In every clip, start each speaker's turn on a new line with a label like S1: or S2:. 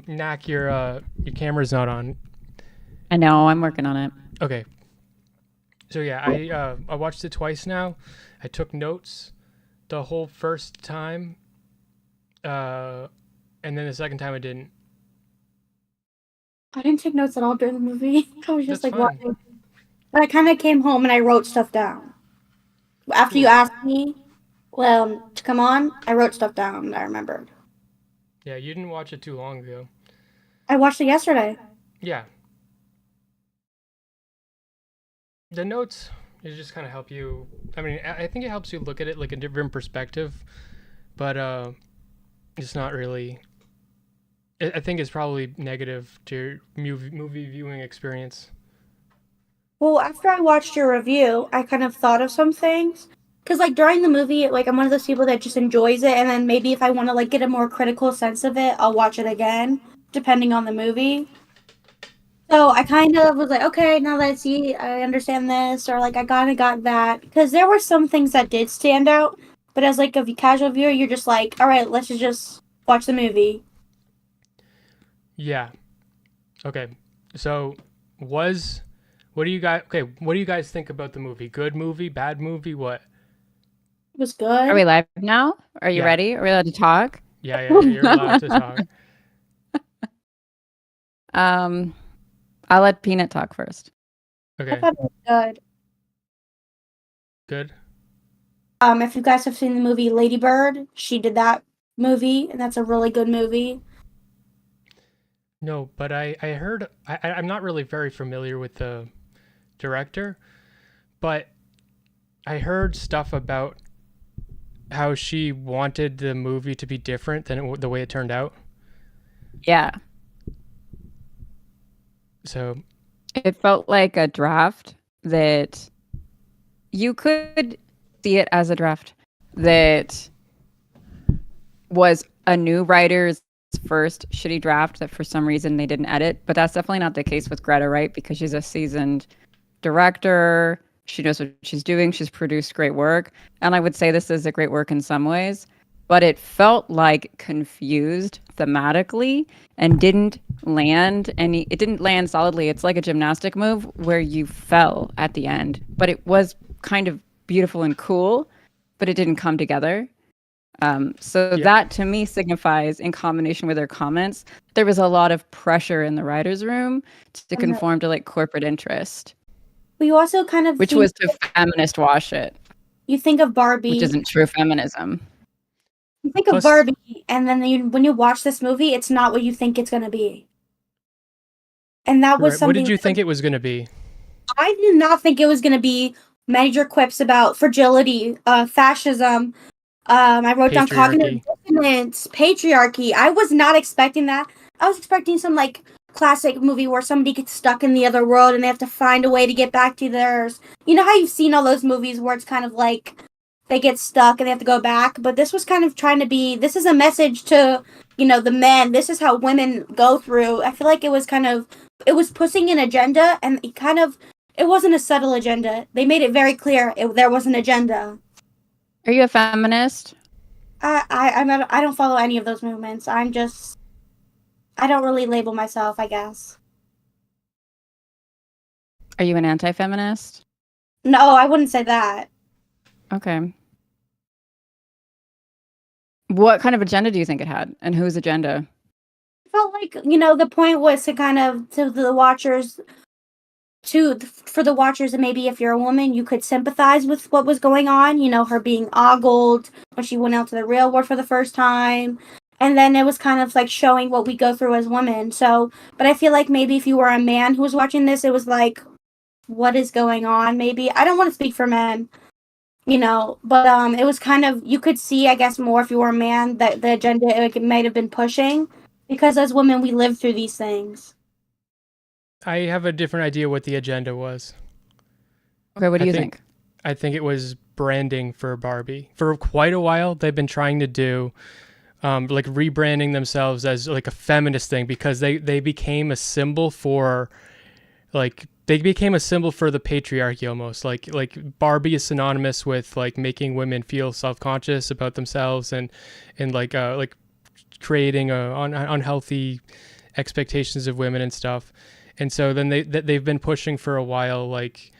S1: Knack, your camera's not on.
S2: I know, I'm working on it.
S1: Okay. So yeah, I watched it twice now. I took notes the whole first time, and then the second time I didn't.
S3: I didn't take notes at all during the movie. I was just
S1: That's
S3: like
S1: fine.
S3: watching. But I kind of came home and I wrote stuff down. After you asked me, well, to come on, I wrote stuff down. I remembered.
S1: Yeah, you didn't watch it too long ago.
S3: I watched it yesterday.
S1: Yeah. The notes, it just kind of help you. I mean, I think it helps you look at it like a different perspective, but it's not really. I think it's probably negative to your movie viewing experience.
S3: Well, after I watched your review, I kind of thought of some things. Because, like, during the movie, like, I'm one of those people that just enjoys it. And then maybe if I want to, like, get a more critical sense of it, I'll watch it again, depending on the movie. So I kind of was like, okay, now that I see, I understand this. Or, like, I kind of got that. Because there were some things that did stand out. But as, like, a casual viewer, you're just like, all right, let's just watch the movie.
S1: Yeah. Okay. So what do you guys think about the movie? Good movie, bad movie, what?
S3: It was good.
S2: Are we live now? Are you
S1: Yeah.
S2: ready? Are we allowed to talk?
S1: Yeah, you're allowed to talk.
S2: I'll let Peanut talk first.
S3: I
S1: Okay.
S3: thought it was good.
S1: Good.
S3: If you guys have seen the movie Lady Bird, she did that movie, and that's a really good movie.
S1: No, but I heard I'm not really very familiar with the director, but I heard stuff about how she wanted the movie to be different than the way it turned out.
S2: Yeah.
S1: So
S2: It felt like a draft that you could see it as a draft that was a new writer's first shitty draft that for some reason they didn't edit. But that's definitely not the case with Greta, right? Because she's a seasoned director. She knows what she's doing. She's produced great work. And I would say this is a great work in some ways, but it felt like confused thematically and didn't land it didn't land solidly. It's like a gymnastic move where you fell at the end, but it was kind of beautiful and cool, but it didn't come together. So that to me signifies, in combination with her comments, there was a lot of pressure in the writer's room to conform to like corporate interest.
S3: But you also kind of
S2: which was to feminist wash it.
S3: You think of Barbie,
S2: which isn't true feminism.
S3: You think of Barbie, and then when you watch this movie, it's not what you think it's going to be. And that was something.
S1: What did you think it was going to be?
S3: I did not think it was going to be major quips about fragility, fascism. I wrote down cognitive dissonance, patriarchy. I was not expecting that. I was expecting some like classic movie where somebody gets stuck in the other world and they have to find a way to get back to theirs. You know how you've seen all those movies where it's kind of like they get stuck and they have to go back, but this was kind of trying to be, this is a message to, you know, the men. This is how women go through. I feel like it was pushing an agenda, and it wasn't a subtle agenda. They made it very clear there was an agenda.
S2: Are you a feminist?
S3: I don't follow any of those movements. I don't really label myself, I guess.
S2: Are you an anti-feminist?
S3: No, I wouldn't say that.
S2: Okay. What kind of agenda do you think it had, and whose agenda?
S3: I felt like, you know, the point was to kind of, for the watchers, and maybe if you're a woman, you could sympathize with what was going on, you know, her being ogled when she went out to the real world for the first time. And then it was kind of like showing what we go through as women. So, but I feel like maybe if you were a man who was watching this, it was like, what is going on? Maybe. I don't want to speak for men, you know, but it was kind of, you could see, I guess, more if you were a man, that the agenda it might have been pushing, because as women, we live through these things.
S1: I have a different idea what the agenda was.
S2: Okay, what do you think?
S1: I think it was branding for Barbie. For quite a while, they've been trying to do like rebranding themselves as like a feminist thing, because they became a symbol for the patriarchy almost. Like Barbie is synonymous with like making women feel self-conscious about themselves and like creating unhealthy expectations of women and stuff. And so then they've been pushing for a while, like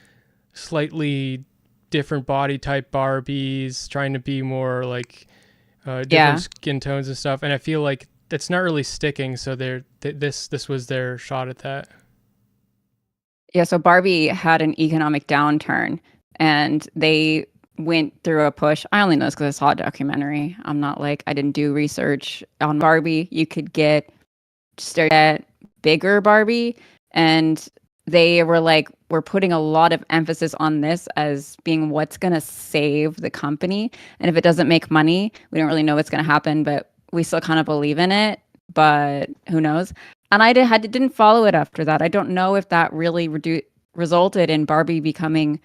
S1: slightly different body type Barbies, trying to be more like different skin tones and stuff. And I feel like that's not really sticking. So this was their shot at that.
S2: Yeah. So Barbie had an economic downturn, and they went through a push. I only know this because I saw a documentary. I'm not like, I didn't do research on Barbie. You could get bigger Barbie, and they were like, we're putting a lot of emphasis on this as being what's going to save the company. And if it doesn't make money, we don't really know what's going to happen, but we still kind of believe in it, but who knows? And I didn't follow it after that. I don't know if that really resulted in Barbie becoming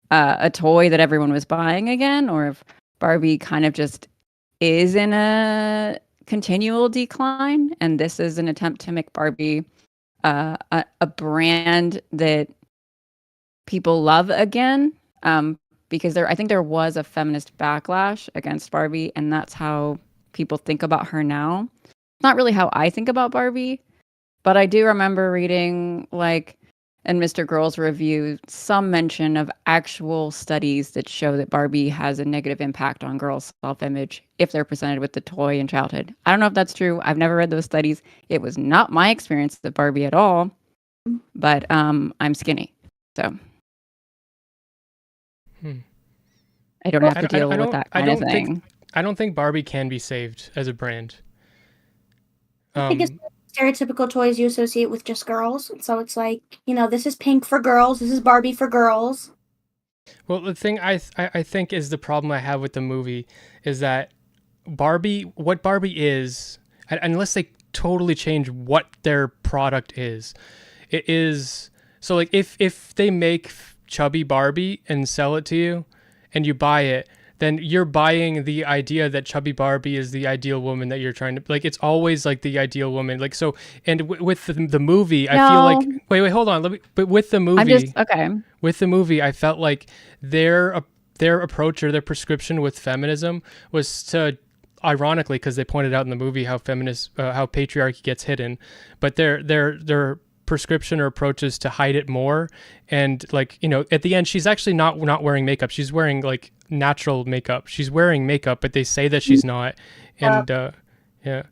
S2: a toy that everyone was buying again, or if Barbie kind of just is in a continual decline, and this is an attempt to make Barbie a brand that people love again, because I think there was a feminist backlash against Barbie, and that's how people think about her now. It's not really how I think about Barbie, but I do remember reading, like, in Mr. Girl's review, some mention of actual studies that show that Barbie has a negative impact on girls' self-image if they're presented with the toy in childhood. I don't know if that's true. I've never read those studies. It was not my experience with Barbie at all, but I'm skinny, so I don't have to deal with that kind of thing.
S1: I don't think Barbie can be saved as a brand.
S3: I think it's stereotypical toys you associate with just girls. So it's like, this is pink for girls. This is Barbie for girls.
S1: Well, the thing I think is the problem I have with the movie is that what Barbie is, unless they totally change what their product is, it is, so like if they make chubby Barbie and sell it to you and you buy it, then you're buying the idea that chubby Barbie is the ideal woman that you're trying to, like, it's always like the ideal woman. Like, so, and with the movie, I feel like, wait, hold on. But with the movie, with the movie, I felt like their approach or their prescription with feminism was to, ironically, because they pointed out in the movie how how patriarchy gets hidden, but their prescription or approaches to hide it more. And like, at the end, she's actually not wearing makeup. She's wearing like natural makeup. She's wearing makeup, but they say that she's not. And yeah.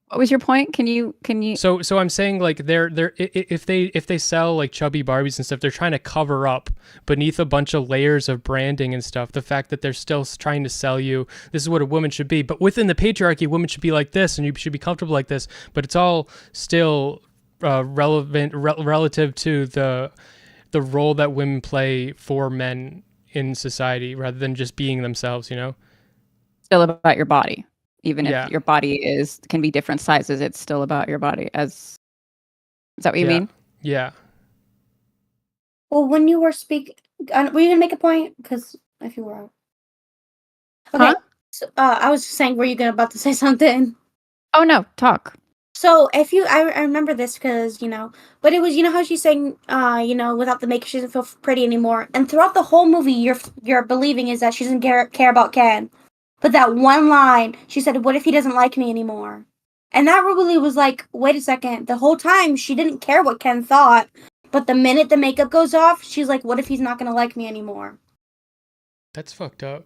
S2: What was your point? Can you
S1: So I'm saying, like, if they sell like chubby Barbies and stuff, they're trying to cover up beneath a bunch of layers of branding and stuff the fact that they're still trying to sell you, this is what a woman should be, but within the patriarchy, women should be like this and you should be comfortable like this, but it's all still relative to the role that women play for men in society rather than just being themselves,
S2: Still about your body. Even if your body can be different sizes, it's still about your body. Is that what you mean?
S1: Yeah.
S3: Well, when you were speaking, were you gonna make a point? Because if you were, okay.
S2: Huh?
S3: So, I was saying, were you about to say something?
S2: Oh no, talk.
S3: So I remember this because but it was how she's saying without the makeup she doesn't feel pretty anymore, and throughout the whole movie you're believing is that she doesn't care about Ken, but that one line she said, "What if he doesn't like me anymore?" And that really was like, wait a second, the whole time she didn't care what Ken thought, but the minute the makeup goes off, she's like, what if he's not gonna like me anymore?
S1: That's fucked up.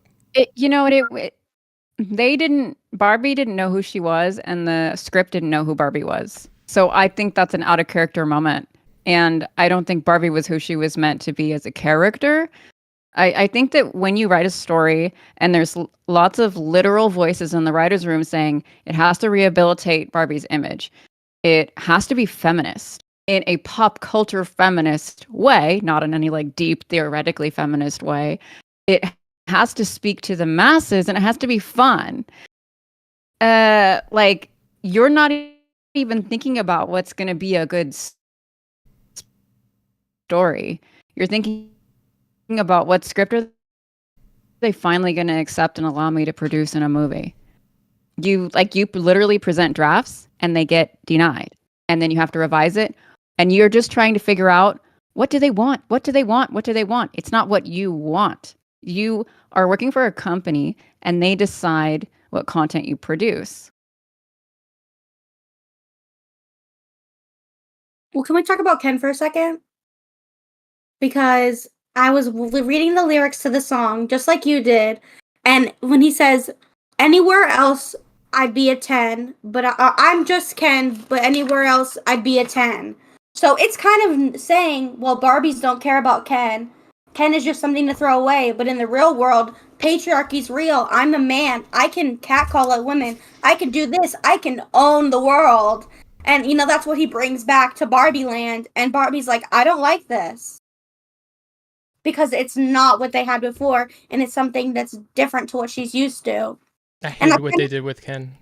S2: Barbie didn't know who she was, and the script didn't know who Barbie was. So I think that's an out of character moment. And I don't think Barbie was who she was meant to be as a character. I think that when you write a story and there's lots of literal voices in the writer's room saying it has to rehabilitate Barbie's image, it has to be feminist in a pop culture feminist way, not in any like deep theoretically feminist way. It has to speak to the masses and it has to be fun. Like, you're not even thinking about what's going to be a good story. You're thinking about what script are they finally going to accept and allow me to produce in a movie. You literally present drafts and they get denied, and then you have to revise it, and you're just trying to figure out, what do they want? What do they want? What do they want? It's not what you want. You are working for a company and they decide what content you produce.
S3: Well, can we talk about Ken for a second? Because I was reading the lyrics to the song, just like you did, and when he says, anywhere else, I'd be a 10, but I'm just Ken, but anywhere else, I'd be a 10. So it's kind of saying, well, Barbies don't care about Ken. Ken is just something to throw away, but in the real world, patriarchy's real. I'm a man. I can catcall at women. I can do this. I can own the world. And, that's what he brings back to Barbie Land. And Barbie's like, I don't like this. Because it's not what they had before, and it's something that's different to what she's used to.
S1: I hated what they did with Ken.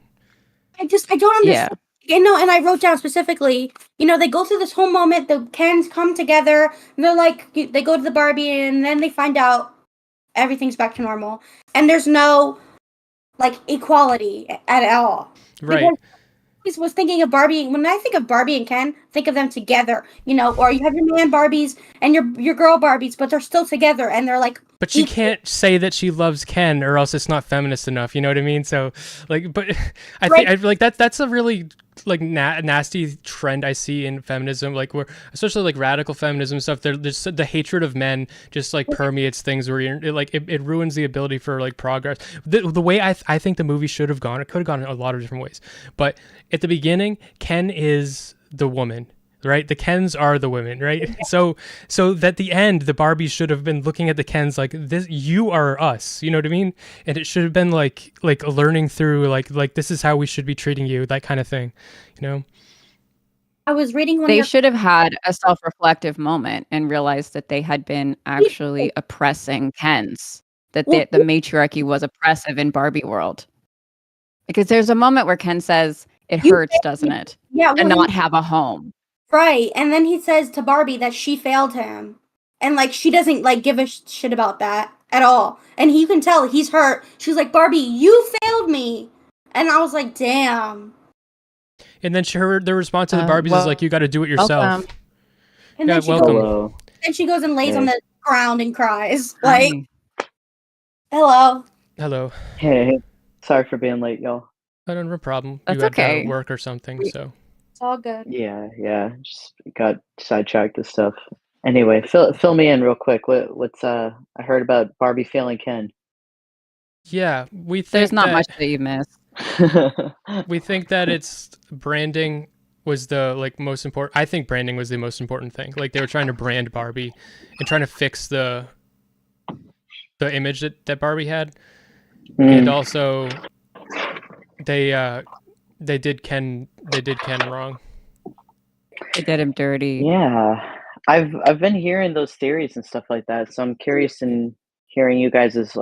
S3: I don't understand. Yeah. And I wrote down specifically, they go through this whole moment, the Kens come together, and they're like, they go to the Barbie, and then they find out everything's back to normal. And there's no, equality at all.
S1: Right.
S3: Because was thinking of Barbie. When I think of Barbie and Ken, think of them together, or you have your man Barbies and your girl Barbies, but they're still together and they're like.
S1: But she can't say that she loves Ken, or else it's not feminist enough. You know what I mean? So, but I think that's a really nasty trend I see in feminism, where especially radical feminism stuff. There's the hatred of men just permeates things where it ruins the ability for progress. The way I think the movie should have gone, it could have gone in a lot of different ways. But at the beginning, Ken is the woman. Right, the Kens are the women, right? So that the end, the Barbies should have been looking at the Kens like this. You are us, you know what I mean? And it should have been like learning through like this is how we should be treating you, that kind of thing,
S3: I was reading
S2: they should have had a self-reflective moment and realized that they had been actually oppressing Kens. That the matriarchy was oppressive in Barbie world. Because there's a moment where Ken says, "It hurts, doesn't it?"
S3: Yeah,
S2: and not have a home.
S3: Right, and then he says to Barbie that she failed him, and she doesn't give a shit about that at all, and you can tell he's hurt. She's like, Barbie, you failed me, and I was like, damn.
S1: And then the response to the Barbies is like, you got to do it yourself.
S3: Welcome. And then welcome. And she goes and lays on the ground and cries hello.
S4: Hey, sorry for being late, y'all.
S1: No problem.
S2: That's
S1: you had
S2: okay.
S1: Work or something, so.
S3: It's all good.
S4: Yeah. Just got sidetracked with stuff. Anyway, fill me in real quick. What's I heard about Barbie failing Ken.
S1: Yeah, we think
S2: there's not much that you missed.
S1: We think that it's branding was the most important. I think branding was the most important thing. They were trying to brand Barbie and trying to fix the image that Barbie had, and also they did Ken wrong.
S2: They did him dirty.
S4: Yeah. I've been hearing those theories and stuff like that, so I'm curious in hearing you guys'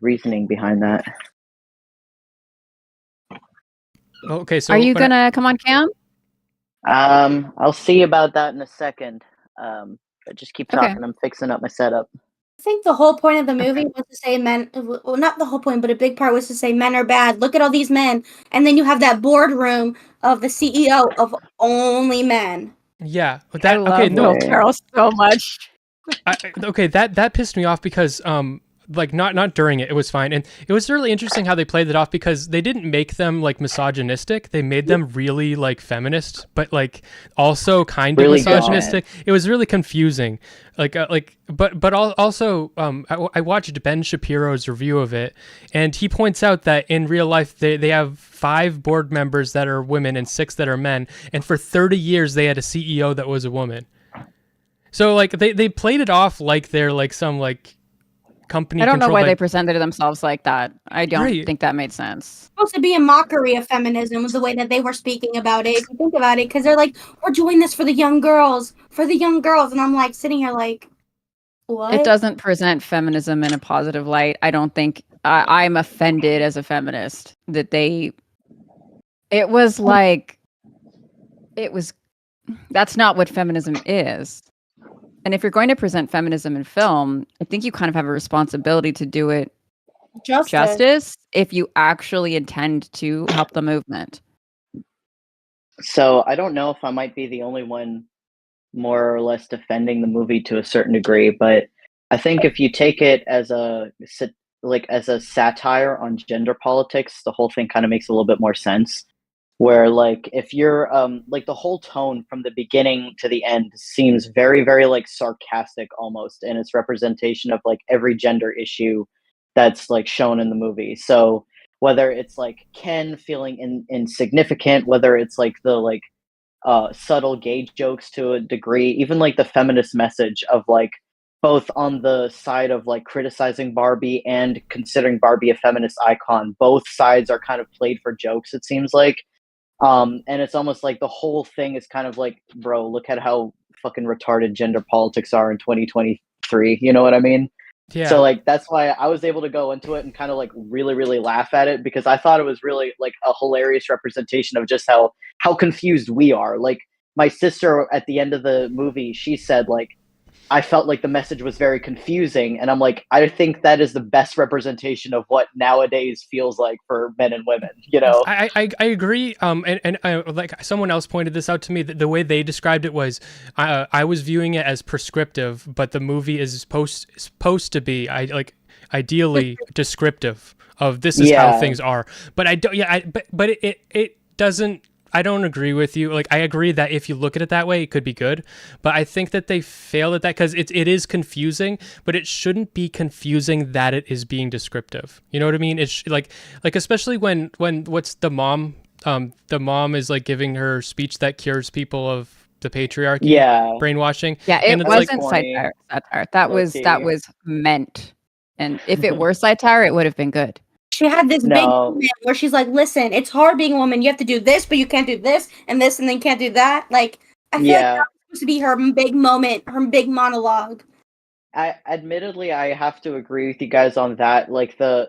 S4: reasoning behind that.
S1: Okay, so
S2: are you gonna come on cam?
S4: I'll see about that in a second. But just keep talking. Okay. I'm fixing up my setup.
S3: I think the whole point of the movie was to say men, well, not the whole point, but a big part was to say men are bad. Look at all these men. And then you have that boardroom of the CEO of only men.
S1: Yeah.
S2: I love Will Ferrell so much.
S1: That pissed me off because not during it was fine, and it was really interesting how they played it off because they didn't make them misogynistic. They made them really feminist, but also kind of misogynistic. It was really confusing. But also I watched Ben Shapiro's review of it, and he points out that in real life they have 5 board members that are women and 6 that are men, and for 30 years they had a CEO that was a woman. So they played it off like they're some company.
S2: I don't know why they presented themselves like that. I don't think that made sense.
S3: It's supposed to be a mockery of feminism was the way that they were speaking about it. If you think about it, because they're like, we're doing this for the young girls, and I'm sitting here what?
S2: It doesn't present feminism in a positive light. I don't think I'm offended as a feminist that that's not what feminism is. And if you're going to present feminism in film, I think you kind of have a responsibility to do it justice if you actually intend to help the movement.
S4: So I don't know if I might be the only one more or less defending the movie to a certain degree, but I think if you take it as a satire on gender politics, the whole thing kind of makes a little bit more sense. where like if you're like the whole tone from the beginning to the end seems very very like sarcastic almost in its representation of like every gender issue that's like shown in the movie. So whether it's like Ken feeling insignificant, whether it's like the like subtle gay jokes to a degree, even like the feminist message of like both on the side of like criticizing Barbie and considering Barbie a feminist icon, both sides are kind of played for jokes, it seems like. And it's almost like the whole thing is kind of like, bro, look at how fucking retarded gender politics are in 2023. You know what I mean?
S1: Yeah.
S4: So like that's why I was able to go into it and kind of like really really laugh at it, because I thought it was really like a hilarious representation of just how confused we are. Like my sister at the end of the movie, she said like, I felt like the message was very confusing, and I'm like, I think that is the best representation of what nowadays feels like for men and women, you know.
S1: I agree. And like someone else pointed this out to me, that the way they described it was, I was viewing it as prescriptive, but the movie is supposed to be ideally descriptive of this is how things are. But I don't. Yeah. But it doesn't. I don't agree with you. Like, I agree that if you look at it that way, it could be good. But I think that they failed at that because it is confusing, but it shouldn't be confusing that it is being descriptive. You know what I mean? It's like especially when what's the mom? The mom is like giving her speech that cures people of the patriarchy, brainwashing.
S2: Yeah, it wasn't satire. That was meant. And if it were satire, it would have been good.
S3: She had this big moment where she's like, listen, it's hard being a woman. You have to do this, but you can't do this, and then you can't do that. Like, I feel like that was supposed to be her big moment, her big monologue.
S4: Admittedly, I have to agree with you guys on that. Like, the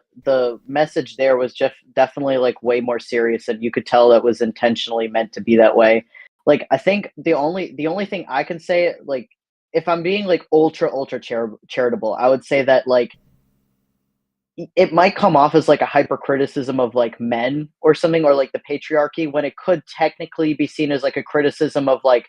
S4: message there was just definitely, like, way more serious, and you could tell that was intentionally meant to be that way. Like, I think the only thing I can say, like, if I'm being, like, ultra charitable, I would say that, like, it might come off as like a hypercriticism of like men or something, or like the patriarchy, when it could technically be seen as like a criticism of like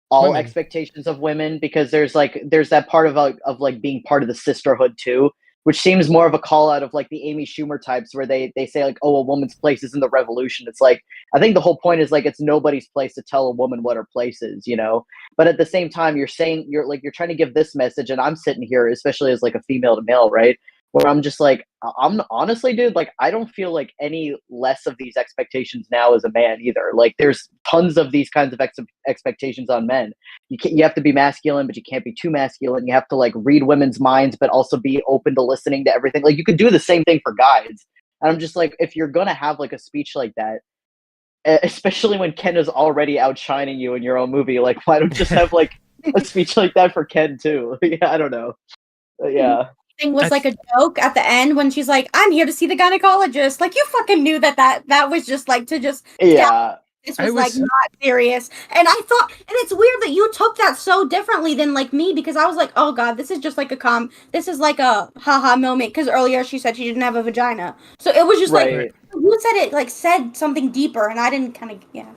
S4: all women. Expectations of women, because there's that part of like being part of the sisterhood too, which seems more of a call out of like the Amy Schumer types, where they say like, oh, a woman's place is in the revolution. It's like, I think the whole point is like, it's nobody's place to tell a woman what her place is, you know. But at the same time, you're trying to give this message, and I'm sitting here, especially as like a female to male, right, where I'm just like, I'm honestly, dude, like, I don't feel like any less of these expectations now as a man either. Like, there's tons of these kinds of expectations on men. You have to be masculine, but you can't be too masculine. You have to like read women's minds, but also be open to listening to everything. Like, you could do the same thing for guys. And I'm just like, if you're gonna have like a speech like that, especially when Ken is already outshining you in your own movie, like, why don't you just have like a speech like that for Ken too? Yeah, I don't know. Yeah.
S3: Thing was like a joke at the end when she's like, I'm here to see the gynecologist. Like, you fucking knew that was just like to just this was like not serious. And I thought, and it's weird that you took that so differently than like me, because I was like, oh god, this is just like this is like a haha moment, because earlier she said she didn't have a vagina, so it was just like you said it like said something deeper, and I didn't kind of Yeah,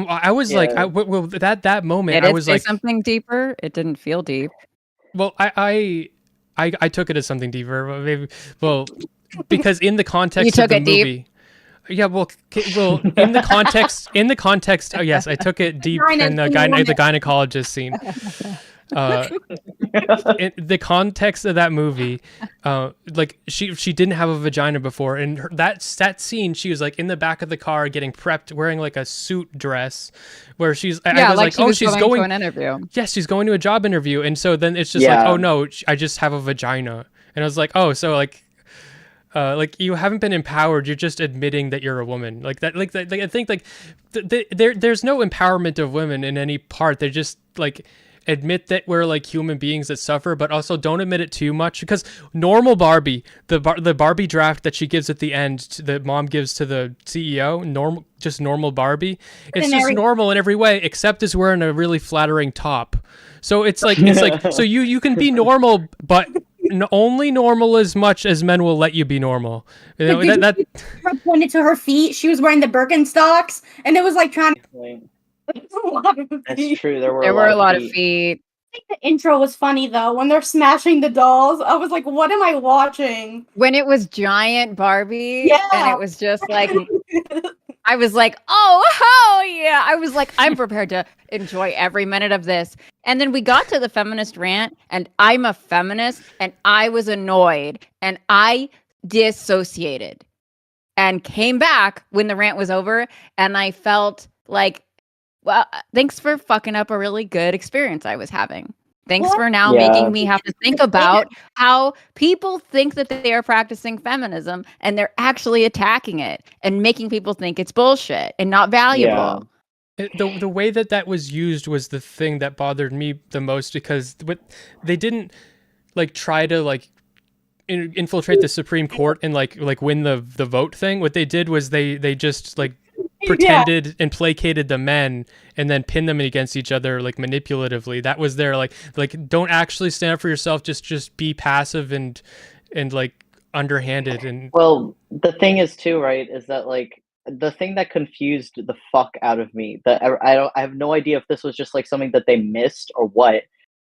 S1: I was like, that moment,
S2: I
S1: was like
S2: something deeper. It didn't feel deep.
S1: Well, I took it as something deeper, maybe. Well, because in the context of the movie, deep? Yeah. Well, in the context. Oh yes, I took it deep in the gynecologist scene. In the context of that movie, like she didn't have a vagina before, and that scene, she was like in the back of the car getting prepped, wearing like a suit dress, where she's I was like, she's going
S2: to an interview.
S1: Yes, she's going to a job interview, and so then it's just like, oh no, I just have a vagina, and I was like, oh, so like you haven't been empowered. You're just admitting that you're a woman. Like that. Like I think like there's no empowerment of women in any part. They're just like admit that we're like human beings that suffer, but also don't admit it too much, because normal Barbie, the Barbie draft that she gives at the end, the mom gives to the CEO, normal Barbie, it's just normal in every way except it's wearing a really flattering top. So it's like so you can be normal, but only normal as much as men will let you be normal. You know, that
S3: pointed to her feet. She was wearing the Birkenstocks, and it was like trying to.
S4: That's true. There
S2: were a lot of feet.
S3: I think the intro was funny though. When they're smashing the dolls, I was like, "What am I watching?"
S2: When it was giant Barbie, and it was just like I was like, oh yeah. I was like, I'm prepared to enjoy every minute of this. And then we got to the feminist rant, and I'm a feminist, and I was annoyed, and I dissociated and came back when the rant was over, and I felt like, well, thanks for fucking up a really good experience I was having. Thanks for now making me have to think about how people think that they are practicing feminism and they're actually attacking it and making people think it's bullshit and not valuable.
S1: The way that was used was the thing that bothered me the most, because they didn't like try to like infiltrate the Supreme Court and like win the vote thing. What they did was they just like pretended and placated the men and then pinned them against each other like manipulatively. That was their like don't actually stand up for yourself, just be passive and like underhanded. And
S4: well, the thing is too, right, is that like the thing that confused the fuck out of me, that I have no idea if this was just like something that they missed or what,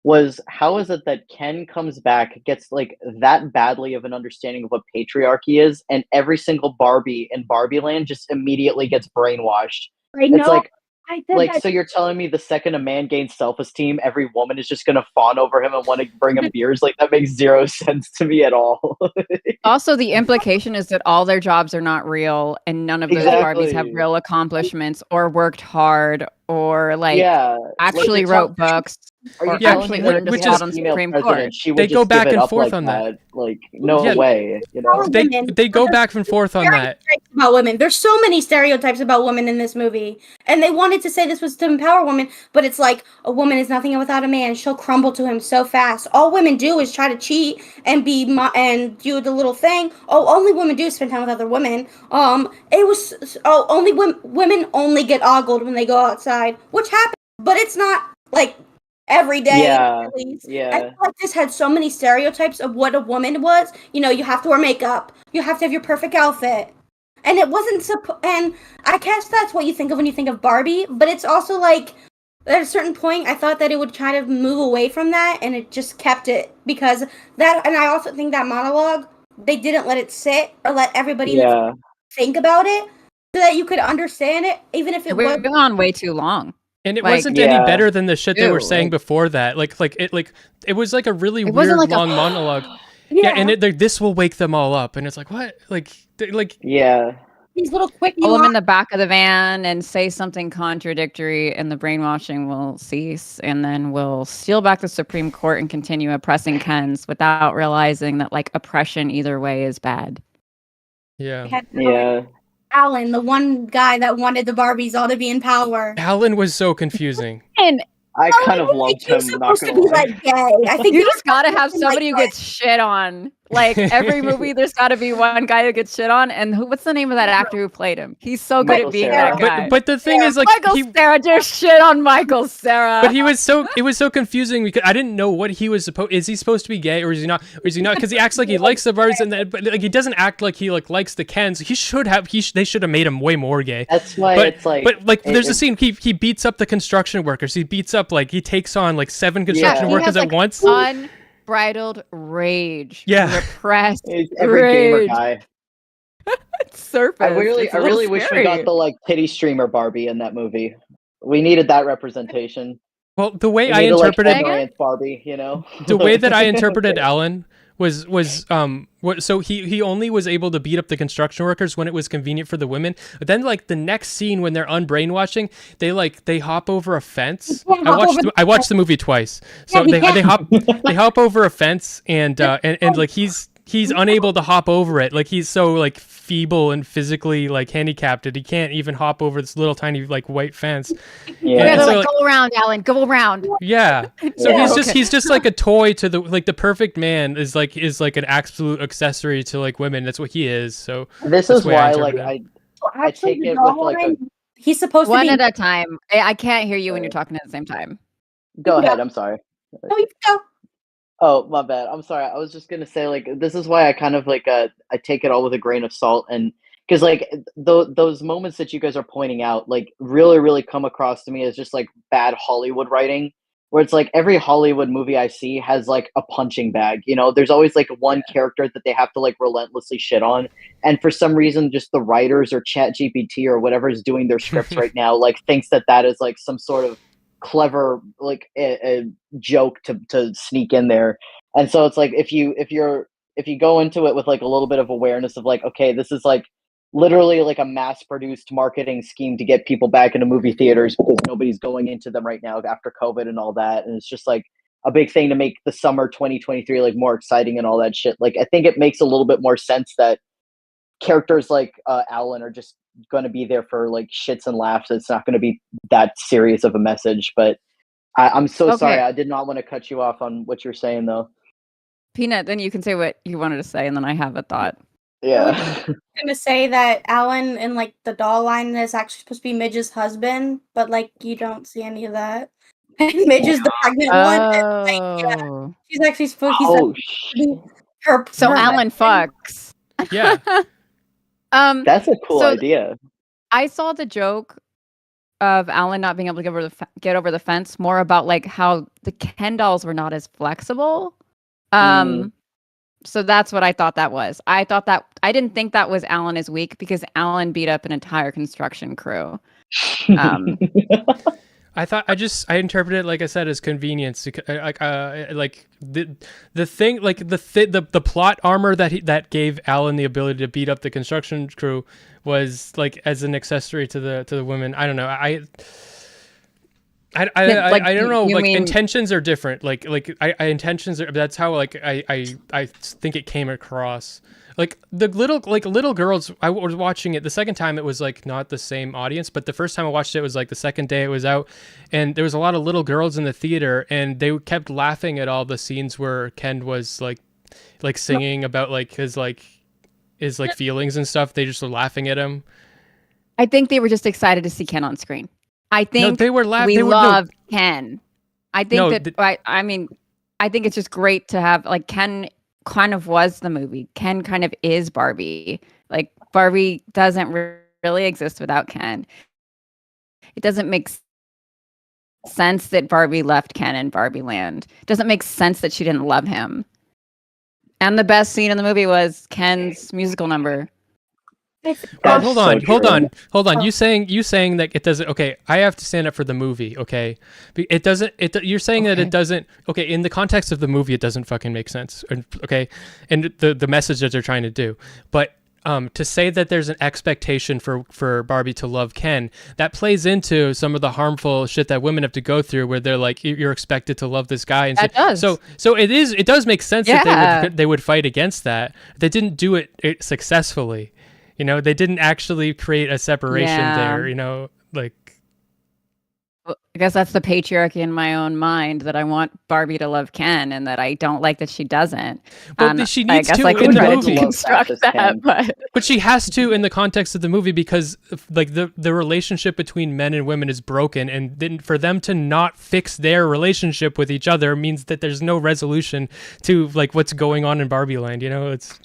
S4: was how is it that Ken comes back, gets like that badly of an understanding of what patriarchy is, and every single Barbie in Barbie Land just immediately gets brainwashed.
S3: I know.
S4: It's like,
S3: I said that.
S4: so you're telling me the second a man gains self-esteem, every woman is just gonna fawn over him and want to bring him beers? Like, that makes zero sense to me at all.
S2: Also, the implication is that all their jobs are not real and none of those Barbies have real accomplishments or worked hard or like actually wrote books.
S4: Or
S2: actually learned to sit on Supreme Court.
S1: They go back and forth on that.
S4: Like, no way, you know.
S1: They go back and forth on that.
S3: About women, there's so many stereotypes about women in this movie, and they wanted to say this was to empower women, but it's like a woman is nothing without a man. She'll crumble to him so fast. All women do is try to cheat and and do the little thing. Only women do spend time with other women. Only women only get ogled when they go outside, which happens, but it's not like every day.
S4: Yeah.
S3: I feel like this had so many stereotypes of what a woman was. You know, you have to wear makeup, you have to have your perfect outfit, and it wasn't and I guess that's what you think of when you think of Barbie, but it's also like at a certain point I thought that it would try to move away from that, and it just kept it, because that, and I also think that monologue, they didn't let it sit or let everybody think about it so that you could understand it, even if it was
S2: on way too long.
S1: And it wasn't any better than the shit they were saying before that. It was like a really weird like long monologue. And this will wake them all up. And it's like, what?
S3: These little quick.
S2: Pull them in the back of the van and say something contradictory, and the brainwashing will cease. And then we'll steal back the Supreme Court and continue oppressing Kens without realizing that like oppression either way is bad.
S1: Yeah.
S3: Alan, the one guy that wanted the Barbies all to be in power.
S1: Alan was so confusing.
S2: And
S4: I kind of loved him.
S3: Supposed to be like gay. I think
S2: you just gotta have somebody who gets shit on. Like every movie, there's got to be one guy who gets shit on. And what's the name of that actor who played him? He's so good at being that guy.
S1: But the thing is, like,
S2: Michael Cera, just shit on Michael Cera.
S1: But it was so confusing because I didn't know what he was supposed. Is he supposed to be gay or is he not? Or is he not? Because he acts like he likes the Barbies, but like he doesn't act like he like likes the Kens. He should have. They should have made him way more gay.
S4: That's why it's like.
S1: But like, there's a scene he beats up the construction workers. He beats up he takes on like 7 construction workers at once.
S2: Unbridled rage.
S1: Yeah.
S2: Repressed
S4: every
S2: rage.
S4: Gamer guy.
S2: Surface.
S4: I really wish we got the like titty streamer Barbie in that movie. We needed that representation.
S1: Well, the way I interpreted
S4: Barbie, you know,
S1: the way that I interpreted Alan was so he only was able to beat up the construction workers when it was convenient for the women. But then like the next scene when they're unbrainwashing, they hop over a fence. I watched the movie twice, so they hop over a fence and like he's unable to hop over it. Like he's so like feeble and physically like handicapped that he can't even hop over this little tiny like white fence.
S2: Yeah, so, like, go around, Alan. Go around.
S1: Yeah. So he's just like a toy to the perfect man is like an absolute accessory to like women. That's what he is. So
S4: this is why like I take it with like
S3: he's supposed
S2: one
S3: to be
S2: at a time. I can't hear you when you're talking at the same time.
S4: Go ahead. I'm sorry.
S3: No, you go.
S4: Oh, my bad. I'm sorry. I was just gonna say, like, this is why I kind of like I take it all with a grain of salt, and because like those moments that you guys are pointing out, like, really, really come across to me as just like bad Hollywood writing. where it's like every Hollywood movie I see has like a punching bag. You know, there's always like one character that they have to like relentlessly shit on, and for some reason, just the writers or Chat GPT or whatever is doing their scripts right now, like thinks that is like some sort of clever like a joke to sneak in there. And so it's like if you go into it with like a little bit of awareness of like, okay, this is like literally like a mass produced marketing scheme to get people back into movie theaters because nobody's going into them right now after COVID and all that. And it's just like a big thing to make the summer 2023 like more exciting and all that shit. Like I think it makes a little bit more sense that characters like Alan are just going to be there for like shits and laughs. It's not going to be that serious of a message. But I'm so sorry. I did not want to cut you off on what you're saying though.
S2: Peanut, then you can say what you wanted to say, and then I have a thought.
S4: Yeah.
S3: I'm gonna say that Alan in like the doll line is actually supposed to be Midge's husband, but like you don't see any of that. And Midge is the pregnant one. And, like, yeah, she's actually supposed to be her.
S2: So
S3: her
S2: Alan
S3: husband.
S2: fucks.
S1: Yeah.
S4: That's a cool idea.
S2: I saw the joke of Alan not being able to get over the fence more about like how the Ken dolls were not as flexible. So that's what I thought that was. I didn't think that was Alan is weak because Alan beat up an entire construction crew.
S1: I interpreted it, like I said, as convenience. Like the thing, like the plot armor that gave Alan the ability to beat up the construction crew was like as an accessory to the women. I don't know. I don't know. Like intentions are different. Like intentions are. That's how like I think it came across. Like the little girls. I was watching it the second time. It was like not the same audience, but the first time I watched it was like the second day it was out, and there was a lot of little girls in the theater, and they kept laughing at all the scenes where Ken was like singing about like his feelings and stuff. They just were laughing at him.
S2: I think they were just excited to see Ken on screen. I think
S1: they were laughing.
S2: We love Ken. I think I mean, I think it's just great to have like Ken kind of was the movie. Ken kind of is Barbie. Like Barbie doesn't really exist without Ken. It doesn't make sense that Barbie left Ken in Barbie Land. It doesn't make sense that she didn't love him. And the best scene in the movie was Ken's musical number.
S1: Well, hold on. You saying that it doesn't? Okay, I have to stand up for the movie. Okay, it doesn't. You're saying that it doesn't. Okay, in the context of the movie, it doesn't fucking make sense. Okay, and the message that they're trying to do, but to say that there's an expectation for Barbie to love Ken, that plays into some of the harmful shit that women have to go through, where they're like, you're expected to love this guy, and so it does make sense that they would fight against that. They didn't do it successfully. You know, they didn't actually create a separation there, you know, like.
S2: Well, I guess that's the patriarchy in my own mind, that I want Barbie to love Ken and that I don't like that she doesn't.
S1: But she needs to
S2: I
S1: in the movie.
S2: That,
S1: but she has to in the context of the movie, because like the relationship between men and women is broken, and then for them to not fix their relationship with each other means that there's no resolution to like what's going on in Barbie Land, you know. It's.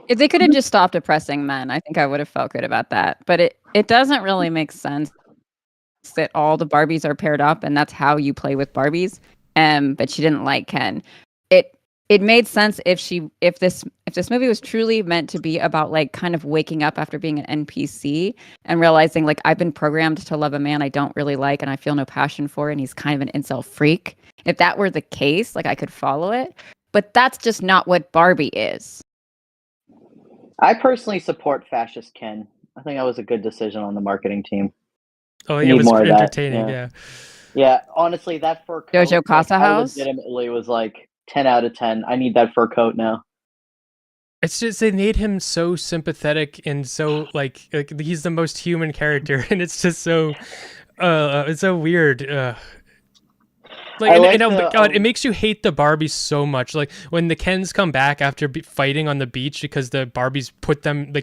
S2: If they could have just stopped oppressing men, I think I would have felt good about that. But it doesn't really make sense that all the Barbies are paired up and that's how you play with Barbies. But she didn't like Ken. It made sense if this movie was truly meant to be about like kind of waking up after being an NPC and realizing like I've been programmed to love a man I don't really like and I feel no passion for, and he's kind of an incel freak. If that were the case, like I could follow it. But that's just not what Barbie is.
S4: I personally support fascist Ken. I think that was a good decision on the marketing team.
S1: Oh, yeah, it was entertaining.
S4: Yeah. Honestly, that fur coat,
S2: Jojo Casa House
S4: legitimately was like 10 out of 10. I need that fur coat now.
S1: It's just they made him so sympathetic and so like he's the most human character, and it's just so it's so weird. Like, God, it makes you hate the Barbies so much. Like when the Kens come back after fighting on the beach because the Barbies put them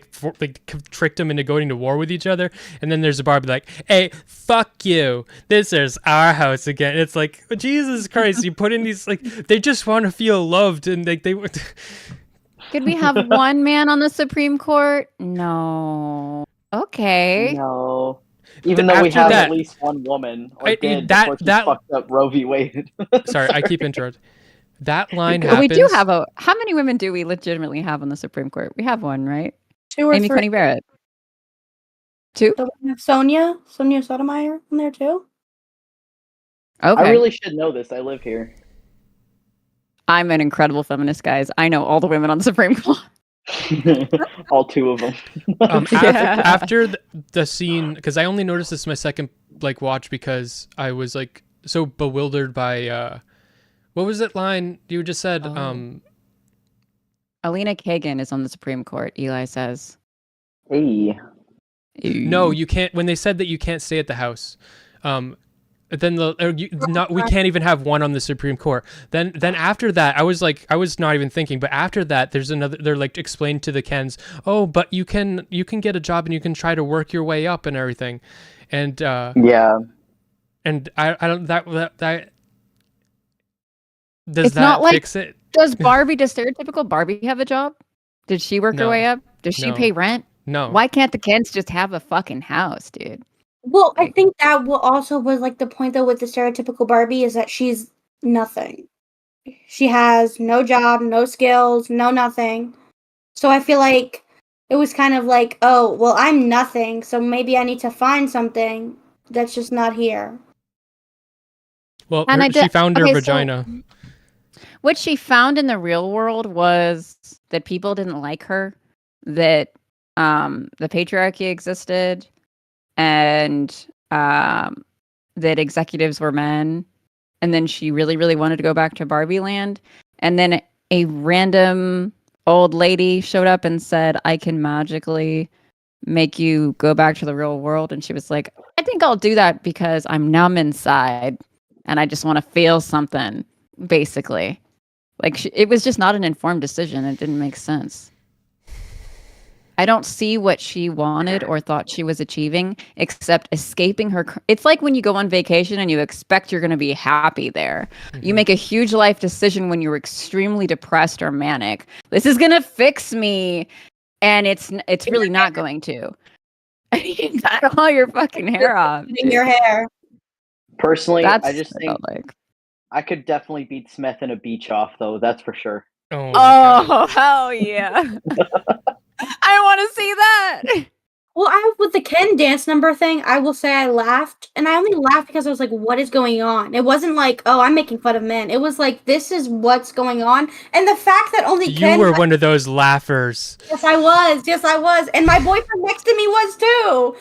S1: tricked them into going to war with each other, and then there's a Barbie like, "Hey, fuck you! This is our house again." It's like, Jesus Christ! You put in these like they just want to feel loved, and like they would.
S2: Could we have one man on the Supreme Court? No. Okay.
S4: No. Even though we
S1: After
S4: have
S1: that-
S4: at least one woman, or
S1: I-
S4: did
S1: that-
S4: before she
S1: that-
S4: fucked up Roe v. Wade.
S1: Sorry, I keep interrupting. That line
S2: We
S1: happens.
S2: do have how many women do we legitimately have on the Supreme Court? We have one, right?
S3: 2 or
S2: Amy
S3: 3.
S2: Coney Barrett. 2?
S3: Do we have Sonia Sotomayor in there too?
S2: Okay.
S4: I really should know this. I live here.
S2: I'm an incredible feminist, guys. I know all the women on the Supreme Court.
S4: All 2 of them.
S1: After the scene, because I only noticed this my second watch because I was so bewildered by what was that line you just said?
S2: Alina Kagan is on the Supreme Court, Eli says.
S4: Hey.
S1: No, you can't. When they said that you can't stay at the House, then we can't even have one on the Supreme Court. Then after that, I was not even thinking. But after that, there's another. They're explained to the Kens. Oh, but you can get a job and you can try to work your way up and everything, and
S4: yeah.
S1: And I don't that does
S2: It's
S1: that
S2: not
S1: fix it?
S2: Does stereotypical Barbie have a job? Did she work her
S1: No.
S2: way up? Does she
S1: No.
S2: pay rent?
S1: No.
S2: Why can't the Kens just have a fucking house, dude?
S3: Well, I think that also was the point though with the stereotypical Barbie is that she's nothing. She has no job, no skills, no nothing. So I feel like it was kind of oh, well, I'm nothing, so maybe I need to find something that's just not here.
S1: Well,
S2: And
S1: she found her
S2: okay,
S1: vagina.
S2: What she found in the real world was that people didn't like her, that the patriarchy existed, and that executives were men. And then she really, really wanted to go back to Barbie Land. And then a random old lady showed up and said, I can magically make you go back to the real world. And she was like, I think I'll do that because I'm numb inside and I just want to feel something, basically. It was just not an informed decision. It didn't make sense. I don't see what she wanted or thought she was achieving except escaping her. It's like when you go on vacation and you expect you're going to be happy there. Mm-hmm. You make a huge life decision when you're extremely depressed or manic. This is going to fix me. And it's really not going to. You got all your fucking hair off.
S3: Your hair.
S4: Personally, I just think
S2: like.
S4: I could definitely beat Smeth in a beach off, though. That's for sure.
S2: Oh hell yeah. I want to see that.
S3: Well, with the Ken dance number thing, I will say I laughed, and I only laughed because I was like, "What is going on?" It wasn't oh, I'm making fun of men. It was this is what's going on, and the fact that only Ken
S1: were one of those laughers.
S3: Yes, I was, and my boyfriend next to me was too.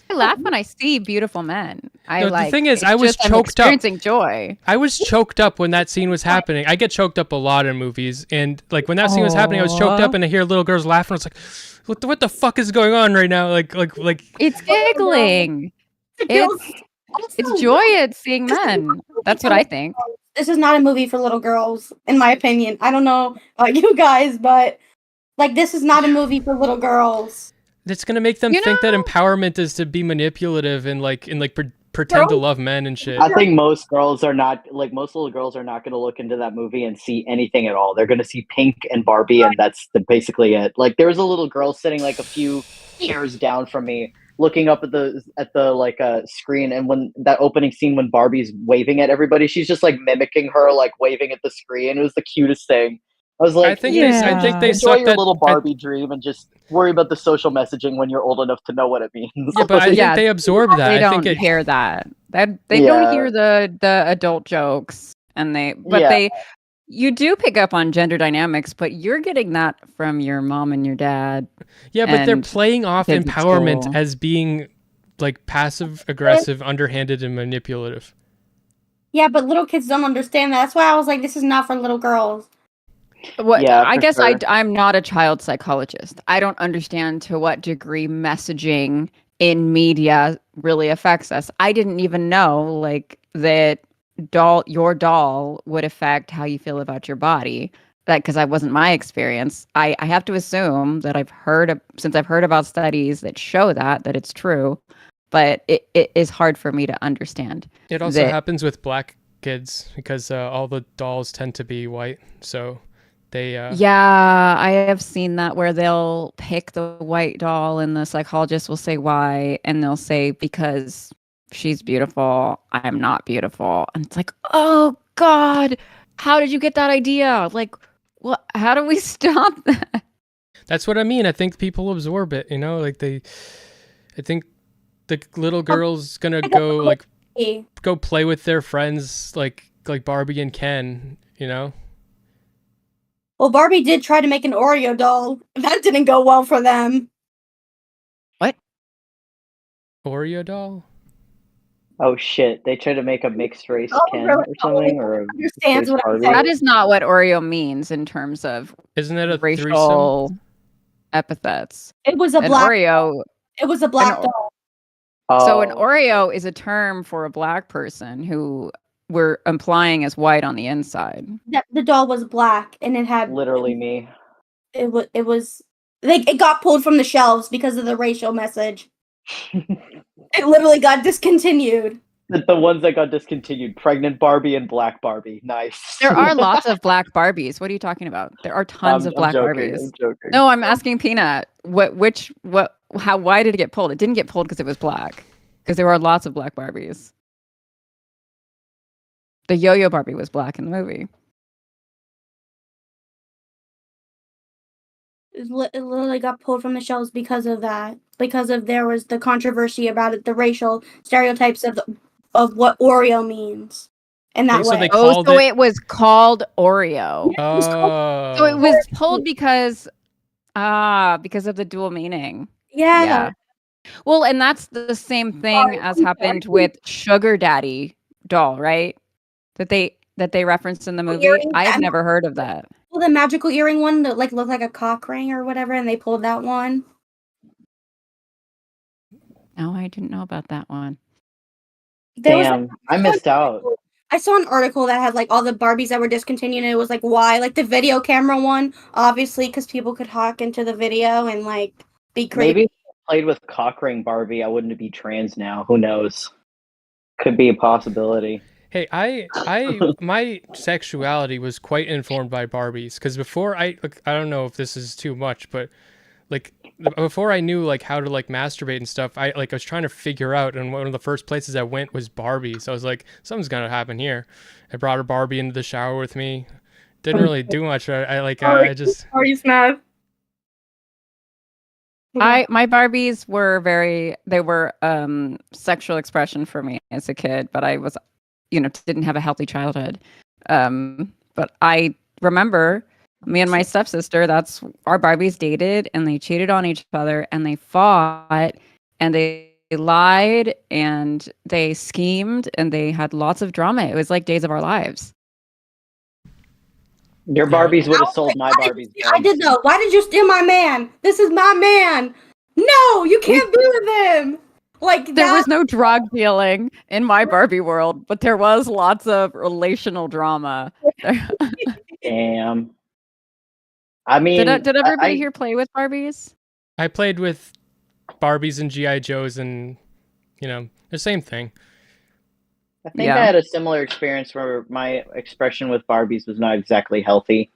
S2: I laugh when I see beautiful men.
S1: The thing is, I was choked up.
S2: Experiencing joy.
S1: I was choked up when that scene was happening. I get choked up a lot in movies, and when that scene was happening, I was choked up, and I hear little girls laughing. It's what the fuck is going on right now?
S2: It's giggling. It's joy at seeing men. That's what I think.
S3: This is not a movie for little girls, in my opinion. I don't know about you guys, but this is not a movie for little girls.
S1: It's gonna make them think that empowerment is to be manipulative and pretend to love men and shit.
S4: I think most girls are not most little girls are not going to look into that movie and see anything at all. They're going to see Pink and Barbie, and that's basically it. There was a little girl sitting a few chairs down from me, looking up at the screen, and when that opening scene when Barbie's waving at everybody, she's just mimicking her, waving at the screen. It was the cutest thing. I was
S1: I think they
S4: enjoy
S1: sucked
S4: your
S1: that
S4: little Barbie dream and just worry about the social messaging when you're old enough to know what it means.
S1: Yeah, but I think they absorbed that.
S2: They don't
S1: think
S2: hear that. They don't hear the adult jokes, and you do pick up on gender dynamics, but you're getting that from your mom and your dad.
S1: Yeah, but they're playing off empowerment as being passive aggressive, underhanded, and manipulative.
S3: Yeah, but little kids don't understand that. That's why I was this is not for little girls.
S2: I guess sure. I'm not a child psychologist. I don't understand to what degree messaging in media really affects us. I didn't even know that your doll would affect how you feel about your body. Because that wasn't my experience. I have to assume that since I've heard about studies that show that it's true, but it is hard for me to understand.
S1: It also happens with black kids because all the dolls tend to be white, so They
S2: Yeah, I have seen that where they'll pick the white doll and the psychologist will say why, and they'll say because she's beautiful, I'm not beautiful. And it's like, oh God, how did you get that idea? Like, what? How do we stop that?
S1: That's what I mean. I think people absorb it, like I think the little girl's gonna go play with their friends like Barbie and Ken.
S3: Well, Barbie did try to make an Oreo doll. That didn't go well for them.
S2: What?
S1: Oreo doll?
S4: Oh shit! They tried to make a mixed race Ken
S3: really?
S4: or something, or a
S3: Understands
S4: mixed
S3: what I'm
S4: Barbie.
S3: saying.
S2: That is not what Oreo means in terms of
S1: Isn't it a
S2: racial
S1: threesome?
S2: epithets.
S3: It was a
S2: An
S3: black.
S2: Oreo.
S3: It was a black doll.
S2: So an
S4: Oh,
S2: Oreo is a term for a black person who we're implying is white on the inside.
S3: The doll was black, and it had
S4: literally me.
S3: It was. It got pulled from the shelves because of the racial message. It literally got discontinued.
S4: The ones that got discontinued: pregnant Barbie and black Barbie. Nice.
S2: There are lots of black Barbies. What are you talking about? There are tons of black
S4: joking,
S2: Barbies.
S4: I'm joking.
S2: No, I'm asking Peanut. Why did it get pulled? It didn't get pulled because it was black. Because there were lots of black Barbies. The Yo-Yo Barbie was black in the movie.
S3: It literally got pulled from the shelves because of that. Because there was the controversy about it, the racial stereotypes of what Oreo means, in that
S1: So
S3: way.
S2: It was called Oreo.
S1: Oh.
S2: So it was pulled because of the dual meaning.
S3: Yeah.
S2: Well, and that's the same thing as happened with Sugar Daddy doll, right? That they referenced in the movie. I have never heard of that.
S3: Well, the magical earring one that looked like a cock ring or whatever, and they pulled that one.
S2: No, I didn't know about that one.
S4: Damn, I missed out.
S3: I saw an article that had all the Barbies that were discontinued, and it was why, the video camera one, obviously, because people could hack into the video and be crazy.
S4: Maybe if I played with cock ring Barbie, I wouldn't be trans now. Who knows? Could be a possibility.
S1: Hey, my sexuality was quite informed by Barbies because before I don't know if this is too much, but before I knew how to masturbate and stuff, I was trying to figure out, and one of the first places I went was Barbie. So I was like, something's gonna happen here. I brought a Barbie into the shower with me. Didn't really do much. I just.
S3: RealSmeth.
S2: My Barbies were sexual expression for me as a kid, but I was, didn't have a healthy childhood. But I remember me and my stepsister, that's our Barbies dated and they cheated on each other and they fought and they lied and they schemed and they had lots of drama. It was like Days of Our Lives.
S4: Your Barbies would have sold my Barbies.
S3: I did know. Why did you steal my man? This is my man. No, you can't be with him.
S2: There was no drug dealing in my Barbie world, but there was lots of relational drama.
S4: Damn. I mean,
S2: did everybody here play with Barbies?
S1: I played with Barbies and GI Joes, and the same thing.
S4: I think I had a similar experience where my expression with Barbies was not exactly healthy.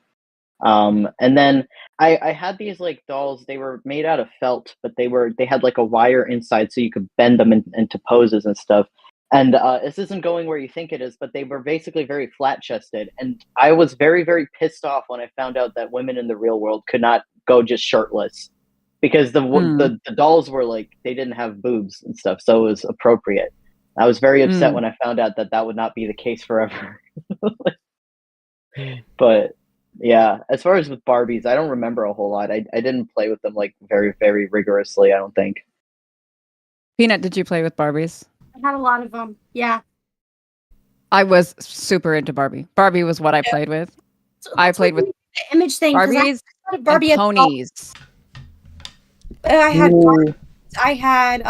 S4: And then I had these dolls. They were made out of felt, but they had a wire inside so you could bend them into poses and stuff. And this isn't going where you think it is, but they were basically very flat chested. And I was very, very pissed off when I found out that women in the real world could not go just shirtless, because the dolls were they didn't have boobs and stuff, so it was appropriate. I was very upset when I found out that would not be the case forever. But yeah, as far as with Barbies, I don't remember a whole lot. I didn't play with them very, very rigorously, I don't think.
S2: Peanut, did you play with Barbies?
S3: I had a lot of them. Yeah.
S2: I was super into Barbie. Barbie was what I played with. I played with
S3: the image thing.
S2: Barbies
S3: Barbie
S2: and ponies.
S3: I had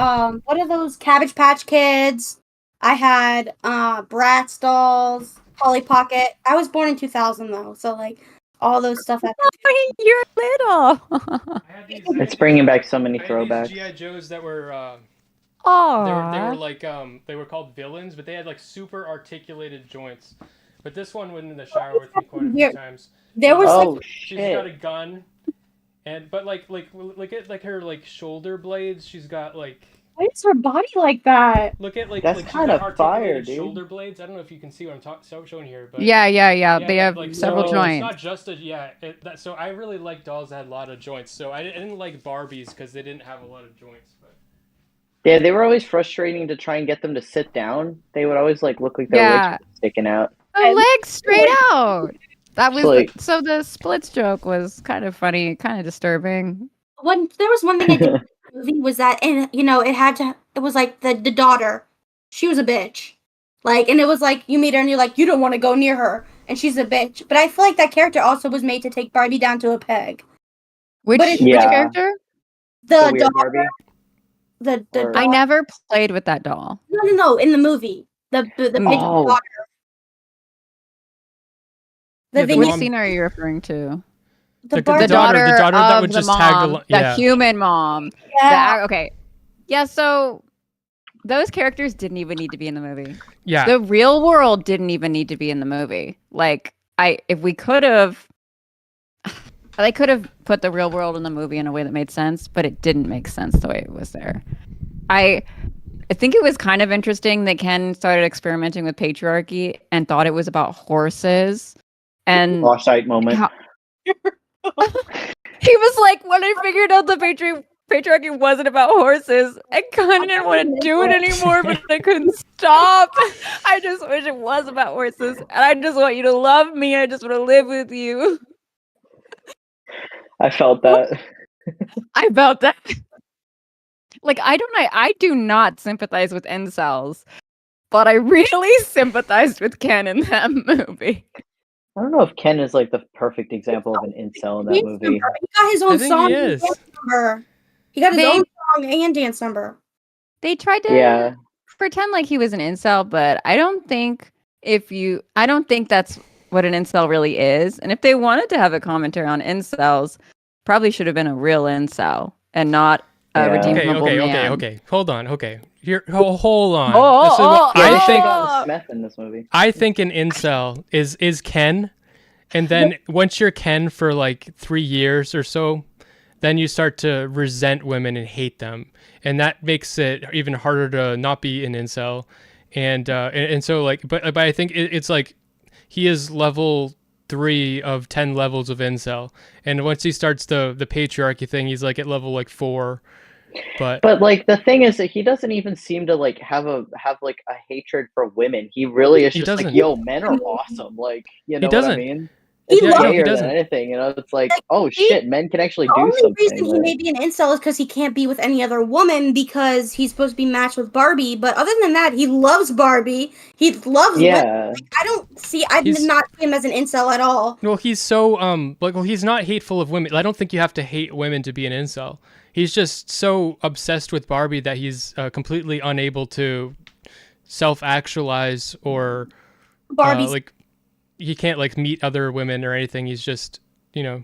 S3: what are those, Cabbage Patch Kids? I had Bratz dolls, Polly Pocket. I was born in 2000 though, so all those stuff.
S2: You're little.
S4: It's bringing back so many throwbacks.
S1: GI Joes that were.
S2: Aww.
S1: They were called villains, but they had super articulated joints. But this one went in the shower with me quite a few times.
S3: There was
S4: Oh
S1: She's got a
S4: shit!
S1: gun, but look at like her like shoulder blades. She's got like
S3: why is her body like that?
S1: look at
S4: That's
S1: like she's
S4: kind
S1: got
S4: of fire,
S1: articulated
S4: dude.
S1: shoulder blades. I don't know if you can see what I'm showing here, but
S2: Yeah.
S1: yeah,
S2: They have several
S1: so
S2: joints.
S1: it's not just so I really like dolls that had a lot of joints. So I didn't like Barbies because they didn't have a lot of joints. But
S4: Yeah, they were always frustrating to try and get them to sit down. They would always like look like their legs
S2: Yeah.
S4: were sticking out.
S2: The legs straight out. That was
S4: Like-
S2: so the splits joke was kind of funny, kind of disturbing.
S3: There was one thing I did in the movie was that, and it was like the daughter, she was a bitch, like, and it was like you meet her and you're like you don't want to go near her, and she's a bitch. But I feel like that character also was made to take Barbie down to a peg.
S2: Which
S4: Yeah.
S2: character?
S3: The
S4: weird
S3: daughter,
S4: Barbie.
S3: the
S4: Or-
S2: I never played with that doll.
S3: no, in the movie, the bitch
S4: Oh.
S3: daughter.
S1: Yeah, the
S2: Which
S1: mom-
S2: scene are you referring to?
S3: The
S1: The
S3: Barbie.
S1: daughter that
S2: of
S1: would
S2: the
S1: just
S2: mom,
S1: tag along- yeah.
S2: the human mom.
S3: Yeah.
S2: Okay. Yeah, so those characters didn't even need to be in the movie.
S1: yeah,
S2: The real world didn't even need to be in the movie. Like, if we could have, they could have put the real world in the movie in a way that made sense, but it didn't make sense the way it was there. I think it was kind of interesting that Ken started experimenting with patriarchy and thought it was about horses. And
S4: Offside moment.
S2: how- he was like, when I figured out the patriarchy wasn't about horses, I kind of didn't want to do it anymore, but I couldn't stop. I just wish it was about horses, and I just want you to love me. I just want to live with you.
S4: I felt that.
S2: I felt that. Like, I do not sympathize with incels, but I really sympathized with Ken in that movie.
S4: I don't know if Ken is like the perfect example of an incel in that movie.
S3: He got his own
S1: I think
S3: song
S1: he
S3: and
S1: is.
S3: dance number. He got his own song and dance number.
S2: They tried to
S4: Yeah.
S2: pretend like he was an incel, but I don't think that's what an incel really is. And if they wanted to have a commentary on incels, probably should have been a real incel and not a
S4: Yeah.
S2: redeemable man.
S1: Okay. Hold on. Okay, here. Hold on.
S2: Oh,
S1: This is what
S2: oh,
S4: Yeah,
S1: I
S4: they should've
S1: think.
S4: gotten Smeth in this movie.
S1: I think an incel is Ken, and then once you're Ken for like 3 years or so, then you start to resent women and hate them, and that makes it even harder to not be an incel. And so like, but I think it's like he is level 3 of 10 levels of incel, and once he starts the patriarchy thing, he's like at level like 4. But
S4: like the thing is that he doesn't even seem to like have like a hatred for women. He really is
S1: He
S4: just like,
S1: doesn't.
S4: yo, men are awesome. Like, you know what I
S1: doesn't.
S4: mean?
S3: He
S4: It's
S3: loves-
S1: No, he
S4: gayer
S1: doesn't.
S4: than anything, you know. It's like, oh
S3: he-
S4: shit, men can actually
S3: The
S4: do
S3: only
S4: something.
S3: reason he
S4: like-
S3: may be an incel is because he can't be with any other woman because he's supposed to be matched with Barbie. But other than that, he loves Barbie. He loves women.
S4: yeah,
S3: I did
S1: He's-
S3: not see him as an incel at all.
S1: well, he's so he's not hateful of women. I don't think you have to hate women to be an incel. He's just so obsessed with Barbie that he's completely unable to self-actualize or
S3: Barbie's
S1: like he can't like meet other women or anything. He's just, you know.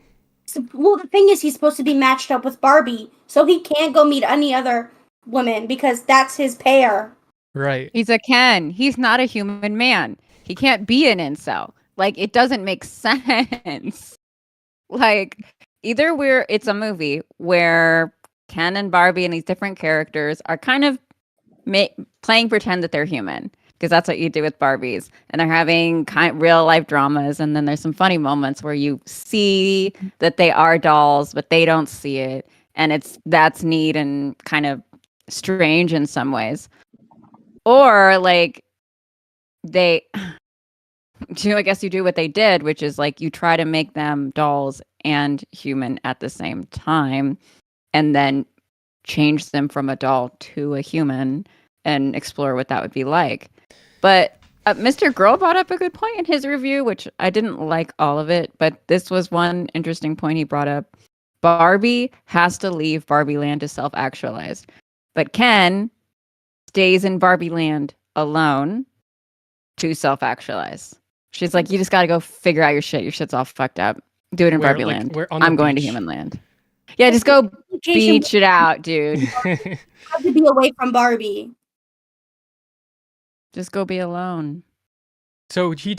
S3: well, the thing is, he's supposed to be matched up with Barbie, so he can't go meet any other women because that's his pair.
S1: Right.
S2: He's a Ken. He's not a human man. He can't be an incel. Like, it doesn't make sense. Like, either it's a movie where Ken and Barbie and these different characters are kind of playing pretend that they're human, because that's what you do with Barbies, and they're having real life dramas, and then there's some funny moments where you see that they are dolls, but they don't see it, and that's neat and kind of strange in some ways. Or like I guess you do what they did, which is like you try to make them dolls and human at the same time, and then change them from a doll to a human and explore what that would be like. But Mr. Girl brought up a good point in his review, which I didn't like all of it, but this was one interesting point he brought up. Barbie has to leave Barbie Land to self-actualize, but Ken stays in Barbie Land alone to self-actualize. She's like, you just got to go figure out your shit. Your shit's all fucked up. Do it in Barbie Land.
S1: I'm
S2: going to Human Land. Yeah, just go beach it out, dude.
S3: Have to be away from Barbie.
S2: Just go be alone.
S1: So he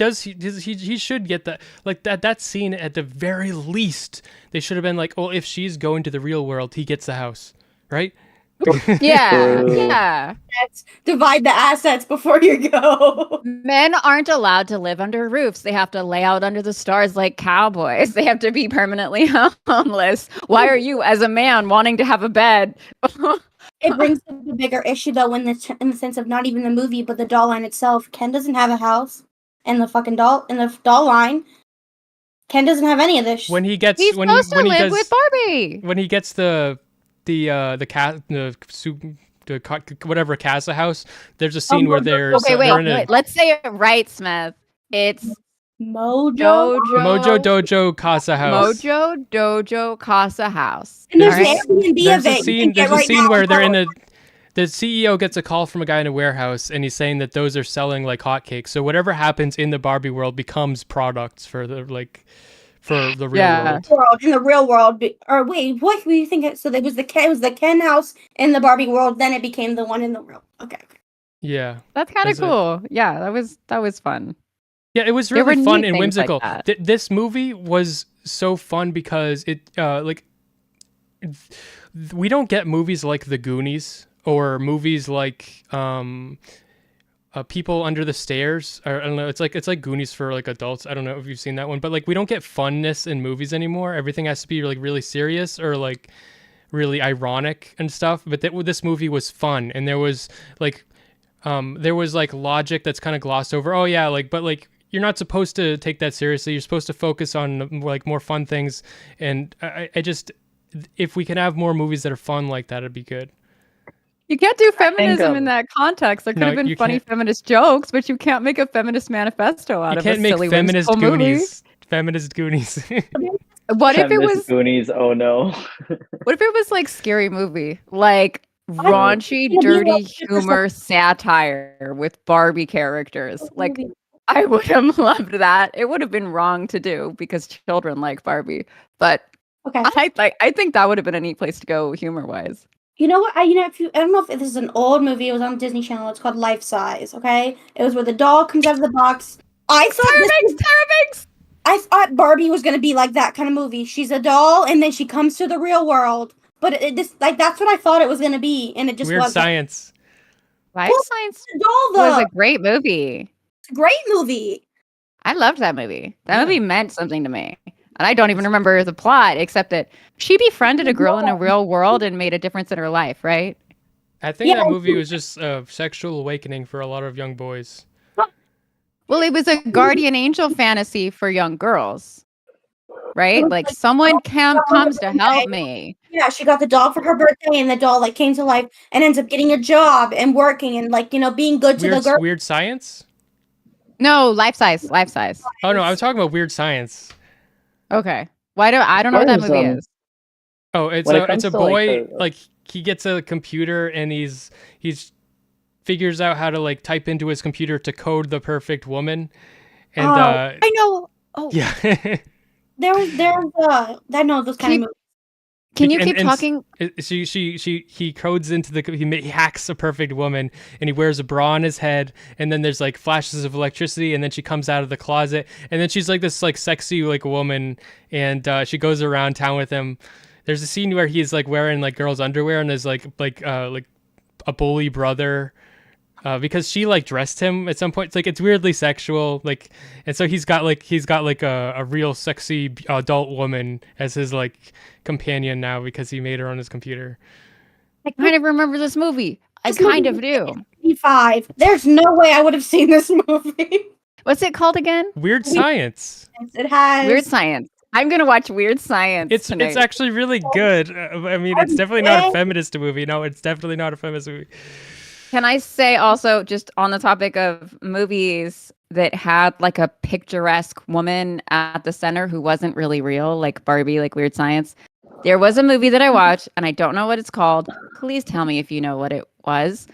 S1: should get that, like that scene at the very least. They should have been like, oh, if she's going to the real world, he gets the house, right?
S2: Yeah,
S4: True.
S2: yeah.
S3: Let's divide the assets before you go.
S2: Men aren't allowed to live under roofs. They have to lay out under the stars like cowboys. They have to be permanently homeless. Why are you, as a man, wanting to have a bed?
S3: It brings up a bigger issue though, in the sense of not even the movie, but the doll line itself. Ken doesn't have a house, and the fucking doll in the doll line. Ken doesn't have any of this.
S1: When he gets
S2: He's
S1: when
S2: supposed
S1: he when
S2: to
S1: he
S2: live
S1: does
S2: with Barbie.
S1: when he gets the whatever casa house, there's a scene where there's
S2: Okay,
S1: they're in
S2: wait. Let's say it right, Smith. It's
S3: Mojo.
S1: Mojo Dojo Casa House.
S2: Mojo Dojo Casa House.
S3: And there's
S2: All right.
S3: an Airbnb
S1: There's
S3: of
S1: a
S3: it.
S1: scene. There's a scene where they're in the CEO gets a call from a guy in a warehouse, and he's saying that those are selling like hotcakes. So whatever happens in the Barbie world becomes products for the real world.
S3: In the real world. Or wait, what do you think? So it was the Ken house in the Barbie world. Then it became the one in the real. Okay.
S1: Yeah,
S2: That's kind of
S1: Was it-
S2: cool. Yeah, that was fun.
S1: yeah, it was
S2: There were
S1: really fun
S2: neat
S1: and
S2: things like
S1: whimsical.
S2: that.
S1: This movie was so fun because we don't get movies like The Goonies or movies like People Under the Stairs, or I don't know, it's like Goonies for like adults. I don't know if you've seen that one, but like we don't get funness in movies anymore. Everything has to be like really serious or like really ironic and stuff. But this movie was fun, and there was like logic that's kind of glossed over. Oh yeah, but you're not supposed to take that seriously. You're supposed to focus on like more fun things. And I just, if we can have more movies that are fun like that, it'd be good.
S2: You can't do feminism
S4: of-
S2: in that context. There could
S1: No,
S2: have been
S1: you
S2: funny
S1: can't.
S2: feminist jokes, but you can't make a feminist manifesto out
S1: You
S2: of
S1: can't
S2: a
S1: make
S2: silly
S1: feminist
S2: whimsical movie.
S1: Goonies. Feminist Goonies.
S2: What if it
S4: Feminist
S2: was?
S4: Goonies? Oh no.
S2: What if it was like Scary Movie, like raunchy,
S3: It'll be
S2: dirty
S3: like-
S2: humor satire with Barbie characters? Like, I would have loved that. It would have been wrong to do because children like Barbie, but
S3: Okay.
S2: I think that would have been a neat place to go humor wise.
S3: You know what? I don't know if this is an old movie. It was on Disney Channel. It's called Life Size. Okay, it was where the doll comes out of the box. I thought Barbie was gonna be like that kind of movie. She's a doll, and then she comes to the real world. But that's what I thought it was gonna be, and it just
S1: Weird
S3: wasn't.
S1: Science.
S2: Life
S3: Well,
S2: Science
S3: The doll
S2: was
S3: though,
S2: a great movie.
S3: great movie.
S2: I loved that movie. That
S1: Yeah.
S2: movie meant something to me. And I don't even remember the plot, except that she befriended a girl in a real world and made a difference in her life, right?
S1: I think
S3: Yeah.
S1: that movie was just a sexual awakening for a lot of young boys.
S2: Well, it was a guardian angel fantasy for young girls, right? Like someone comes to help me.
S3: Yeah, she got the doll for her birthday, and the doll came to life and ends up getting a job and working and being good to the girl.
S1: Weird Science?
S2: No, life size, life size.
S1: Oh no, I was talking about Weird Science.
S2: Okay. I don't know what that
S4: Ours,
S2: movie is.
S1: Oh, it's
S4: When it
S1: a
S4: comes to,
S1: boy,
S4: like,
S1: he gets a computer and he's figures out how to type into his computer to code the perfect woman. And
S2: I know. Oh,
S1: yeah.
S3: I know those kind of movies.
S2: can you
S1: And-
S2: keep
S1: and
S2: talking?
S1: he codes into he hacks a perfect woman, and he wears a bra on his head, and then there's flashes of electricity, and then she comes out of the closet, and then she's this sexy woman, and she goes around town with him. There's a scene where he's wearing girls' underwear, and there's a bully brother. Because she dressed him at some point. It's weirdly sexual, and so he's got a real sexy adult woman as his companion now because he made her on his computer.
S2: I kind of remember this movie. I kind of do.
S3: 5. There's no way I would have seen this movie.
S2: What's it called again?
S1: Weird Science.
S3: It has
S2: Weird Science. I'm gonna watch Weird Science.
S1: It's
S2: tonight.
S1: actually really good. I mean, it's definitely not a feminist movie. No, it's definitely not a feminist movie.
S2: Can I say also, just on the topic of movies that had a picturesque woman at the center who wasn't really real, like Barbie, like Weird Science? There was a movie that I watched, and I don't know what it's called. Please tell me if you know what it was.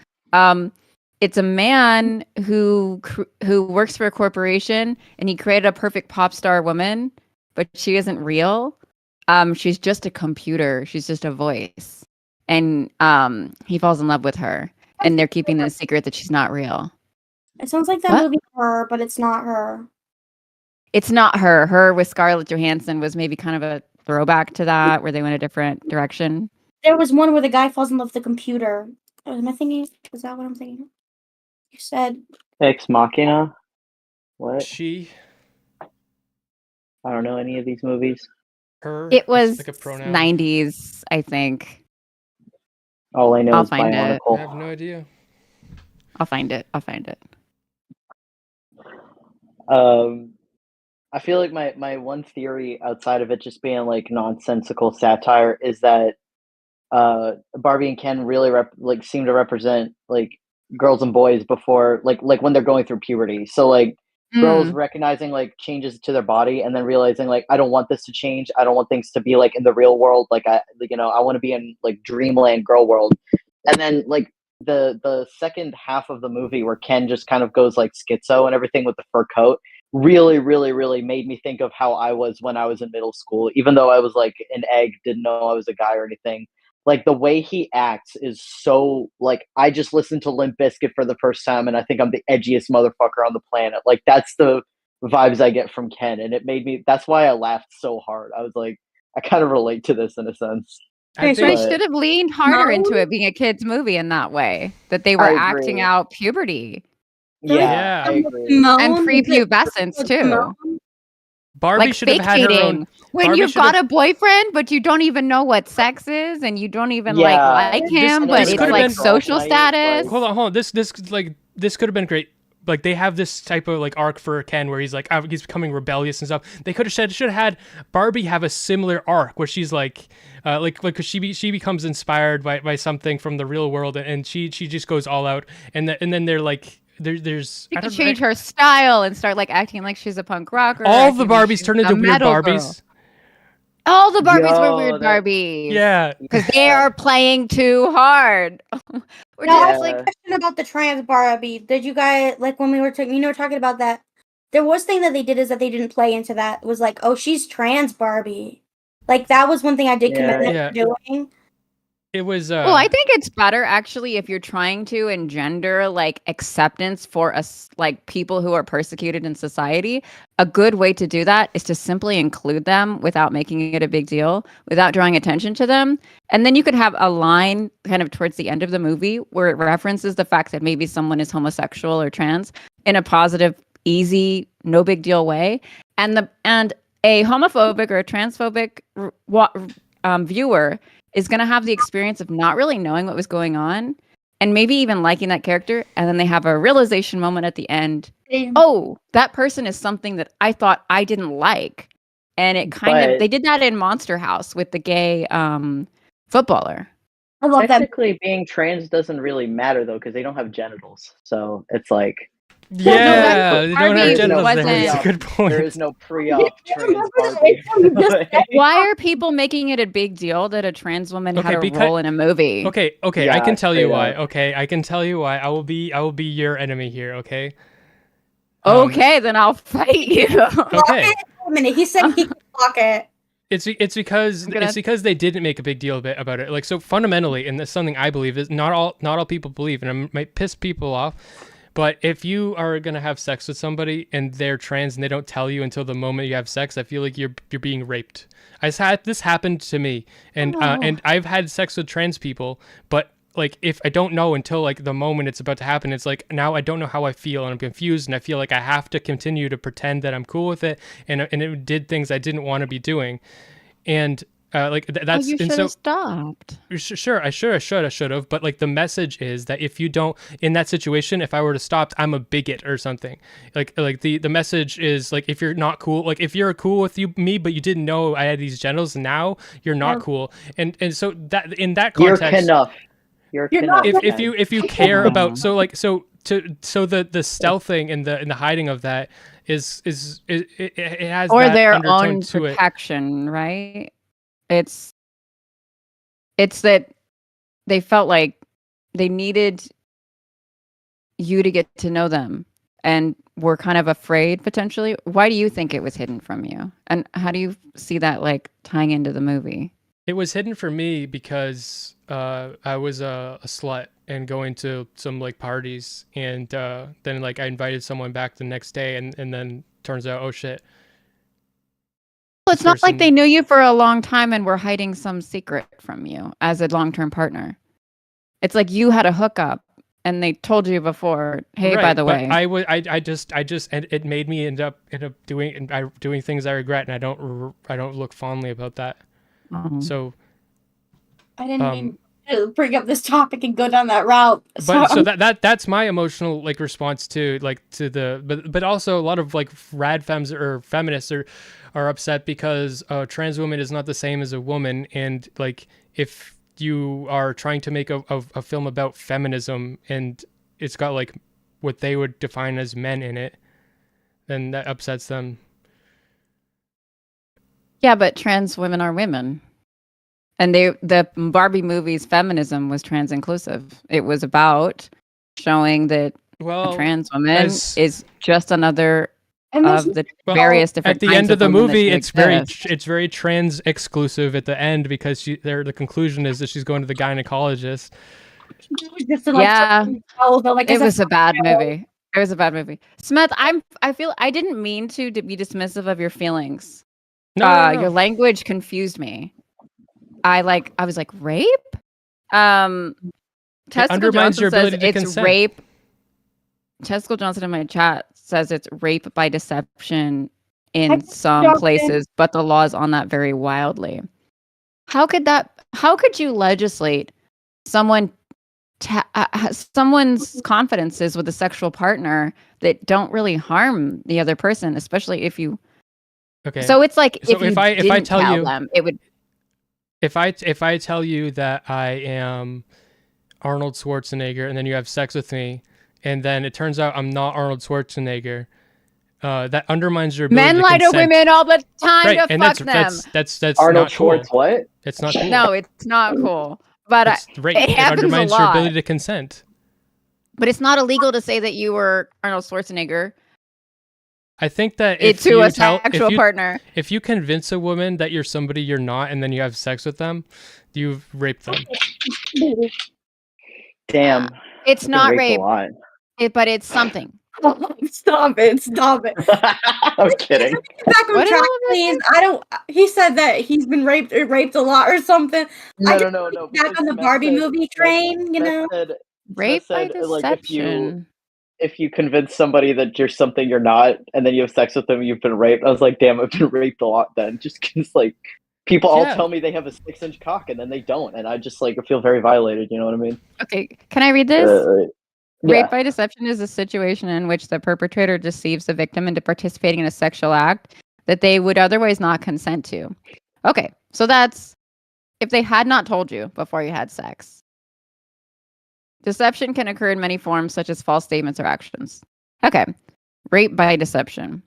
S2: It's a man who works for a corporation, and he created a perfect pop star woman, but she isn't real. She's just a computer. She's just a voice, and he falls in love with her. And they're keeping the secret that she's not real.
S3: It sounds like that
S2: What?
S3: movie Her, but it's not Her.
S2: It's not Her. Her with Scarlett Johansson was maybe kind of a throwback to that, where they went a different direction.
S3: There was one where the guy falls in love with the computer. Am I thinking? Is that what I'm thinking? You said
S4: Ex Machina. What?
S1: She,
S4: I don't know any of these movies.
S1: her.
S2: It
S1: It's
S2: was
S1: like a pronoun.
S2: 90s, I think.
S4: All I know
S2: I'll
S4: is
S2: find it.
S1: I
S4: Bionicle.
S1: have no idea.
S2: I'll find it.
S4: I feel like my one theory outside of it just being like nonsensical satire is that Barbie and Ken really seem to represent like girls and boys before like when they're going through puberty. So like girls recognizing like changes to their body and then realizing like I don't want this to change. I don't want things to be like in the real world. Like I want to be in like dreamland girl world. And then like the second half of the movie where Ken just kind of goes like schizo and everything with the fur coat really made me think of how I was when I was in middle school, even though I was like an egg, didn't know I was a guy or anything. Like the way he acts is so like I just listened to Limp Bizkit for the first time and I think I'm the edgiest motherfucker on the planet. Like that's the vibes I get from Ken, and it made me. That's why I laughed so hard. I was like, I kind of relate to this in a sense.
S1: I
S2: So they
S1: think
S2: should have leaned harder into it being a kid's movie in that way, that they were
S4: I
S2: acting
S4: agree.
S2: out puberty
S4: Yeah, I
S1: Yeah.
S4: agree.
S2: and prepubescence too.
S1: Barbie
S2: Like
S1: should have
S2: fake
S1: had her own.
S2: dating. When
S1: Barbie
S2: you've
S1: should
S2: got
S1: have-
S2: a boyfriend, but you don't even know what sex is, and you don't even
S4: Yeah.
S2: like him,
S4: And
S2: but
S1: this
S2: it's
S1: could've
S2: like
S1: been-
S2: social
S4: Like-
S2: status.
S1: Hold on. This could have been great. Like they have this type of like arc for Ken where he's like he's becoming rebellious and stuff. They should have had Barbie have a similar arc where she's like cause she becomes inspired by something from the real world and she just goes all out and then they're like there's
S2: She
S1: I
S2: could
S1: don't
S2: change her style and start like acting like she's a punk rocker.
S1: all the
S2: acting like
S1: Barbies
S2: she's
S1: turn
S2: a
S1: into weird
S2: metal girl.
S1: Barbies.
S2: All the Barbies were
S4: Yo,
S2: weird
S4: that-
S2: Barbies.
S1: Yeah.
S2: Because they are playing too hard. We're
S3: No, I
S2: just
S3: have
S2: like,
S3: a question about the trans Barbie. Did you guys like when we were talking about that? There was thing that they did is that they didn't play into that. It was like, oh, she's trans Barbie. Like that was one thing I did commit them
S1: Yeah.
S3: to doing.
S1: It was
S2: well, I think it's better actually if you're trying to engender like acceptance for us, like people who are persecuted in society. A good way to do that is to simply include them without making it a big deal, without drawing attention to them. And then you could have a line kind of towards the end of the movie where it references the fact that maybe someone is homosexual or trans in a positive, easy, no big deal way. And a homophobic or a transphobic viewer is going to have the experience of not really knowing what was going on and maybe even liking that character. And then they have a realization moment at the end. Oh, that person is something that I thought I didn't like. And it they did that in Monster House with the gay footballer.
S3: I love that.
S4: Technically, being trans doesn't really matter though because they don't have genitals. So it's like
S1: yeah, they don't
S2: Barbie
S1: have genitals.
S2: wasn't-
S1: That's a good point.
S4: there is no pre-op trans Barbie.
S2: Why are people making it a big deal that a trans woman had a role in a movie?
S1: Okay, I
S4: Yeah,
S1: can tell you
S4: straight
S1: why.
S4: up.
S1: Okay, I can tell you why. I will be your enemy here. Okay.
S2: Okay, then I'll fight you.
S1: Okay.
S3: Wait a minute. He said he could block it.
S1: It's because they didn't make a big deal about it. Like so fundamentally, and that's something I believe is not all people believe, and it might piss people off. But if you are gonna have sex with somebody and they're trans and they don't tell you until the moment you have sex, I feel like you're being raped. This happened to me, and I've had sex with trans people, but like if I don't know until like the moment it's about to happen, it's like now I don't know how I feel and I'm confused and I feel like I have to continue to pretend that I'm cool with it, and it did things I didn't want to be doing, and. That's
S2: you
S1: and
S2: should
S1: so
S2: have stopped.
S1: sure I should have, but like the message is that if you don't in that situation, if I were to stop, I'm a bigot or something. Like the message is like if you're not cool, like if you're cool with me but you didn't know I had these genitals, now you're not cool, and so that in that context
S4: You're Kenough. You're
S3: not
S4: Kenough.
S1: if you care about so the stealthing and the hiding of that is it has
S2: Or
S1: that
S2: their
S1: undertone
S2: own
S1: to it.
S2: protection, right? It's that they felt like they needed you to get to know them and were kind of afraid potentially. Why do you think it was hidden from you? And how do you see that like tying into the movie?
S1: It was hidden for me because I was a slut and going to some like parties, and then like I invited someone back the next day, and then turns out, oh shit.
S2: Well, it's not like they knew you for a long time and were hiding some secret from you as a long-term partner. It's like you had a hookup and they told you before, hey,
S1: right,
S2: by the
S1: but
S2: way.
S1: I just and it made me end up doing things I regret, and I don't look fondly about that. So
S3: I didn't mean to bring up this topic and go down that route.
S1: So that's my emotional like response to but also a lot of like rad femmes or feminists are upset because a trans woman is not the same as a woman, and like if you are trying to make a film about feminism and it's got like what they would define as men in it, then that upsets them.
S2: Yeah, but trans women are women. And the Barbie movie's feminism was trans inclusive. It was about showing that a trans woman is just another of the various different.
S1: At the end of the movie, it's very trans exclusive at the end, because the conclusion is that she's going to the gynecologist.
S2: Yeah, it was a bad movie. It was a bad movie. Smeth, I feel I didn't mean to be dismissive of your feelings. No. Your language confused me. I was like, rape? Testicle Johnson says it's rape. Testicle Johnson in my chat says it's rape by deception in some places, but the law is on that very wildly. How could you legislate someone's confidences with a sexual partner that don't really harm the other person, especially if you.
S1: Okay.
S2: So it's like
S1: so if I tell you
S2: them, it would.
S1: If I tell you that I am Arnold Schwarzenegger, and then you have sex with me, and then it turns out I'm not Arnold Schwarzenegger, that undermines your ability
S2: Men lie to women all the time to
S1: and
S2: fuck them.
S1: That's
S4: Arnold
S1: not
S4: Schwartz.
S1: Cool.
S4: What?
S1: It's not cool.
S2: No, it's not cool. But it happens
S1: undermines
S2: a lot.
S1: your ability to consent.
S2: But it's not illegal to say that you were Arnold Schwarzenegger.
S1: I think that
S2: if
S1: you convince a woman that you're somebody you're not, and then you have sex with them, you've raped them.
S4: Damn.
S2: It's not rape. But it's something.
S3: Stop it.
S4: I'm kidding.
S3: Back on track, please. He said that he's been raped a lot or something.
S4: No.
S3: Back on the Barbie movie train, you know?
S2: Rape by deception.
S4: If you convince somebody that you're something you're not, and then you have sex with them, you've been raped. I was like, damn, I've been raped a lot then. Just because, like, people all tell me they have a 6-inch cock, and then they don't. And I just, like, feel very violated. You know what I mean?
S2: Okay. Can I read this?
S4: Yeah.
S2: Rape by deception is a situation in which the perpetrator deceives the victim into participating in a sexual act that they would otherwise not consent to. Okay. So that's if they had not told you before you had sex. Deception can occur in many forms, such as false statements or actions. Okay. Rape by deception.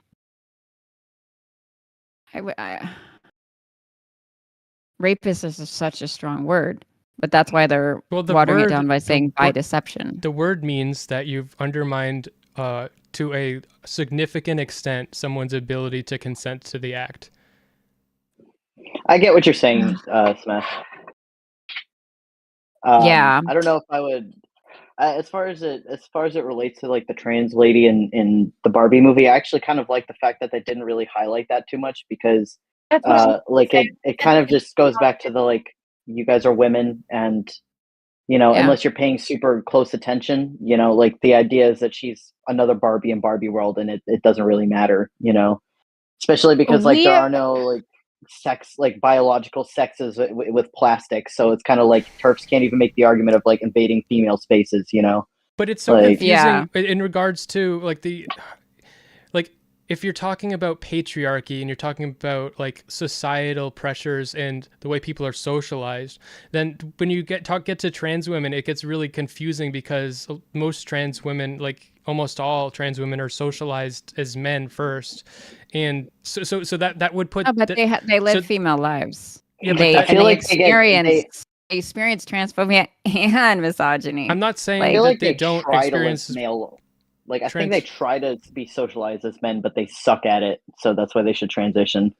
S2: Rapist is such a strong word, but that's why they're watering it down by saying by deception.
S1: The word means that you've undermined to a significant extent someone's ability to consent to the act.
S4: I get what you're saying, Smeth.
S2: Yeah.
S4: I don't know if I would. As far as it relates to like the trans lady in the Barbie movie, I actually kind of like the fact that they didn't really highlight that too much, because like it kind of just goes back to the like, you guys are women, and you know, unless you're paying super close attention, you know, like the idea is that she's another Barbie in Barbie world, and it doesn't really matter, you know, especially because like there are no like sex, like biological sexes with plastic, so it's kind of like TERFs can't even make the argument of like invading female spaces, you know.
S1: But it's so confusing in regards to like if you're talking about patriarchy and you're talking about like societal pressures and the way people are socialized, then when you get to trans women, it gets really confusing, because most trans women, like almost all trans women, are socialized as men first, and so that would put.
S2: No, but they live female lives.
S1: Yeah,
S2: they experience transphobia and misogyny.
S1: I'm not saying
S4: that
S1: they don't experience
S4: male. Like, I think they try to be socialized as men, but they suck at it. So that's why they should transition.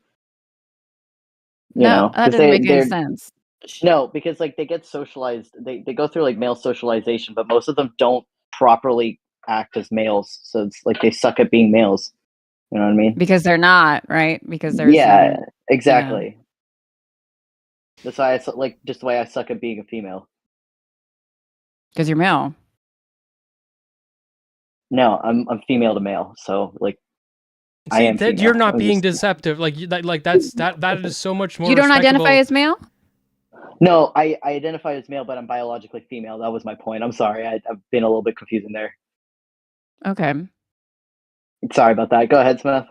S4: You know?
S2: That doesn't make any sense.
S4: No, because like they get socialized. They go through like male socialization, but most of them don't properly act as males. So it's like they suck at being males. You know what I mean?
S2: Because they're not, right? Because there's
S4: Yeah,
S2: some,
S4: exactly. That's why like just the way I suck at being a female.
S2: because you're male.
S4: No, I'm female to male, so like I
S1: See
S4: am
S1: that
S4: female.
S1: you're not
S4: I'm
S1: being
S4: just-
S1: deceptive. Like that is so much more.
S2: You don't identify
S1: respectable.
S2: as male?
S4: No, I identify as male, but I'm biologically female. That was my point. I'm sorry, I've been a little bit confusing there.
S2: Okay.
S4: Sorry about that. Go ahead, Smith.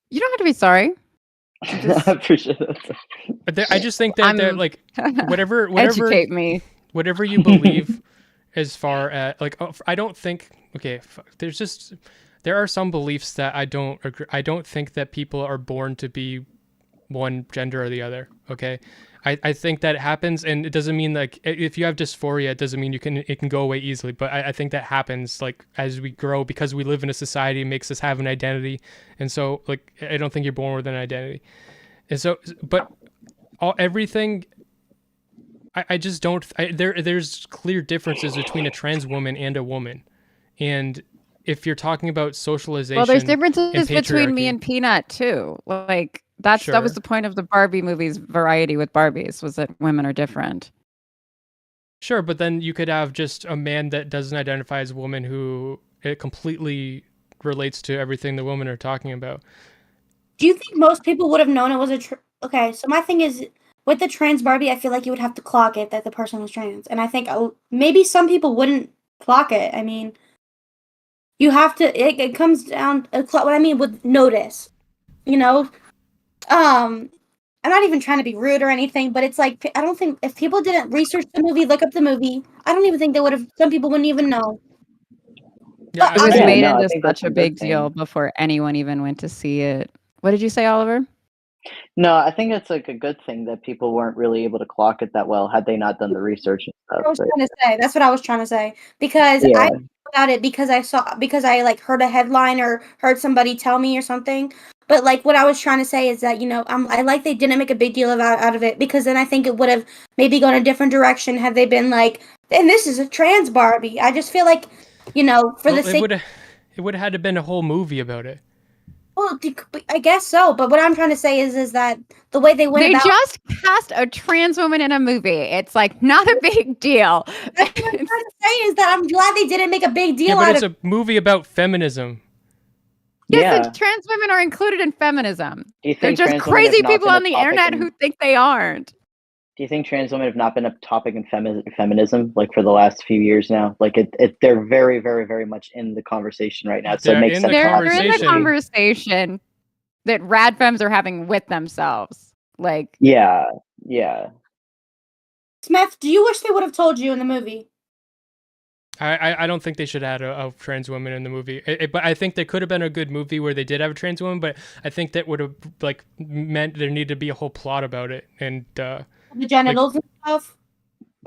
S2: You don't have to be sorry.
S4: I appreciate it.
S1: But I just think that like whatever
S2: Educate me.
S1: whatever you believe, as far as like I don't think there are some beliefs that I don't agree. I don't think that people are born to be one gender or the other. Okay. I think that happens, and it doesn't mean like if you have dysphoria, it doesn't mean it can go away easily. But I think that happens like as we grow, because we live in a society, it makes us have an identity, and so like I don't think you're born with an identity, and so but everything. I just don't. There's clear differences between a trans woman and a woman, and if you're talking about socialization,
S2: Well, there's differences
S1: and
S2: between me
S1: patriarchy-
S2: and Peanut too. Like that was
S1: Sure.
S2: the point of the Barbie movies variety with Barbies, was that women are different.
S1: Sure, but then you could have just a man that doesn't identify as a woman who it completely relates to everything the women are talking about.
S3: Do you think most people would have known it was a okay? So my thing is with the trans Barbie, I feel like you would have to clock it that the person was trans, and I think maybe some people wouldn't clock it. I mean, you have to. It comes down. What I mean with notice, you know. I'm not even trying to be rude or anything, but it's like I don't think if people didn't research the movie, look up the movie, I don't even think they would have. Some people wouldn't even know.
S1: Yeah,
S2: It was
S4: Yeah,
S2: made
S4: no, I
S2: into
S4: think
S2: such
S4: that's a
S2: a
S4: good
S2: big
S4: thing.
S2: deal before anyone even went to see it. What did you say, Oliver?
S4: No, I think it's like a good thing that people weren't really able to clock it that well had they not done the research and
S3: I
S4: stuff.
S3: was
S4: But
S3: trying to say. That's what I was trying to say because
S4: yeah,
S3: I knew about it because I like heard a headline or heard somebody tell me or something. But like what I was trying to say is that I like they didn't make a big deal out of it because then I think it would have maybe gone a different direction had they been like, and this is a trans Barbie. I just feel like for the sake.
S1: it would have had to been a whole movie about it.
S3: Well, I guess so. But what I'm trying to say is that the way they went
S2: They
S3: about.
S2: just cast a trans woman in a movie. It's like not a big deal.
S3: That's what I'm trying to say is that I'm glad they didn't make a big deal
S1: Yeah, but
S3: out
S1: it's
S3: of.
S1: a movie about feminism.
S2: Yes,
S4: yeah.
S2: and trans women are included in feminism.
S4: Do you
S2: They're
S4: think
S2: just
S4: trans women have
S2: crazy
S4: not
S2: people
S4: been a
S2: on the
S4: topic
S2: internet
S4: in-
S2: who think they aren't.
S4: Do you think trans women have not been a topic in feminism like for the last few years now? Like they're very, very, very much in the conversation right now. So
S1: They're
S4: it makes
S1: in
S4: sense.
S1: the
S4: to have
S2: They're in the
S1: conversation.
S2: conversation that rad femmes are having with themselves. Like,
S4: Yeah.
S3: Smeth, do you wish they would have told you in the movie?
S1: I don't think they should add a trans woman in the movie. But I think there could have been a good movie where they did have a trans woman. But I think that would have like meant there needed to be a whole plot about it. And
S3: The genitals and stuff.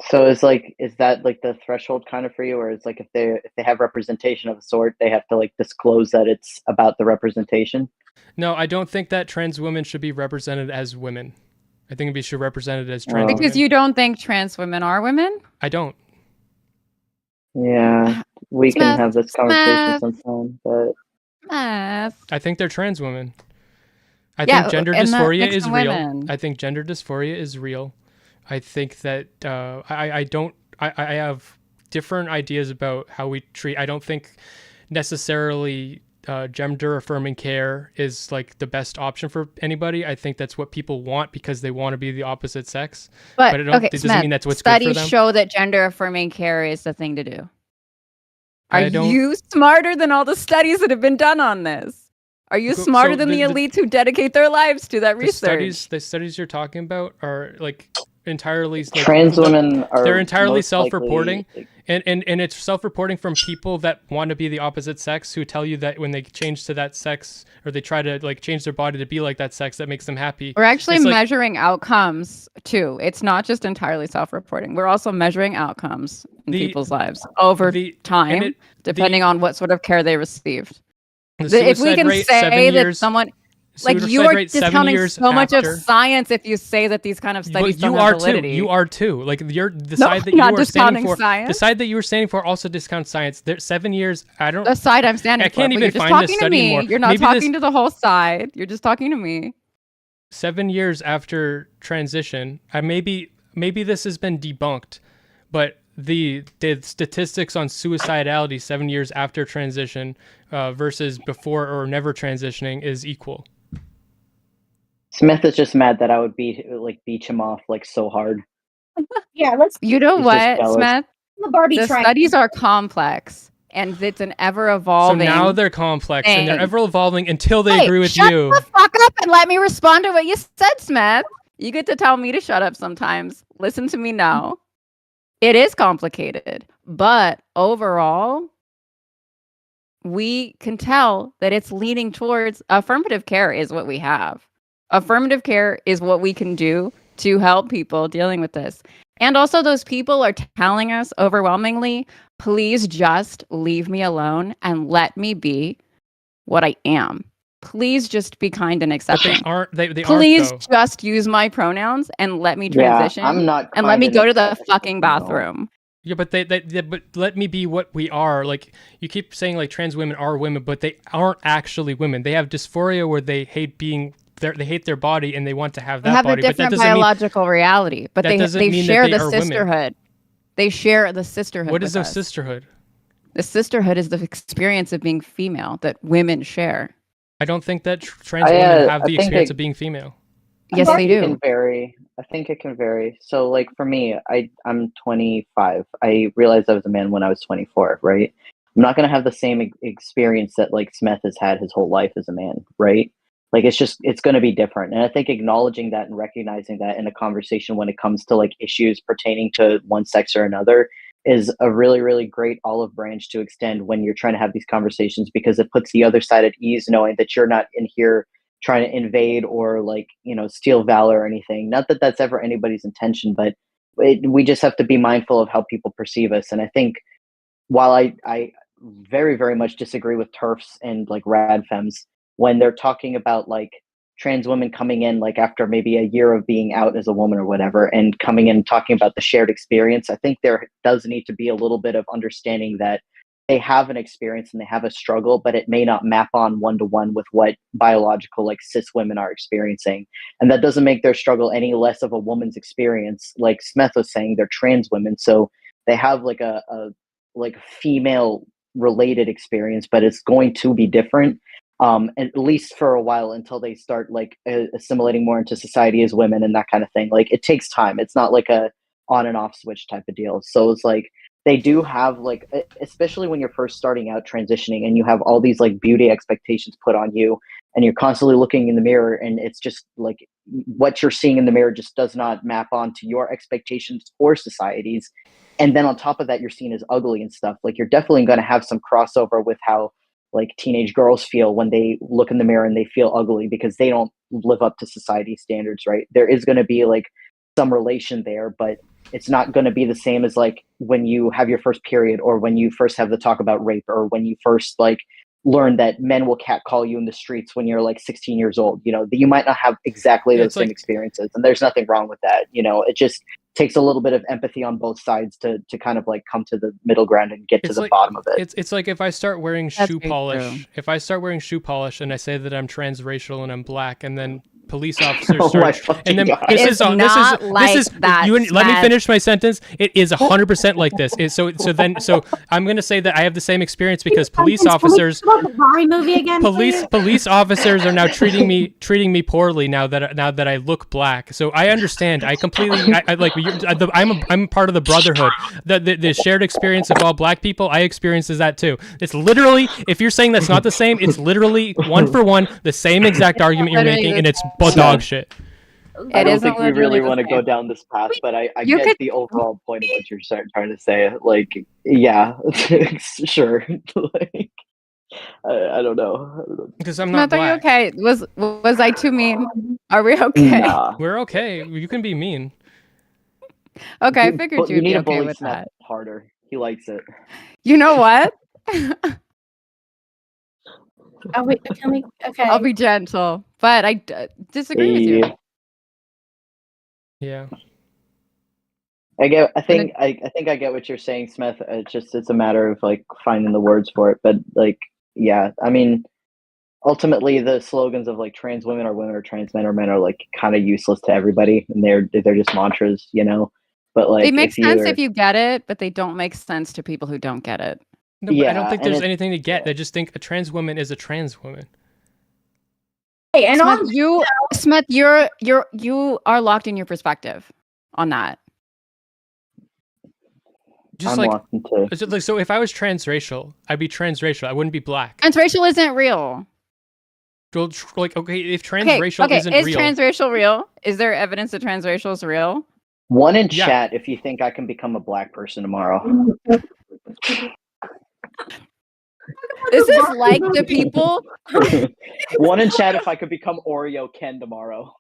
S4: So is that like the threshold kind of for you, or it's like if they have representation of a sort, they have to like disclose that it's about the representation?
S1: no, I don't think that trans women should be represented as women. I think they should be represented as trans
S4: Well-
S2: because
S1: women.
S2: you don't think trans women are women?
S1: I don't.
S4: Yeah, we
S2: Smith,
S4: can have this conversation
S2: Smith.
S4: sometime, but
S1: I think they're trans women. I
S2: Yeah,
S1: think gender
S2: and that
S1: dysphoria
S2: makes
S1: is
S2: them
S1: real.
S2: women.
S1: I think gender dysphoria is real. I think that I have different ideas about how we treat. I don't think necessarily gender affirming care is like the best option for anybody. I think that's what people want because they want to be the opposite sex.
S2: But
S1: it
S2: okay,
S1: doesn't
S2: Smith,
S1: mean that's what's good for
S2: studies
S1: them.
S2: show that gender affirming care is the thing to do.
S1: I
S2: Are
S1: don't-
S2: you smarter than all the studies that have been done on this? Are you
S1: So
S2: smarter than the
S1: the-
S2: elites who dedicate their lives to that research?
S1: The studies you're talking about are like entirely like,
S4: trans women are
S1: they're entirely
S4: most likely,
S1: self-reporting.
S4: like,
S1: And it's self-reporting from people that want to be the opposite sex who tell you that when they change to that sex or they try to like change their body to be like that sex, that makes them happy.
S2: We're actually
S1: It's like-
S2: measuring outcomes too. It's not just entirely self-reporting. We're also measuring outcomes in
S1: The-
S2: people's lives over
S1: the-
S2: time,
S1: and
S2: depending on what sort of care they received.
S1: The
S2: If we
S1: suicide
S2: can
S1: rate,
S2: say
S1: 7
S2: that
S1: years,
S2: someone Like, you
S1: suicide
S2: are
S1: rate 7
S2: discounting
S1: years
S2: so much of
S1: after.
S2: science if you say that these kind of studies don't
S1: You
S2: have
S1: are
S2: validity.
S1: too. You are too. Like you're the
S2: No,
S1: side that
S2: I'm
S1: you
S2: not
S1: are standing
S2: discounting
S1: for.
S2: science.
S1: The side that you were standing for also discounts science. There's 7 years. I don't.
S2: The side I'm standing
S1: I can't
S2: for. But
S1: even
S2: you're just
S1: find a
S2: talking to
S1: study
S2: me.
S1: more.
S2: You're not
S1: Maybe
S2: talking
S1: this-
S2: to the whole side. You're just talking to me.
S1: 7 years after transition, maybe this has been debunked, but the statistics on suicidality 7 years after transition versus before or never transitioning is equal.
S4: Smith is just mad that I would beach him off like so hard.
S3: Yeah, let's
S2: You know
S4: He's just
S2: what,
S4: jealous.
S2: Smeth?
S3: the Barbie
S2: The
S3: try.
S2: studies are complex, and it's an
S1: So
S2: ever-evolving.
S1: now they're complex and they're
S2: thing.
S1: ever evolving until they
S2: Hey,
S1: agree with
S2: shut
S1: you.
S2: the fuck up and let me respond to what you said, Smith. You get to tell me to shut up sometimes. Listen to me now. It is complicated, but overall, we can tell that it's leaning towards affirmative care is what we have. Affirmative care is what we can do to help people dealing with this. And also, those people are telling us overwhelmingly, please just leave me alone and let me be what I am. Please just be kind and
S1: But
S2: accepting.
S1: they aren't. They
S2: Please
S1: aren't though.
S2: just use my pronouns and let me
S4: Yeah,
S2: transition
S4: I'm not.
S2: and let me
S4: kind
S2: go
S4: and
S2: to the
S4: accepting,
S2: fucking
S4: no.
S2: bathroom.
S1: Yeah, but but let me be what we are. Like you keep saying, like trans women are women, but they aren't actually women. They have dysphoria where they hate being. They hate their body and they want to have
S2: They
S1: that
S2: have
S1: body.
S2: a
S1: But that
S2: different
S1: doesn't mean
S2: biological reality, but
S1: that
S2: they
S1: doesn't mean that
S2: share
S1: they
S2: the
S1: are women.
S2: sisterhood. They share the sisterhood.
S1: what
S2: with
S1: is their
S2: us.
S1: sisterhood?
S2: The sisterhood is the experience of being female that women share.
S1: I don't think that trans women have
S4: I
S1: the
S4: think
S1: experience
S4: it-
S1: of being female.
S2: Yes,
S3: I
S2: they
S3: think
S4: It
S2: do.
S4: can vary. I think it can vary. So, like for me, I'm 25. I realized I was a man when I was 24. Right. I'm not gonna have the same experience that like Smith has had his whole life as a man. Right. Like it's gonna be different. And I think acknowledging that and recognizing that in a conversation when it comes to like issues pertaining to one sex or another is a really, really great olive branch to extend when you're trying to have these conversations because it puts the other side at ease knowing that you're not in here trying to invade or like steal valor or anything. Not that that's ever anybody's intention, but we just have to be mindful of how people perceive us. And I think while I very, very much disagree with TERFs and like rad femmes when they're talking about like trans women coming in like after maybe a year of being out as a woman or whatever and coming in and talking about the shared experience, I think there does need to be a little bit of understanding that they have an experience and they have a struggle, but it may not map on one-to-one with what biological like cis women are experiencing. And that doesn't make their struggle any less of a woman's experience. Like Smeth was saying, they're trans women, so they have like a female related experience, but it's going to be different. At least for a while until they start like assimilating more into society as women and that kind of thing. Like it takes time. It's not like a on and off switch type of deal. So it's like they do have like, especially when you're first starting out transitioning and you have all these like beauty expectations put on you and you're constantly looking in the mirror and it's just like what you're seeing in the mirror just does not map onto your expectations or society's. And then on top of that, you're seen as ugly and stuff. Like you're definitely going to have some crossover with how like teenage girls feel when they look in the mirror and they feel ugly because they don't live up to society standards, right? There is going to be like some relation there, but it's not going to be the same as like when you have your first period or when you first have the talk about rape or when you first like learn that men will catcall you in the streets when you're like 16 years old. You might not have exactly those same experiences, and there's nothing wrong with that. It just takes a little bit of empathy on both sides to kind of like come to the middle ground and get to the bottom of it.
S1: It's like if I start wearing shoe polish, and I say that I'm transracial and I'm black, and then police officers start, and then
S2: let me
S1: finish my sentence. It is 100% like this. So I'm gonna say that I have the same experience because police officers, police officers are now treating me poorly now that I look black. So I understand. I completely I'm part of the brotherhood. The shared experience of all black people, I experiences that too. It's literally, if you're saying that's not the same, it's literally one for one the same exact argument you're making, and it's dog shit.
S4: I don't think we really want to go down this path, but I get the overall point of what you're trying to say. Like, yeah, sure. Like, I don't know.
S1: Because I'm not black.
S2: Are you okay? Was I too mean? Are we okay?
S4: Nah.
S1: We're okay. You can be mean.
S2: Okay, I figured you'd be okay with
S4: Smith
S2: that.
S4: harder. He likes it.
S2: You know what?
S3: Okay.
S2: I'll be gentle, but I disagree with you.
S1: Yeah.
S4: I think I get what you're saying, Smith. It's a matter of like finding the words for it. But like, yeah, I mean, ultimately the slogans of like trans women or trans men or men are like kind of useless to everybody, and they're just mantras, you know. But like,
S2: They make sense if you get it, but they don't make sense to people who don't get it.
S1: No, but
S4: Yeah,
S1: I don't think there's
S4: and
S1: anything to get. They just think a trans woman is a trans woman.
S3: Hey, and
S2: Smith, you are locked in your perspective on that.
S1: Just
S4: I'm
S1: like,
S4: locked into.
S1: it's just like, so if I was transracial, I'd be transracial. I wouldn't be black.
S2: Transracial isn't real.
S1: Well, like, okay, if transracial isn't
S2: is
S1: real,
S2: transracial real? Is there evidence that transracial is real?
S4: One in
S1: Yeah.
S4: chat if you think I can become a black person tomorrow.
S2: This is like the people.
S4: One in chat if I could become Oreo Ken tomorrow.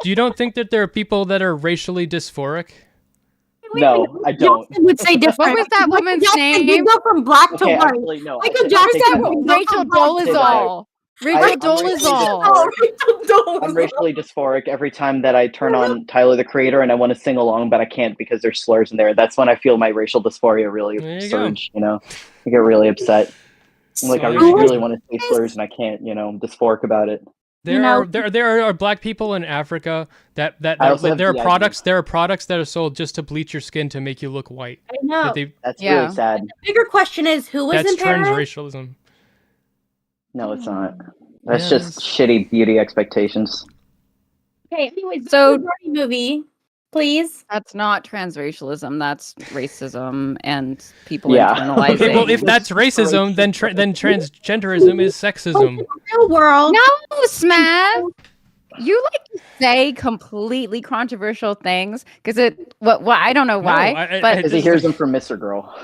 S1: you don't think that there are people that are racially dysphoric?
S4: No, I don't.
S3: Jackson would say different.
S2: What was that woman's
S3: Jackson,
S2: name?
S3: You go from black to
S4: Okay,
S3: white.
S4: actually, no.
S3: Michael
S4: I
S3: Jackson
S4: take that
S3: would
S4: back.
S2: Rachel
S3: go
S2: Dolezal. Rachel
S4: I'm
S2: Dolezal.
S4: I'm racially dysphoric every time that I turn on Tyler the Creator and I want to sing along, but I can't because there's slurs in there. That's when I feel my racial dysphoria really
S1: There you
S4: surge. You know, I get really upset. I'm like, I
S1: So
S4: really want to say slurs and I can't. You know, I'm dysphoric about it.
S1: There are black people in Africa that
S4: I also have
S1: there are
S4: DID.
S1: products that are sold just to bleach your skin to make you look white.
S3: I know.
S4: That's
S2: Yeah.
S4: really sad.
S3: The bigger question is who is
S1: That's
S3: in Paris?
S1: transracialism.
S4: No, it's not. That's
S1: Yeah,
S4: just shitty beauty expectations.
S3: Okay, anyways,
S2: So-
S3: the Barbie movie, please.
S2: That's not transracialism. That's racism and people
S4: Yeah.
S2: internalizing.
S1: Okay, well, if that's racism, then transgenderism is sexism.
S3: Real world.
S2: No, Smeth. You like to say completely controversial things because I don't know why, but
S4: Because he hears them from Mr. Girl.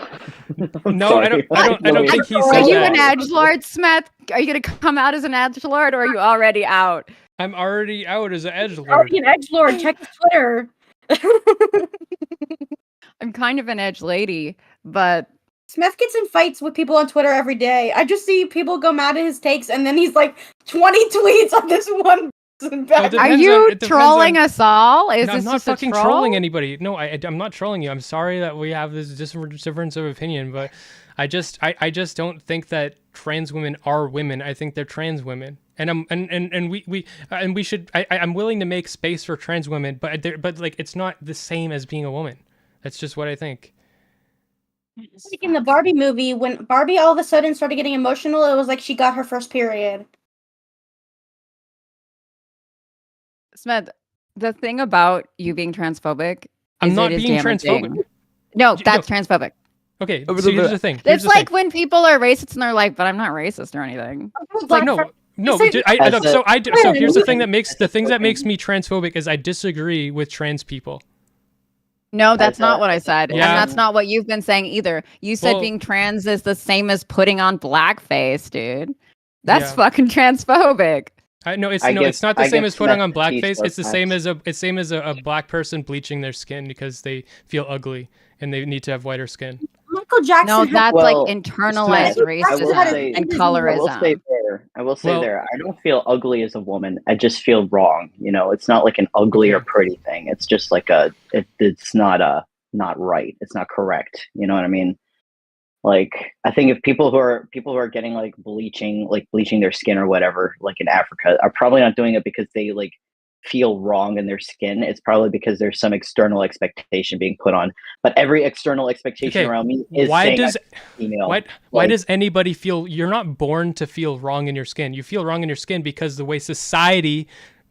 S1: No, I don't think he
S2: are
S1: said
S2: you an
S1: that.
S2: edgelord, Smith? Are you gonna come out as an edgelord, or are you already out?
S1: I'm already out as an edgelord.
S3: Already an edgelord. Check his Twitter.
S2: I'm kind of an edge lady, but
S3: Smith gets in fights with people on Twitter every day. I just see people go mad at his takes, and then he's like 20 tweets on this one person back.
S1: It
S2: are
S1: depends
S2: you
S1: it depends
S2: trolling us all? Is
S1: No,
S2: this
S1: I'm not
S2: just a
S1: fucking
S2: troll?
S1: trolling anybody. No, I'm not trolling you. I'm sorry that we have this difference of opinion, but I just don't think that trans women are women. I think they're trans women, and we should. I'm willing to make space for trans women, but like it's not the same as being a woman. That's just what I think.
S3: Like in the Barbie movie, when Barbie all of a sudden started getting emotional, it was like she got her first period.
S2: Smith, the thing about you being transphobic
S1: I'm
S2: is
S1: not
S2: it is
S1: being
S2: damaging.
S1: transphobic.
S2: No, that's transphobic.
S1: Okay, so here's the thing.
S2: It's like when people are racist and they're like, "But I'm not racist or anything."
S1: It's like no.
S3: It's
S1: But
S3: like-
S1: so here's the thing that makes me transphobic is I disagree with trans people.
S2: No, that's not what I said.
S1: Yeah.
S2: And that's not what you've been saying either. You said
S1: Well-
S2: being trans is the same as putting on blackface, dude. That's
S1: Yeah.
S2: fucking transphobic.
S1: It's not the same as putting on
S4: Smith
S1: blackface.
S4: teach
S1: It's the same as a black person bleaching their skin because they feel ugly and they need to have whiter skin.
S3: Michael Jackson.
S2: No,
S3: had-
S2: that's
S4: Well,
S2: like internalized
S3: Smith, I will
S2: racism
S3: say-
S2: and
S3: I
S2: colorism.
S4: I will say
S1: Well-
S4: there. I don't feel ugly as a woman. I just feel wrong. You know, it's not like an ugly or
S1: Okay.
S4: pretty thing. It's just like it's not right. It's not correct. You know what I mean? Like, I think if people who are getting like bleaching their skin or whatever, like in Africa, are probably not doing it because they like feel wrong in their skin. It's probably because there's some external expectation being put on. But every external expectation
S1: Okay,
S4: around me is
S1: why
S4: saying
S1: does
S4: I'm female.
S1: why
S4: Like-
S1: does anybody feel you're not born to feel wrong in your skin? You feel wrong in your skin because the way society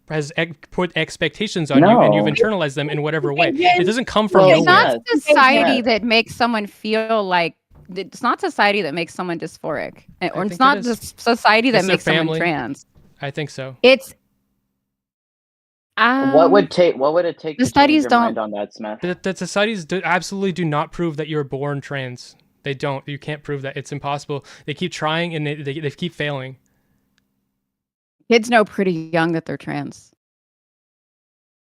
S1: has put expectations on you and you've
S4: No.
S1: internalized them in whatever way.
S3: Yes.
S1: It doesn't come from
S4: Well,
S2: It's
S1: nowhere.
S2: not society
S4: Yeah.
S2: that makes someone feel like it's not society that makes someone dysphoric, or it's
S1: think
S2: not
S1: it
S2: the
S1: is.
S2: society that
S1: It's their
S2: makes someone
S1: family.
S2: trans.
S1: I think so.
S2: It's
S4: What would it take
S2: the
S4: to change
S2: studies
S4: your
S2: don't-
S4: mind on that, Smith?
S1: That societies absolutely do not prove that you're born trans. They don't. You can't prove that. It's impossible. They keep trying and they keep failing.
S2: kids know pretty young that they're trans.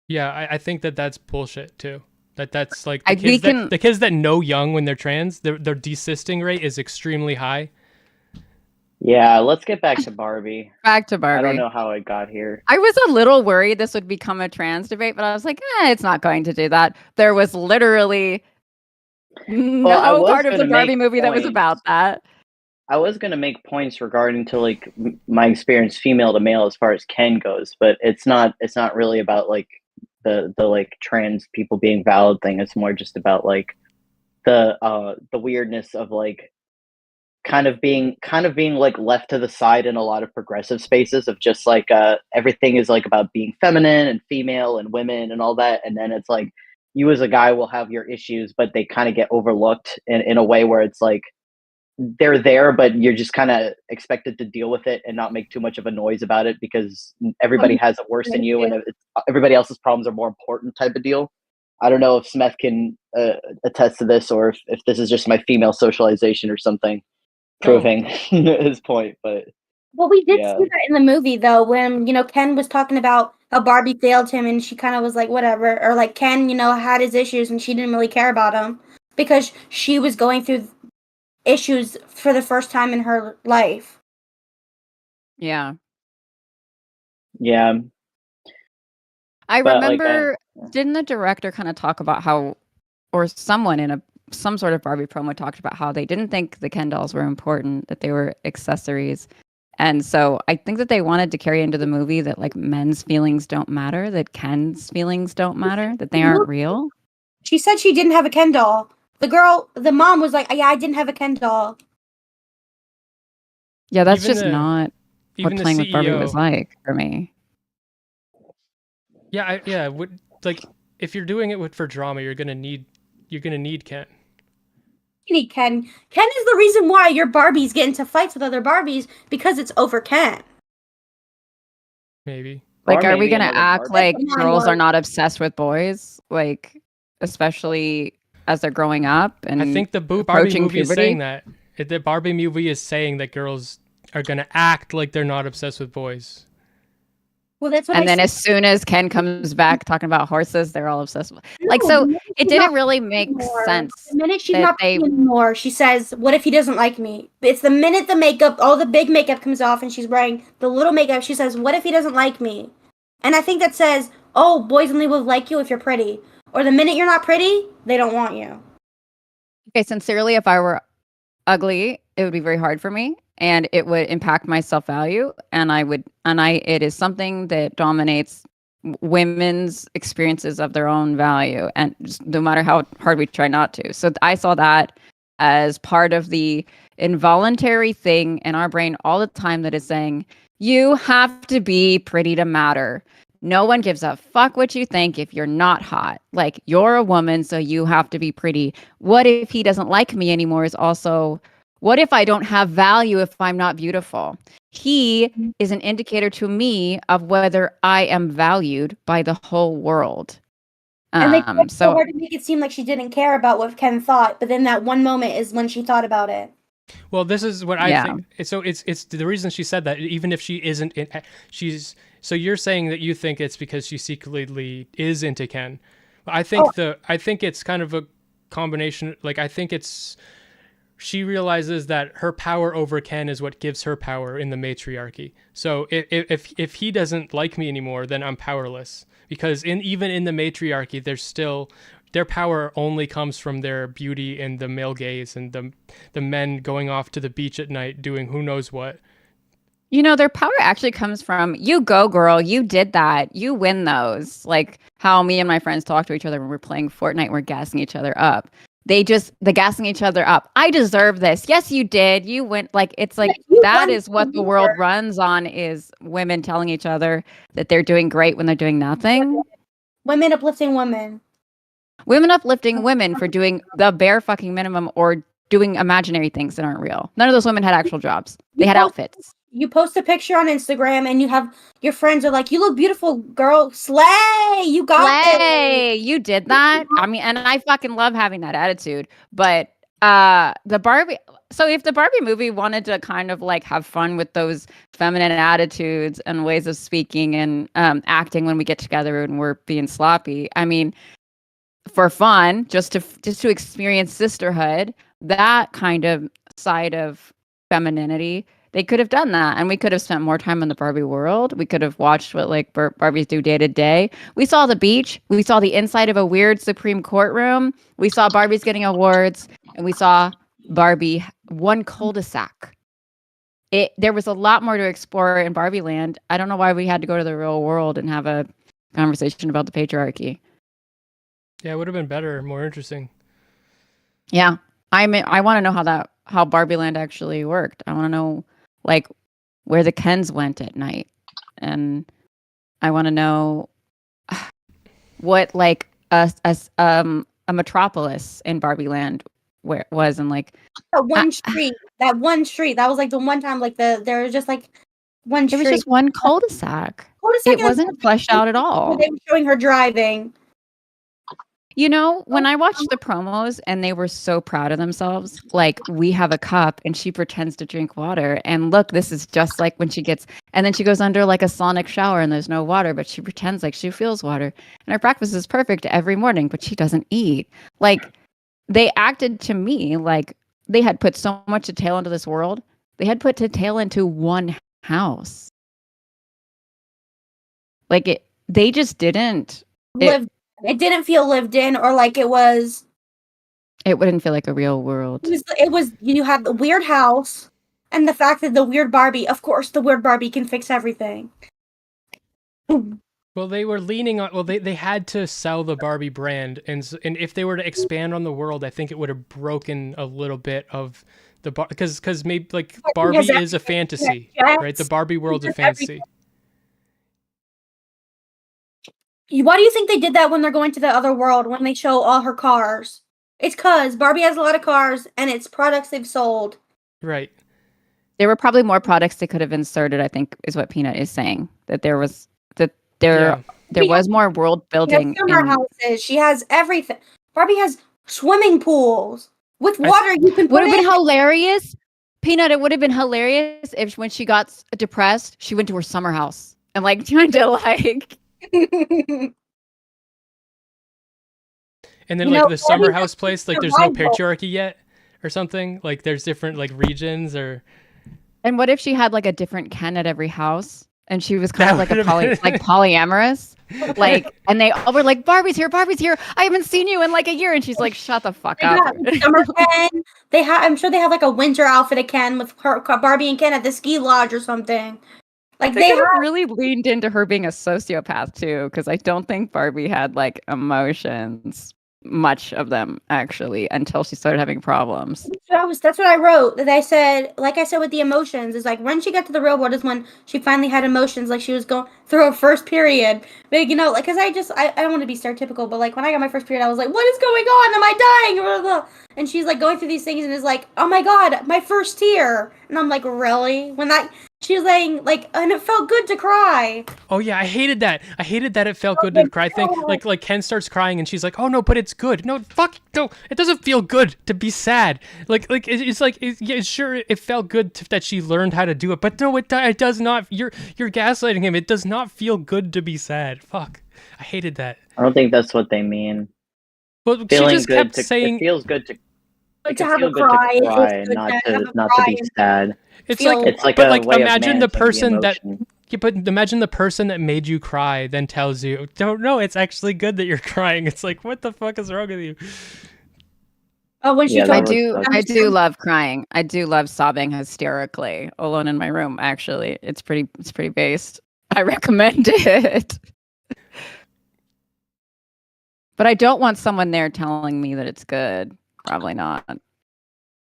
S1: Yeah, I think that's bullshit too. That's like
S2: we
S1: the kids that know young when they're trans, their desisting rate is extremely high.
S4: Yeah, let's get back to Barbie.
S2: Back to Barbie.
S4: I don't know how I got here.
S2: I was a little worried this would become a trans debate, but I was like, it's not going to do that. There was literally no part of the Barbie movie that was about that.
S4: I was gonna make points regarding to like my experience female to male as far as Ken goes, but it's not really about like the like trans people being valid thing. It's more just about like the weirdness of like kind of being like left to the side in a lot of progressive spaces of just like everything is like about being feminine and female and women and all that, and then it's like you as a guy will have your issues, but they kind of get overlooked in a way where it's like they're there, but you're just kind of expected to deal with it and not make too much of a noise about it because everybody has it worse than you, and everybody else's problems are more important type of deal. I don't know if Smeth can attest to this, or if this is just my female socialization or something proving his point. But
S3: well, we did see that in the movie though, when Ken was talking about how Barbie failed him, and she kind of was like, whatever, or like Ken, had his issues, and she didn't really care about him because she was going through issues for the first time in her life.
S2: Yeah.
S4: Yeah.
S2: I remember, didn't the director kind of talk about how, or someone in some sort of Barbie promo talked about how they didn't think the Ken dolls were important, that they were accessories. And so I think that they wanted to carry into the movie that like men's feelings don't matter, that Ken's feelings don't matter, that they aren't real.
S3: She said she didn't have a Ken doll. The mom was like, yeah, I didn't have a Ken doll.
S2: Yeah, that's just not what playing with Barbie was like for me.
S1: Yeah, like if you're doing it for drama, you're gonna need Ken.
S3: You need Ken. Ken is the reason why your Barbies get into fights with other Barbies, because it's over Ken.
S1: Maybe.
S2: Like, are we gonna act like girls are not obsessed with boys? Like, especially as they're growing up and
S1: I think the Barbie movie is saying that. The Barbie movie is saying that girls are gonna act like they're not obsessed with boys.
S3: Well, that's what.
S2: And then as soon as Ken comes back talking about horses, they're all obsessed with. Like, so it didn't really make sense.
S3: The minute she's not anymore, she says, "What if he doesn't like me?" It's the minute the makeup, all the big makeup comes off, and she's wearing the little makeup. She says, "What if he doesn't like me?" And I think that says, "Oh, boys only will like you if you're pretty." Or the minute you're not pretty, they don't want you.
S2: Okay, sincerely, if I were ugly, it would be very hard for me, and it would impact my self-value, and it is something that dominates women's experiences of their own value, and just no matter how hard we try not to. So I saw that as part of the involuntary thing in our brain all the time that is saying, you have to be pretty to matter. No one gives a fuck what you think if you're not hot. Like, you're a woman, so you have to be pretty. What if he doesn't like me anymore is also, what if I don't have value if I'm not beautiful? He is an indicator to me of whether I am valued by the whole world.
S3: And they tried so hard to make it seem like she didn't care about what Ken thought, but then that one moment is when she thought about it.
S1: Well, this is what I think. So it's the reason she said that, even if she isn't, so you're saying that you think it's because she secretly is into Ken. I think I think it's kind of a combination. Like, I think she realizes that her power over Ken is what gives her power in the matriarchy. So if he doesn't like me anymore, then I'm powerless, because even in the matriarchy, their power only comes from their beauty and the male gaze and the men going off to the beach at night doing who knows what.
S2: Their power actually comes from, you go, girl, you did that, you win those. Like how me and my friends talk to each other when we're playing Fortnite, we're gassing each other up. They're gassing each other up. I deserve this. Yes, you did. You went. Like, it's like that is what the world runs on, is women telling each other that they're doing great when they're doing nothing.
S3: Women uplifting women.
S2: Women uplifting women for doing the bare fucking minimum or doing imaginary things that aren't real. None of those women had actual jobs. They had outfits.
S3: You post a picture on Instagram and you have your friends are like, "You look beautiful, girl. Slay! You got
S2: it. You did that." I mean, and I fucking love having that attitude. But the Barbie. So if the Barbie movie wanted to kind of like have fun with those feminine attitudes and ways of speaking and acting when we get together and we're being sloppy, I mean, for fun, just to experience sisterhood, that kind of side of femininity, They could have done that, and we could have spent more time in the Barbie world. We could have watched what like Barbies do day to day. We saw the beach. We saw the inside of a weird Supreme Court room. We saw Barbies getting awards, and we saw Barbie one cul-de-sac. There was a lot more to explore in Barbie Land. I don't know why we had to go to the real world and have a conversation about the patriarchy.
S1: Yeah, it would have been better, more interesting.
S2: Yeah, I want to know how Barbie Land actually worked. I want to know like where the Kens went at night, and I want to know what like a metropolis in Barbie Land where it was, and like
S3: that one street. That was like the one time like there was just like one street.
S2: It was just one cul-de-sac. It wasn't fleshed out at all.
S3: They were showing her driving.
S2: You know, when I watched the promos and they were so proud of themselves, like we have a cup and she pretends to drink water. And look, this is just like when she gets, and then she goes under like a sonic shower and there's no water, but she pretends like she feels water. And her breakfast is perfect every morning, but she doesn't eat. Like they acted to me like they had put so much detail into this world. They had put detail into one house. Like they just didn't.
S3: It didn't feel lived in, or like it was.
S2: It wouldn't feel like a real world.
S3: It was. You had the weird house, and the fact that the weird Barbie. Of course, the weird Barbie can fix everything.
S1: Well, they were leaning on. Well, they had to sell the Barbie brand, and if they were to expand on the world, I think it would have broken a little bit of the because maybe like Barbie is a fantasy, right? The Barbie world's a fantasy.
S3: Why do you think they did that when they're going to the other world, when they show all her cars? It's because Barbie has a lot of cars, and it's products they've sold.
S1: Right.
S2: There were probably more products they could have inserted, I think, is what Peanut is saying. That there was more world building.
S3: She has summer houses. She has everything. Barbie has swimming pools with water you can put
S2: Would have been hilarious. Peanut, it would have been hilarious if when she got depressed, she went to her summer house and like tried to like...
S1: And then like the summer house place, like there's no patriarchy yet or something, like there's different like regions or.
S2: And what if she had like a different Ken at every house and she was kind of like polyamorous, like, and they all were like, Barbie's here, I haven't seen you in like a year, and she's like, shut the fuck up.
S3: Summer Ken, I'm sure they have like a winter outfit of Ken with her, Barbie and Ken at the ski lodge or something. Like
S2: they have really leaned into her being a sociopath too, because I don't think Barbie had like emotions, much of them actually, until she started having problems.
S3: That's what I wrote. That I said, like I said with the emotions, is like when she got to the real world is when she finally had emotions, like she was going through her first period. But you know, like, because I don't want to be stereotypical, but like when I got my first period, I was like, what is going on? Am I dying? Blah, blah, blah. And she's like going through these things and is like, oh my god, my first tear. And I'm like, really? She was like, and it felt good to cry.
S1: Oh yeah, I hated that. It felt good to cry thing. Like Ken starts crying and she's like, oh no, but it's good. No, fuck, no, it doesn't feel good to be sad. Sure, it felt good that she learned how to do it, but no, it does not. You're gaslighting him. It does not feel good to be sad. Fuck, I hated that.
S4: I don't think that's what they mean.
S1: Well, she just kept saying
S4: it feels good to.
S3: Like to have a cry,
S4: not to be sad.
S1: It's like imagine the person that. Yeah, but imagine the person that made you cry then tells you, "Don't know, it's actually good that you're crying." It's like, what the fuck is wrong with you?
S3: Oh, when she
S2: I do love crying. I do love sobbing hysterically alone in my room. Actually, it's pretty based. I recommend it. But I don't want someone there telling me that it's good. Probably not.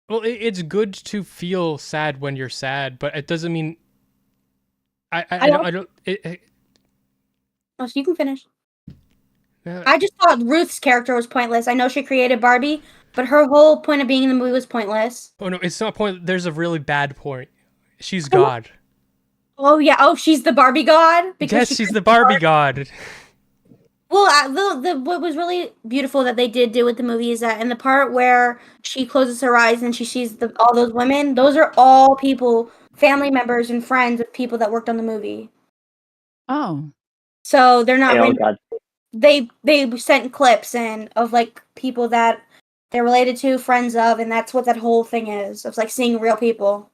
S1: Well, it's good to feel sad when you're sad, but it doesn't mean. I don't.
S3: Oh, so you can finish. I just thought Ruth's character was pointless. I know she created Barbie, but her whole point of being in the movie was pointless.
S1: Oh no, it's not point. There's a really bad point. She's God.
S3: Oh yeah. Oh, she's the Barbie god.
S1: Yes, she's the Barbie god.
S3: Well, what was really beautiful that they did do with the movie is that in the part where she closes her eyes and she sees all those women, those are all people, family members and friends of people that worked on the movie.
S2: Oh.
S3: So they're not. They sent clips in of like people that they're related to, friends of, and that's what that whole thing is. Of like seeing real people.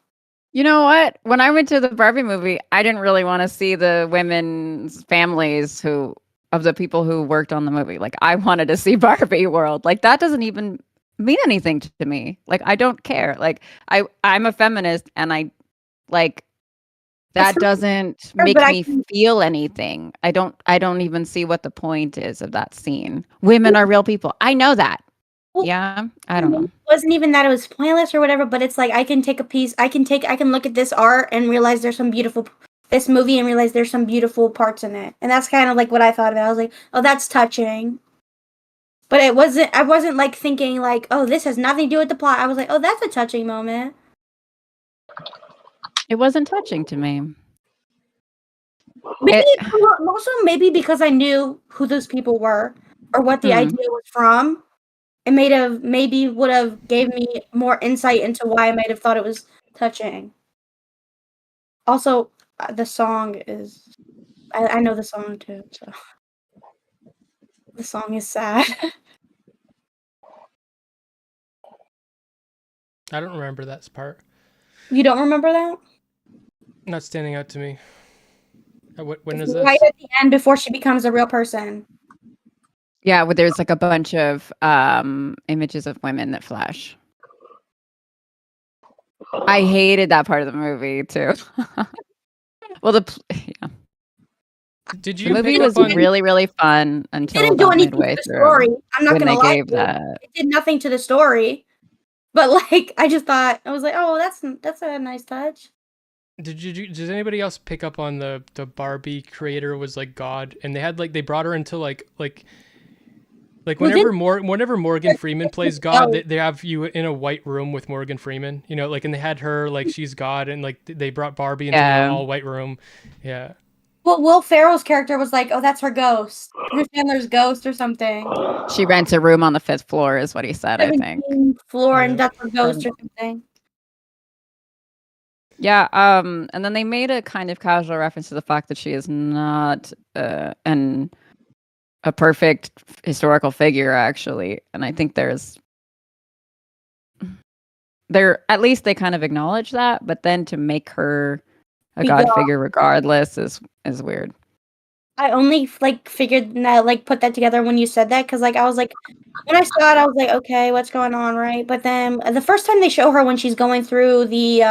S2: You know what? When I went to the Barbie movie, I didn't really want to see the women's families of the people who worked on the movie. Like, I wanted to see Barbie World. Like, that doesn't even mean anything to me. Like, I don't care. Like, I'm a feminist, and I like
S3: It's
S2: that doesn't
S3: but
S2: make
S3: I
S2: me
S3: can,
S2: feel anything. I don't even see what the point is of that scene. Women are real people. I know that.
S3: well,
S2: Yeah, I don't know.
S3: it wasn't even that it was pointless or whatever, but it's like I can take a piece, I can look at this art and realize there's some beautiful this movie and realize there's some beautiful parts in it. And that's kind of like what I thought of it. I was like, "Oh, that's touching." But I wasn't like thinking like, "Oh, this has nothing to do with the plot." I was like, "Oh, that's a touching moment."
S2: It wasn't touching to me.
S3: Maybe
S2: It,
S3: also maybe because I knew who those people were or what the idea was from. It maybe would have gave me more insight into why I might have thought it was touching. Also, the song is I know the song too, so the song is sad.
S1: I don't remember that part.
S3: You don't remember that?
S1: Not standing out to me. When
S3: It's
S1: is
S3: right
S1: this?
S3: at the end before she becomes a real person.
S2: yeah, well, there's like a bunch of images of women that flash. I hated that part of the movie too. Well, yeah.
S1: Did
S2: The
S1: you
S2: movie
S1: pick
S2: was
S1: up on?
S2: really, really fun
S3: It
S2: until
S3: didn't do
S2: about
S3: anything to
S2: midway
S3: the
S2: through
S3: story. I'm not
S2: when
S3: gonna
S2: they
S3: lie
S2: gave
S3: to you.
S2: that.
S3: It did nothing to the story. But like I just thought I was like, oh, that's a nice touch.
S1: Did anybody else pick up on the Barbie creator was like God, and they had like they brought her into like
S3: Well, then
S1: whenever Morgan Freeman plays God,
S3: oh,
S1: they have you in a white room with Morgan Freeman, you know, like, and they had her like she's God, and like they brought Barbie into the
S2: Yeah,
S1: all white room. Yeah.
S3: well, Will Ferrell's character was like, oh, that's her ghost. Her Chandler's ghost or something.
S2: she rents a room on the 5th floor, is what he said. I think.
S3: 17th floor, and
S1: Yeah.
S3: that's her ghost or something.
S2: Yeah, and then they made a kind of casual reference to the fact that she is not a perfect historical figure, actually. And I think there at least they kind of acknowledge that, but then to make her a
S3: We
S2: god
S3: go.
S2: figure regardless is weird.
S3: I only like figured that like put that together when you said that because like I was like when I saw it I was like okay what's going on right but then the first time they show her when she's going through the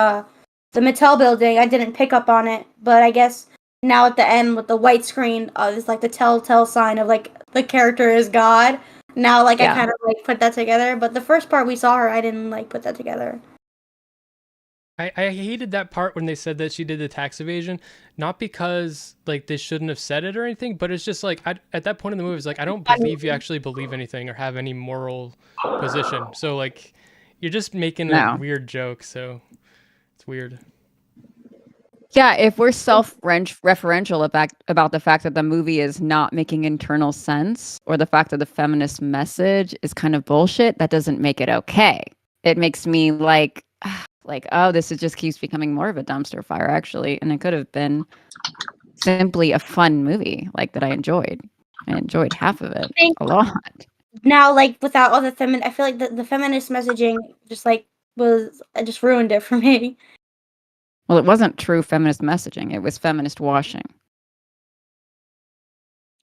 S3: Mattel building I didn't pick up on it but I guess now at the end with the white screen it's like the telltale sign of like the character is God now like I
S2: Yeah.
S3: kind of like put that together but the first part we saw her I didn't like put that together.
S1: I hated that part when they said that she did the tax evasion, not because like they shouldn't have said it or anything, but it's just like at that point in the movie, it's like I don't believe you actually believe anything or have any moral position. So like, you're just making a
S2: No.
S1: weird joke. So it's weird.
S2: Yeah, if we're self-referential about the fact that the movie is not making internal sense or the fact that the feminist message is kind of bullshit, that doesn't make it okay. It makes me like, oh, this just keeps becoming more of a dumpster fire, actually. And it could have been simply a fun movie, like that I enjoyed. I enjoyed half of it
S3: I think
S2: a lot.
S3: now like without all the I feel like the feminist messaging just like was it just ruined it for me.
S2: Well, it wasn't true feminist messaging, it was feminist washing.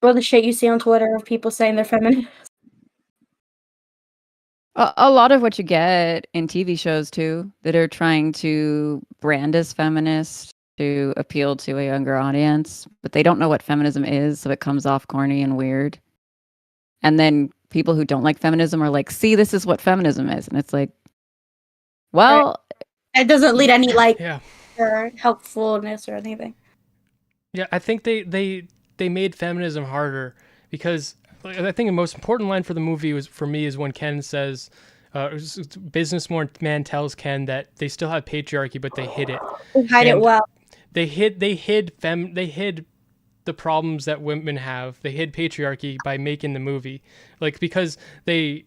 S3: Or the shit you see on Twitter of people saying they're feminist.
S2: A lot of what you get in TV shows too that are trying to brand as feminist to appeal to a younger audience, but they don't know what feminism is, so it comes off corny and weird. And then people who don't like feminism are like, "See, this is what feminism is." And it's like, well,
S3: It doesn't lead any like
S1: Yeah.
S3: or helpfulness or anything.
S1: Yeah, I think they made feminism harder because like, I think the most important line for the movie was for me is when Ken says, businessman tells Ken that they still have patriarchy, but they hid it.
S3: They hide it
S1: And
S3: well.
S1: they hid the problems that women have. They hid patriarchy by making the movie, like because they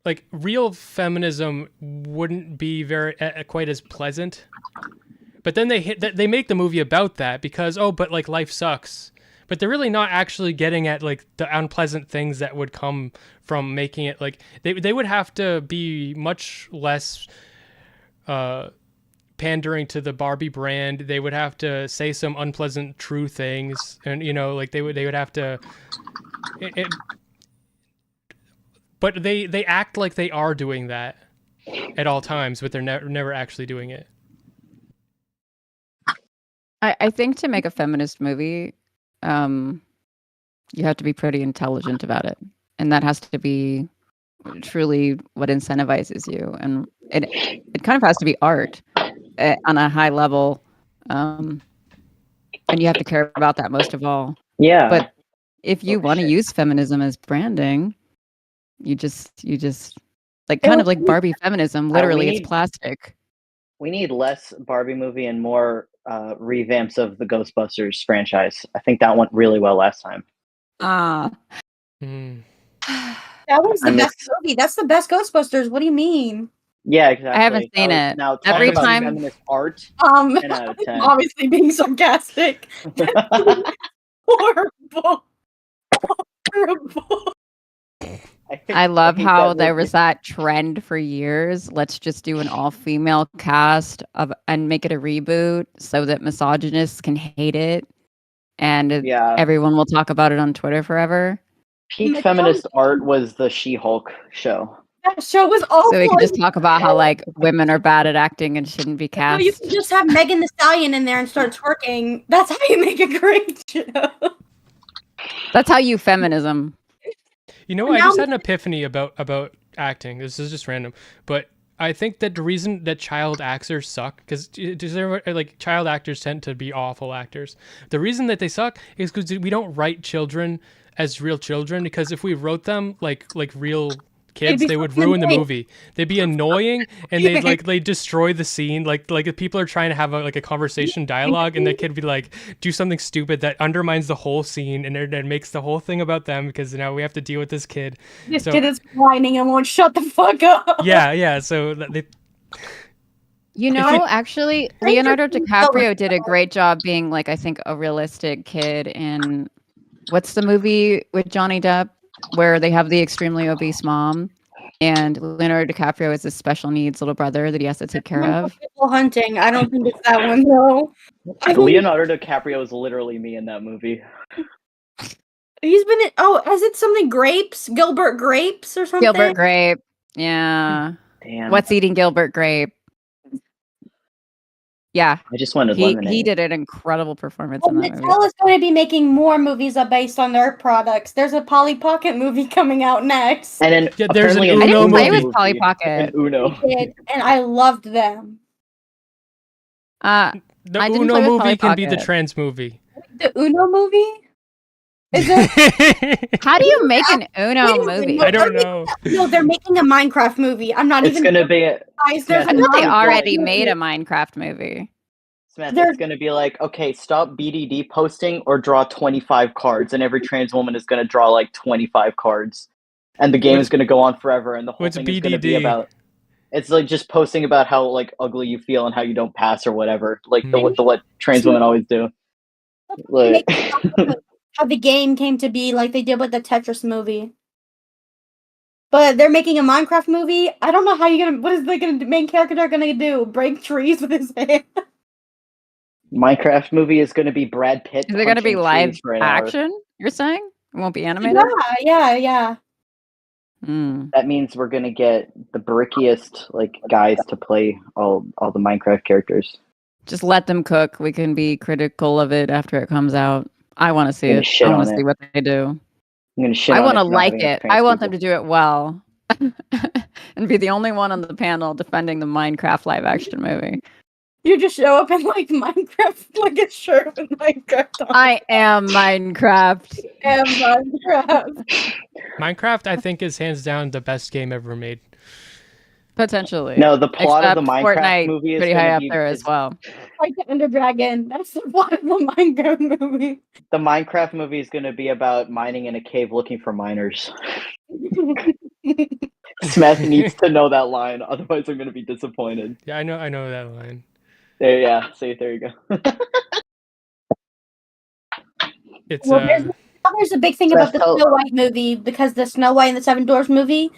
S1: like real feminism wouldn't be very quite as pleasant. But then they make the movie about that because but like life sucks. But they're really not actually getting at like the unpleasant things that would come from making it. Like they would have to be much less pandering to the Barbie brand. They would have to say some unpleasant true things, and like they would have to. But they act like they are doing that at all times, but they're never actually doing it.
S2: I think to make a feminist movie, you have to be pretty intelligent about it, and that has to be truly what incentivizes you, and it kind of has to be art on a high level, and you have to care about that most of all.
S4: Yeah.
S2: But if you want to use feminism as branding, you just like kind of like Barbie feminism. Literally, it's plastic.
S4: We need less Barbie movie and more revamps of the Ghostbusters franchise. I think that went really well last time.
S3: That was the best movie. That's the best Ghostbusters. What do you mean?
S4: Yeah, exactly.
S2: I haven't seen it.
S4: Now,
S2: every time
S4: feminist art, 10 out of 10.
S3: Obviously being sarcastic. Horrible. Horrible.
S2: I love how there was that trend for years. Let's just do an all-female cast and make it a reboot so that misogynists can hate it, and everyone will talk about it on Twitter forever.
S4: Peak feminist art was the She-Hulk show.
S3: That show was awful.
S2: So we could just talk about how like women are bad at acting and shouldn't be cast.
S3: No, you can just have Megan Thee Stallion in there and start twerking. That's how you make a great show.
S2: That's how you feminism.
S1: I just had an epiphany about acting. This is just random, but I think that the reason that child actors suck, because like child actors tend to be awful actors. The reason that they suck is because we don't write children as real children. Because if we wrote them like real kids, they would ruin the movie. They'd be annoying, and they'd destroy the scene. Like if people are trying to have a conversation dialogue, and the kid would be like do something stupid that undermines the whole scene, and it makes the whole thing about them because now we have to deal with this kid.
S3: This kid is whining and won't shut the fuck up.
S1: Yeah. So they.
S2: Actually, Leonardo DiCaprio did a great job being like, I think, a realistic kid in what's the movie with Johnny Depp where they have the extremely obese mom and Leonardo DiCaprio is a special needs little brother that he has to take care of.
S3: People hunting. I don't think it's that one though.
S4: Leonardo DiCaprio is literally me in that movie.
S3: He's been in, is it something Grapes? Gilbert Grapes or something?
S2: Gilbert Grape. Yeah.
S4: Damn.
S2: What's Eating Gilbert Grape? Yeah.
S4: I just wanted lemonade.
S2: He did an incredible performance in that movie.
S3: Mattel is going to be making more movies based on their products. There's a Polly Pocket movie coming out next.
S4: And then
S1: there's an
S2: Uno
S1: movie.
S2: I didn't play with Polly Pocket.
S4: Uno.
S3: And I loved them.
S1: The Uno movie can be the trans movie.
S3: The Uno movie?
S2: How do you make an Uno movie?
S1: I don't know.
S3: No, they're making a Minecraft movie. I'm not even.
S4: It's going to be.
S2: I thought they already made a Minecraft movie.
S4: Smith, it's going to be like, okay, stop BDD posting or draw 25 cards, and every trans woman is going to draw like 25 cards, and the game is going to go on forever, and the whole thing is going to be about. It's like just posting about how like ugly you feel and how you don't pass or whatever, like what trans women always do. Like.
S3: How the game came to be, like they did with the Tetris movie. But they're making a Minecraft movie. I don't know how what is the main character gonna do? Break trees with his hand?
S4: Minecraft movie is gonna be Brad Pitt.
S2: Is it gonna be live action? You're saying it won't be animated?
S3: Yeah.
S4: That means we're gonna get the brickiest guys to play all the Minecraft characters.
S2: Just let them cook. We can be critical of it after it comes out. I want to see it. I want to see what they do.
S4: I'm gonna shit.
S2: I want to like it. I want them to do it well, and be the only one on the panel defending the Minecraft live action movie.
S3: You just show up in Minecraft, like a shirt with Minecraft on.
S2: I am Minecraft.
S1: Minecraft, I think, is hands down the best game ever made.
S2: Potentially.
S4: No, the plot of the Minecraft
S2: Fortnite
S4: movie is
S2: pretty high up there as well.
S3: Like the Ender Dragon. That's the plot of the Minecraft movie.
S4: The Minecraft movie is going to be about mining in a cave looking for miners. Smeth needs to know that line, otherwise I'm going to be disappointed.
S1: Yeah, I know that line.
S4: See, there you go.
S1: It's
S3: there's a big thing about the Snow White movie, because the Snow White and the Seven Dwarfs movie,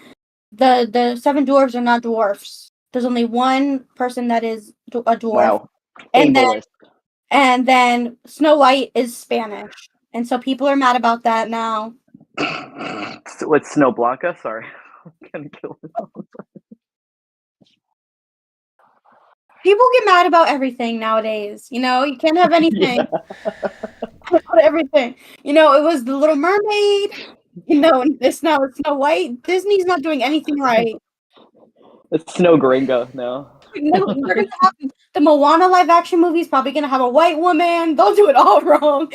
S3: the Seven Dwarfs are not dwarfs. There's only one person that is a dwarf.
S4: Wow.
S3: And
S4: Ableist.
S3: then Snow White is Spanish. And so people are mad about that now.
S4: What's Snow Blanca? Sorry. I'm gonna kill him.
S3: People get mad about everything nowadays. You know, you can't have anything. About everything. You know, it was the Little Mermaid. You know, and it's now Snow White. Disney's not doing anything right.
S4: It's Snow Gringo now.
S3: No, they're gonna have the Moana live action movie is probably gonna have a white woman. They'll do it all wrong.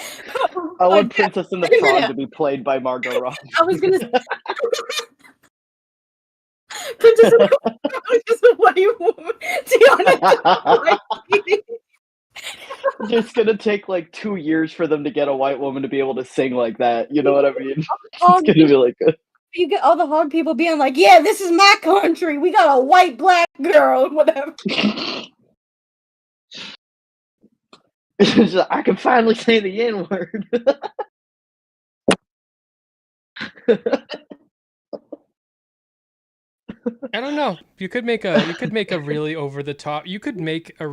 S4: I want Princess and the Frog to be played by Margot Robbie.
S3: I was gonna say Princess and the Frog is a white woman.
S4: It's gonna take like 2 years for them to get a white woman to be able to sing like that. You know what I mean? It's gonna be like
S3: you get all the hard people being like, "Yeah, this is my country. We got a white black girl, whatever."
S4: I can finally say the N word.
S1: I don't know. You could make a really over the top. You could make a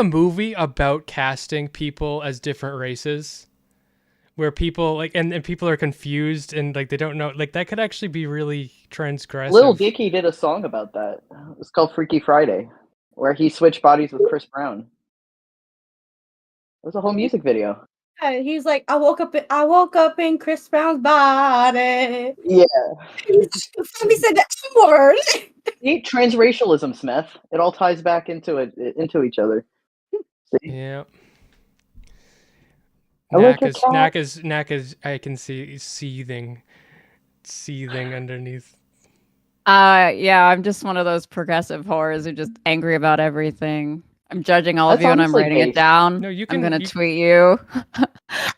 S1: movie about casting people as different races, where people like and people are confused and like they don't know. Like that could actually be really transgressive.
S4: Lil Dicky did a song about that. It's called Freaky Friday, where he switched bodies with Chris Brown. It was a whole music video.
S3: He's like, I woke up in Chris Brown's body.
S4: Yeah.
S3: Somebody said that word.
S4: See, transracialism, Smeth. It all ties back into each other. See?
S1: Yeah.
S4: Knack
S1: is I can see seething underneath.
S2: Yeah, I'm just one of those progressive whores who just angry about everything. I'm judging all of you and I'm writing it down.
S1: No,
S2: I'm gonna tweet you.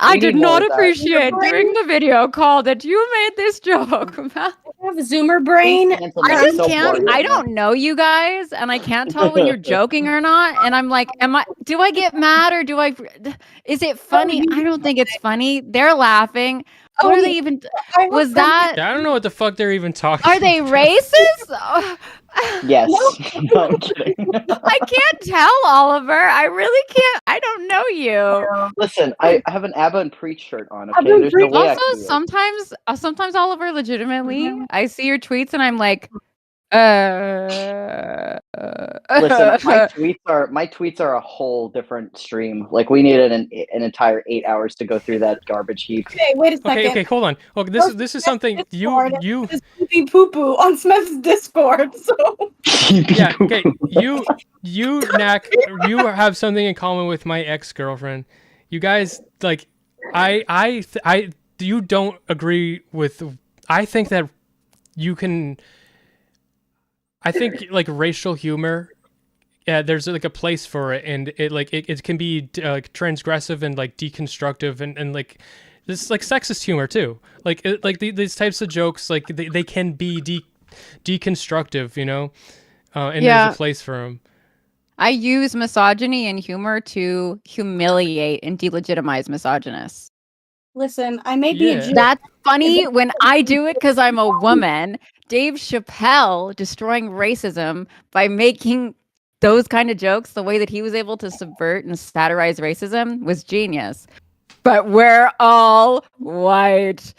S2: I did not appreciate during the video call that you made this joke about.
S3: I have a Zoomer brain.
S2: I just can't. I don't know you guys, and I can't tell when you're joking or not. And I'm like, do I get mad or is it funny? I don't think it's funny. They're laughing. What are they even? Was that?
S1: I don't know what the fuck they're even talking.
S2: Are they racist?
S4: Yes. No, I'm kidding.
S2: I can't tell, Oliver. I really can't. I don't know you.
S4: Listen, I have an ABBA and Preach shirt on. Okay, there's no way.
S2: Also, sometimes Oliver, legitimately, I see your tweets and I'm like,
S4: Listen, my tweets are a whole different stream. Like we needed an entire 8 hours to go through that garbage heap.
S3: Okay, wait a second.
S1: Okay, hold on. Look, this is something you
S3: poo poo on Smeth's Discord. So
S1: yeah, okay. You Knack, you have something in common with my ex-girlfriend. You guys like, you don't agree with. I think that you can. I think like racial humor, there's like a place for it, and it can be transgressive and like deconstructive and like this like sexist humor too. Like these types of jokes, like they can be deconstructive, you know, and there's a place for them.
S2: I use misogyny and humor to humiliate and delegitimize misogynists.
S3: Listen, I may be a Jew.
S2: That's funny when I do it because I'm a woman. Dave Chappelle destroying racism by making those kind of jokes, the way that he was able to subvert and satirize racism was genius. But we're all white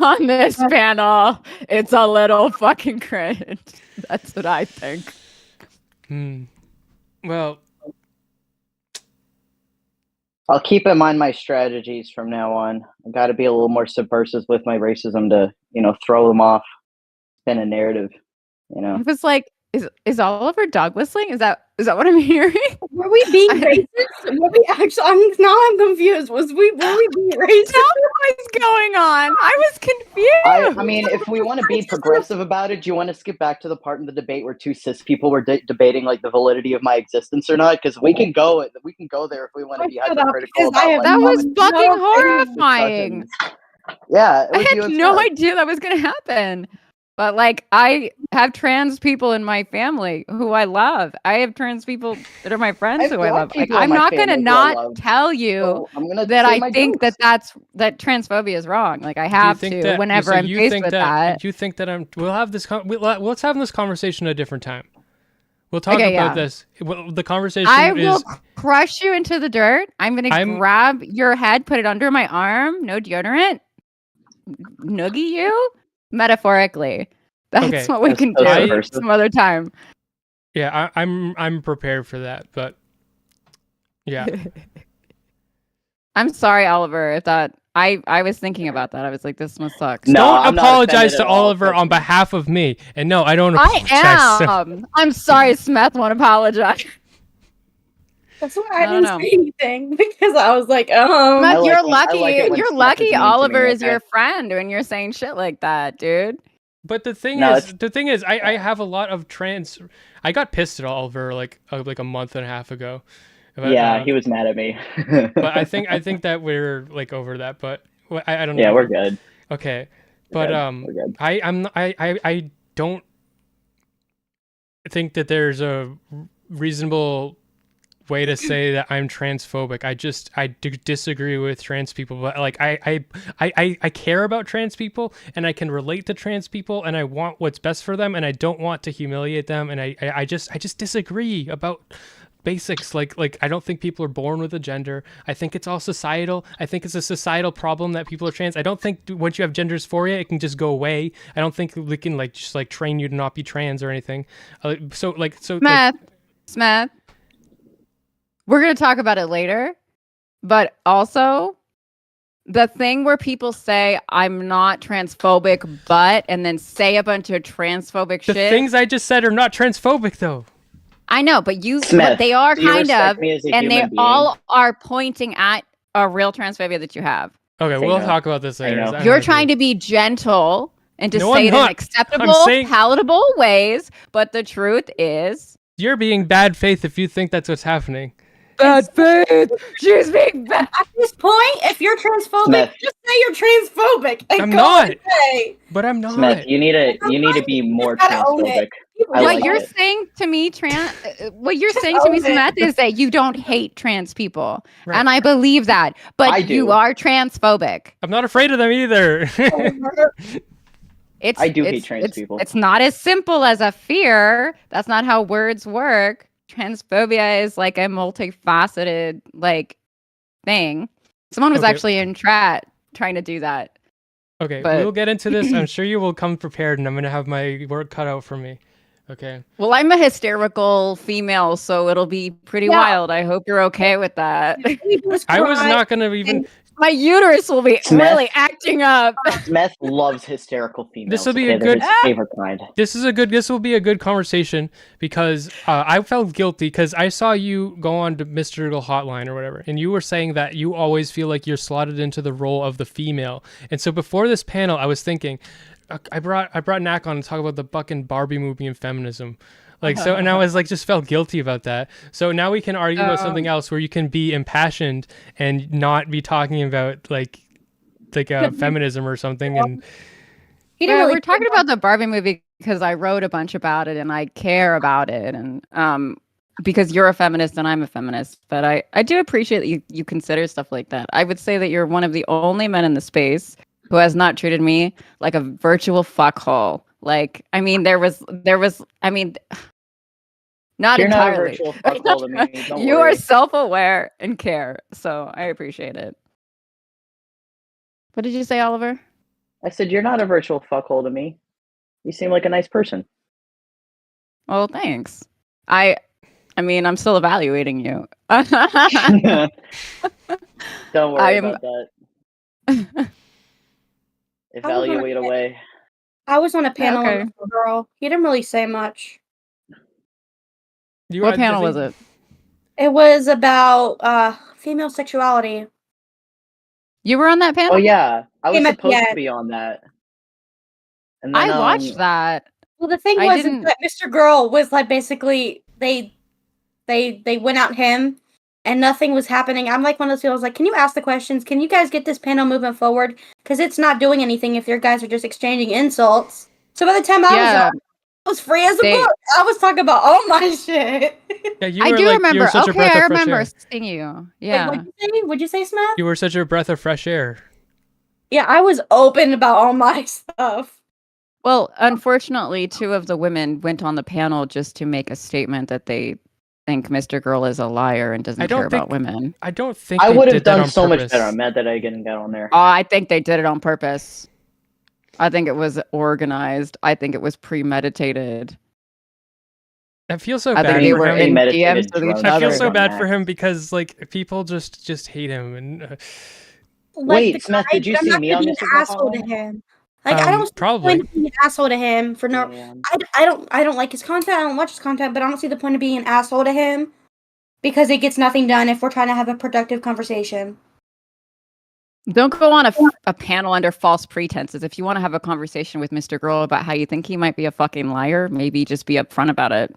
S2: on this panel. It's a little fucking cringe. That's what I think.
S1: Well,
S4: I'll keep in mind my strategies from now on. I got to be a little more subversive with my racism to, throw them off, spin a narrative.
S2: It was like, is Oliver dog whistling? Is that what I'm hearing?
S3: Were we being racist? Were we actually? I'm confused. Were we being racist?
S2: What's going on? I was confused.
S4: I mean, if we want to be progressive about it, do you want to skip back to the part in the debate where two cis people were debating like the validity of my existence or not? Because we can go there if we want to be hypercritical.
S2: That was fucking horrifying.
S4: Yeah,
S2: I had no idea that was going to happen. But like, I have trans people in my family who I love. I have trans people that are my friends who I love. Like, I'm not gonna not tell you
S4: So I'm gonna
S2: that
S4: say
S2: I
S4: my
S2: think
S4: jokes.
S2: that transphobia is wrong. Like, I
S1: Do you
S2: have
S1: think
S2: to
S1: that
S2: whenever
S1: so
S2: I'm
S1: you
S2: faced
S1: think
S2: with
S1: that
S2: that.
S1: you think that I'm we'll have this let's have this conversation a different time. We'll talk
S2: Okay,
S1: about
S2: yeah.
S1: this. Well, the conversation
S2: I will
S1: is
S2: crush you into the dirt. I'm gonna grab your head, put it under my arm, no deodorant, noogie you, metaphorically. That's
S1: Okay.
S2: what we can do some other time.
S1: Yeah, I'm prepared for that, but yeah.
S2: I'm sorry, Oliver, if that I was thinking about that. I was like, this must suck.
S4: No,
S1: Don't
S4: I'm not
S1: apologize
S4: offended
S1: to
S4: at all.
S1: Oliver
S4: Trust
S1: on
S4: me.
S1: behalf of me. And no, I don't
S2: I
S1: apologize.
S2: am. I'm sorry, Smeth won't apologize.
S3: That's why I
S2: don't
S3: didn't
S2: know.
S3: say anything because I was like,
S2: Smeth,
S4: I like
S2: you're
S4: when- I
S2: lucky.
S4: like it when
S2: You're
S4: Smeth is
S2: lucky.
S4: mean to
S2: Oliver
S4: me,
S2: is
S4: okay?
S2: your friend when you're saying shit like that, dude.
S1: But the thing
S4: No,
S1: is, I have a lot of trans. I got pissed at Oliver like a month and a half ago. About,
S4: yeah, he was mad at me.
S1: But I think that we're like over that. But I don't know.
S4: Yeah, we're good.
S1: Okay,
S4: We're
S1: but
S4: good. We're good.
S1: I don't think that there's a reasonable way to say that I'm transphobic. I do disagree with trans people, but like I care about trans people and I can relate to trans people and I want what's best for them and I don't want to humiliate them and I just disagree about basics. Like I don't think people are born with a gender. I think it's all societal. I think it's a societal problem that people are trans. I don't think once you have gender dysphoria it can just go away. I don't think we can like just like train you to not be trans or anything.
S2: Smith. We're going to talk about it later, but also the thing where people say I'm not transphobic, but and then say a bunch of transphobic shit.
S1: The things I just said are not transphobic, though.
S2: I know, but
S4: Smith,
S2: they are
S4: do you
S2: kind of,
S4: respect me as a
S2: and
S4: human
S2: they
S4: being?
S2: all are pointing at a real transphobia that you have.
S1: Okay, we'll talk about this later.
S2: You're trying to be gentle and to
S1: No,
S2: say
S1: I'm
S2: it in
S1: not.
S2: acceptable, palatable ways, but the truth is,
S1: you're being bad faith if you think that's what's happening.
S2: Bad faith. She's being bad.
S3: At this point, if you're transphobic,
S4: Smith.
S3: just say you're transphobic. And
S1: I'm
S3: go
S1: not.
S3: and say.
S1: But I'm not.
S4: Smith, you need to be more
S3: gotta own
S4: transphobic.
S3: it.
S2: What you're saying to me, what you're saying to me, Smeth, is that you don't hate trans people,
S1: Right.
S2: and I believe that. But
S4: I do.
S2: you are transphobic.
S1: I'm not afraid of them either.
S4: I do hate trans people.
S2: It's not as simple as a fear. That's not how words work. Transphobia is like a multifaceted like thing. Someone was actually in chat trying to do that.
S1: Okay, we'll get into this. I'm sure you will come prepared, and I'm gonna have my work cut out for me. Okay.
S2: Well, I'm a hysterical female, so it'll be pretty wild. I hope you're okay with that.
S1: I was not gonna even.
S2: My uterus will be really acting up.
S4: Smith loves hysterical females.
S1: This will be
S4: okay?
S1: a good
S4: They're his favorite kind.
S1: This will be a good conversation because I felt guilty because I saw you go on to Mr. Google Hotline or whatever, and you were saying that you always feel like you're slotted into the role of the female. And so before this panel, I was thinking, I brought Nac on to talk about the fucking Barbie movie and feminism. Like, so, and I was like, just felt guilty about that. So now we can argue about something else where you can be impassioned and not be talking about like feminism or something. And
S2: we're talking about the Barbie movie because I wrote a bunch about it and I care about it. And because you're a feminist and I'm a feminist, but I do appreciate that you consider stuff like that. I would say that you're one of the only men in the space who has not treated me like a virtual fuckhole. Like, I mean, there was, I mean, not
S4: You're
S2: entirely.
S4: Not a virtual fuckhole to me. Don't
S2: You
S4: worry.
S2: are self-aware and care, so I appreciate it. What did you say, Oliver?
S4: I said you're not a virtual fuckhole to me. You seem like a nice person.
S2: Well, thanks. I mean, I'm still evaluating you.
S4: Don't worry about that. Evaluate away.
S3: I was on a panel with a girl. He didn't really say much.
S2: What panel was it?
S3: It was about female sexuality.
S2: You were on that panel?
S4: Oh yeah, I was supposed to be on that.
S2: And then, I watched that.
S3: Well, the thing was that Mr. Girl was like basically they went out him and nothing was happening. I'm like one of those people. I was like, can you ask the questions? Can you guys get this panel moving forward? Because it's not doing anything if your guys are just exchanging insults. So by the time I was free as a book. I was talking about all my shit.
S1: Yeah, you
S2: I
S1: were
S2: do
S1: like,
S2: remember.
S1: you were such a
S2: Okay,
S1: breath
S2: I
S1: of fresh
S2: remember
S1: air.
S2: seeing you. Yeah.
S3: Wait, what'd you say, Smeth?
S1: You were such a breath of fresh air.
S3: Yeah, I was open about all my stuff.
S2: Well, unfortunately, 2 of the women went on the panel just to make a statement that they think Mr. Girl is a liar and doesn't care about women.
S1: I don't think
S4: I
S1: they
S4: would have
S1: did that
S4: done
S1: on
S4: so much
S1: purpose.
S4: better. I'm mad that I didn't get on there.
S2: Oh, I think they did it on purpose. I think it was organized. I think it was premeditated.
S1: I feel so
S2: I
S1: bad
S2: think they
S1: for
S2: were
S1: him.
S2: in
S4: Premeditated
S2: DMs with each
S4: drone
S1: I feel
S2: other.
S1: so bad
S4: Max.
S1: for him because like people just hate him and
S3: Like,
S4: Wait, Smeth, did you
S3: I'm
S4: see
S3: not
S4: me
S3: gonna
S4: on
S3: be
S4: Mr.
S3: an
S4: Girl
S3: asshole to
S4: Hotline?
S3: him. Like, I don't see the
S1: probably.
S3: point of being an asshole to him for no.
S4: Yeah.
S3: I don't like his content. I don't watch his content, but I don't see the point of being an asshole to him because it gets nothing done if we're trying to have a productive conversation.
S2: Don't go on a panel under false pretenses. If you want to have a conversation with Mr. Girl about how you think he might be a fucking liar, maybe just be upfront about it.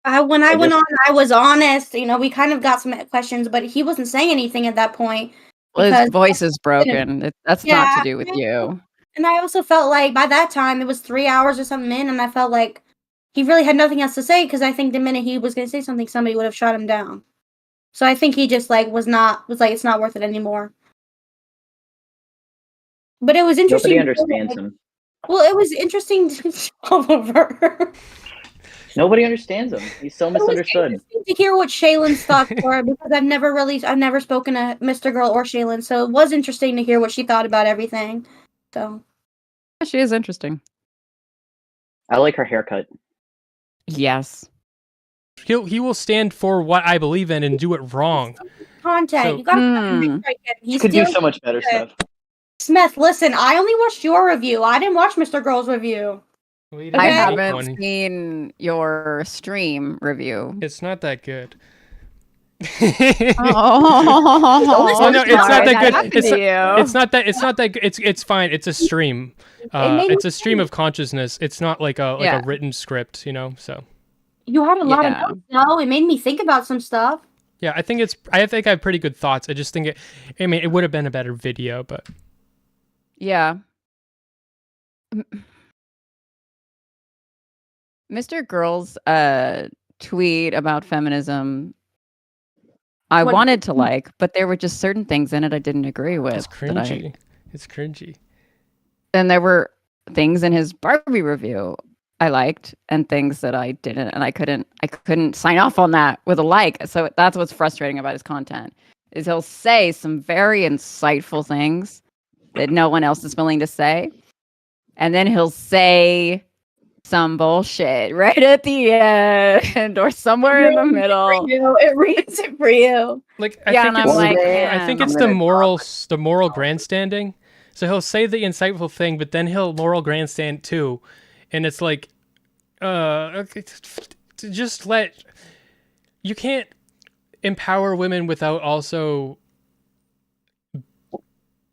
S3: When I went on, I was honest. You know, we kind of got some questions, but he wasn't saying anything at that point.
S2: Well, his voice is broken. That's not to do with you.
S3: And I also felt like by that time it was 3 hours or something in, and I felt like he really had nothing else to say because I think the minute he was going to say something, somebody would have shot him down. So I think he just like was like it's not worth it anymore. But it was interesting.
S4: Nobody understands him.
S3: Well, it was interesting to Oliver.
S4: Nobody understands him. He's so misunderstood.
S3: It was interesting to hear what Shaylin's thoughts were because I've never spoken to Mr. Girl or Shaylin, so it was interesting to hear what she thought about everything. So
S2: she is interesting.
S4: I like her haircut.
S2: Yes.
S1: He will stand for what I believe in and do it wrong.
S3: Content.
S1: So,
S3: you gotta
S4: He could do so much better stuff.
S3: Smith, listen, I only watched your review. I didn't watch Mr. Girl's review.
S2: I haven't seen your stream review.
S1: It's not that good.
S2: Oh
S1: no, it's not that good.
S2: It's
S1: not that good. It's fine. It's a stream. It's a stream of consciousness. It's not like a written script, you know. So
S3: you had a lot of notes, though. It made me think about some stuff.
S1: Yeah, I think I have pretty good thoughts. I just think it would have been a better video, but
S2: yeah. Mr. Girl's tweet about feminism I wanted to like, but there were just certain things in it I didn't agree with.
S1: It's cringy. It's cringy.
S2: And there were things in his Barbie review I liked and things that I didn't, and I couldn't sign off on that with a like. So that's what's frustrating about his content is he'll say some very insightful things that no one else is willing to say. And then he'll say some bullshit right at the end or somewhere in the middle.
S3: It reads it for you.
S1: Like I think it's the moral grandstanding. So he'll say the insightful thing, but then he'll moral grandstand too. And it's like just you can't empower women without also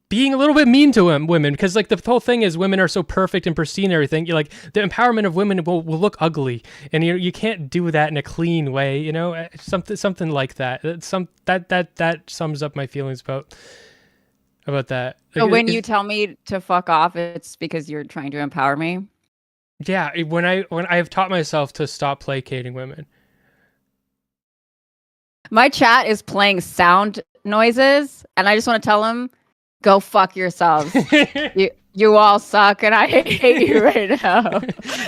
S1: being a little bit mean to women, because like the whole thing is women are so perfect and pristine and everything. You like the empowerment of women will look ugly, and you can't do that in a clean way. You know, something like that. That sums up my feelings about that.
S2: So when you tell me to fuck off, it's because you're trying to empower me.
S1: Yeah, when I have taught myself to stop placating women.
S2: My chat is playing sound noises, and I just want to tell them, go fuck yourselves. You all suck, and I hate you right now.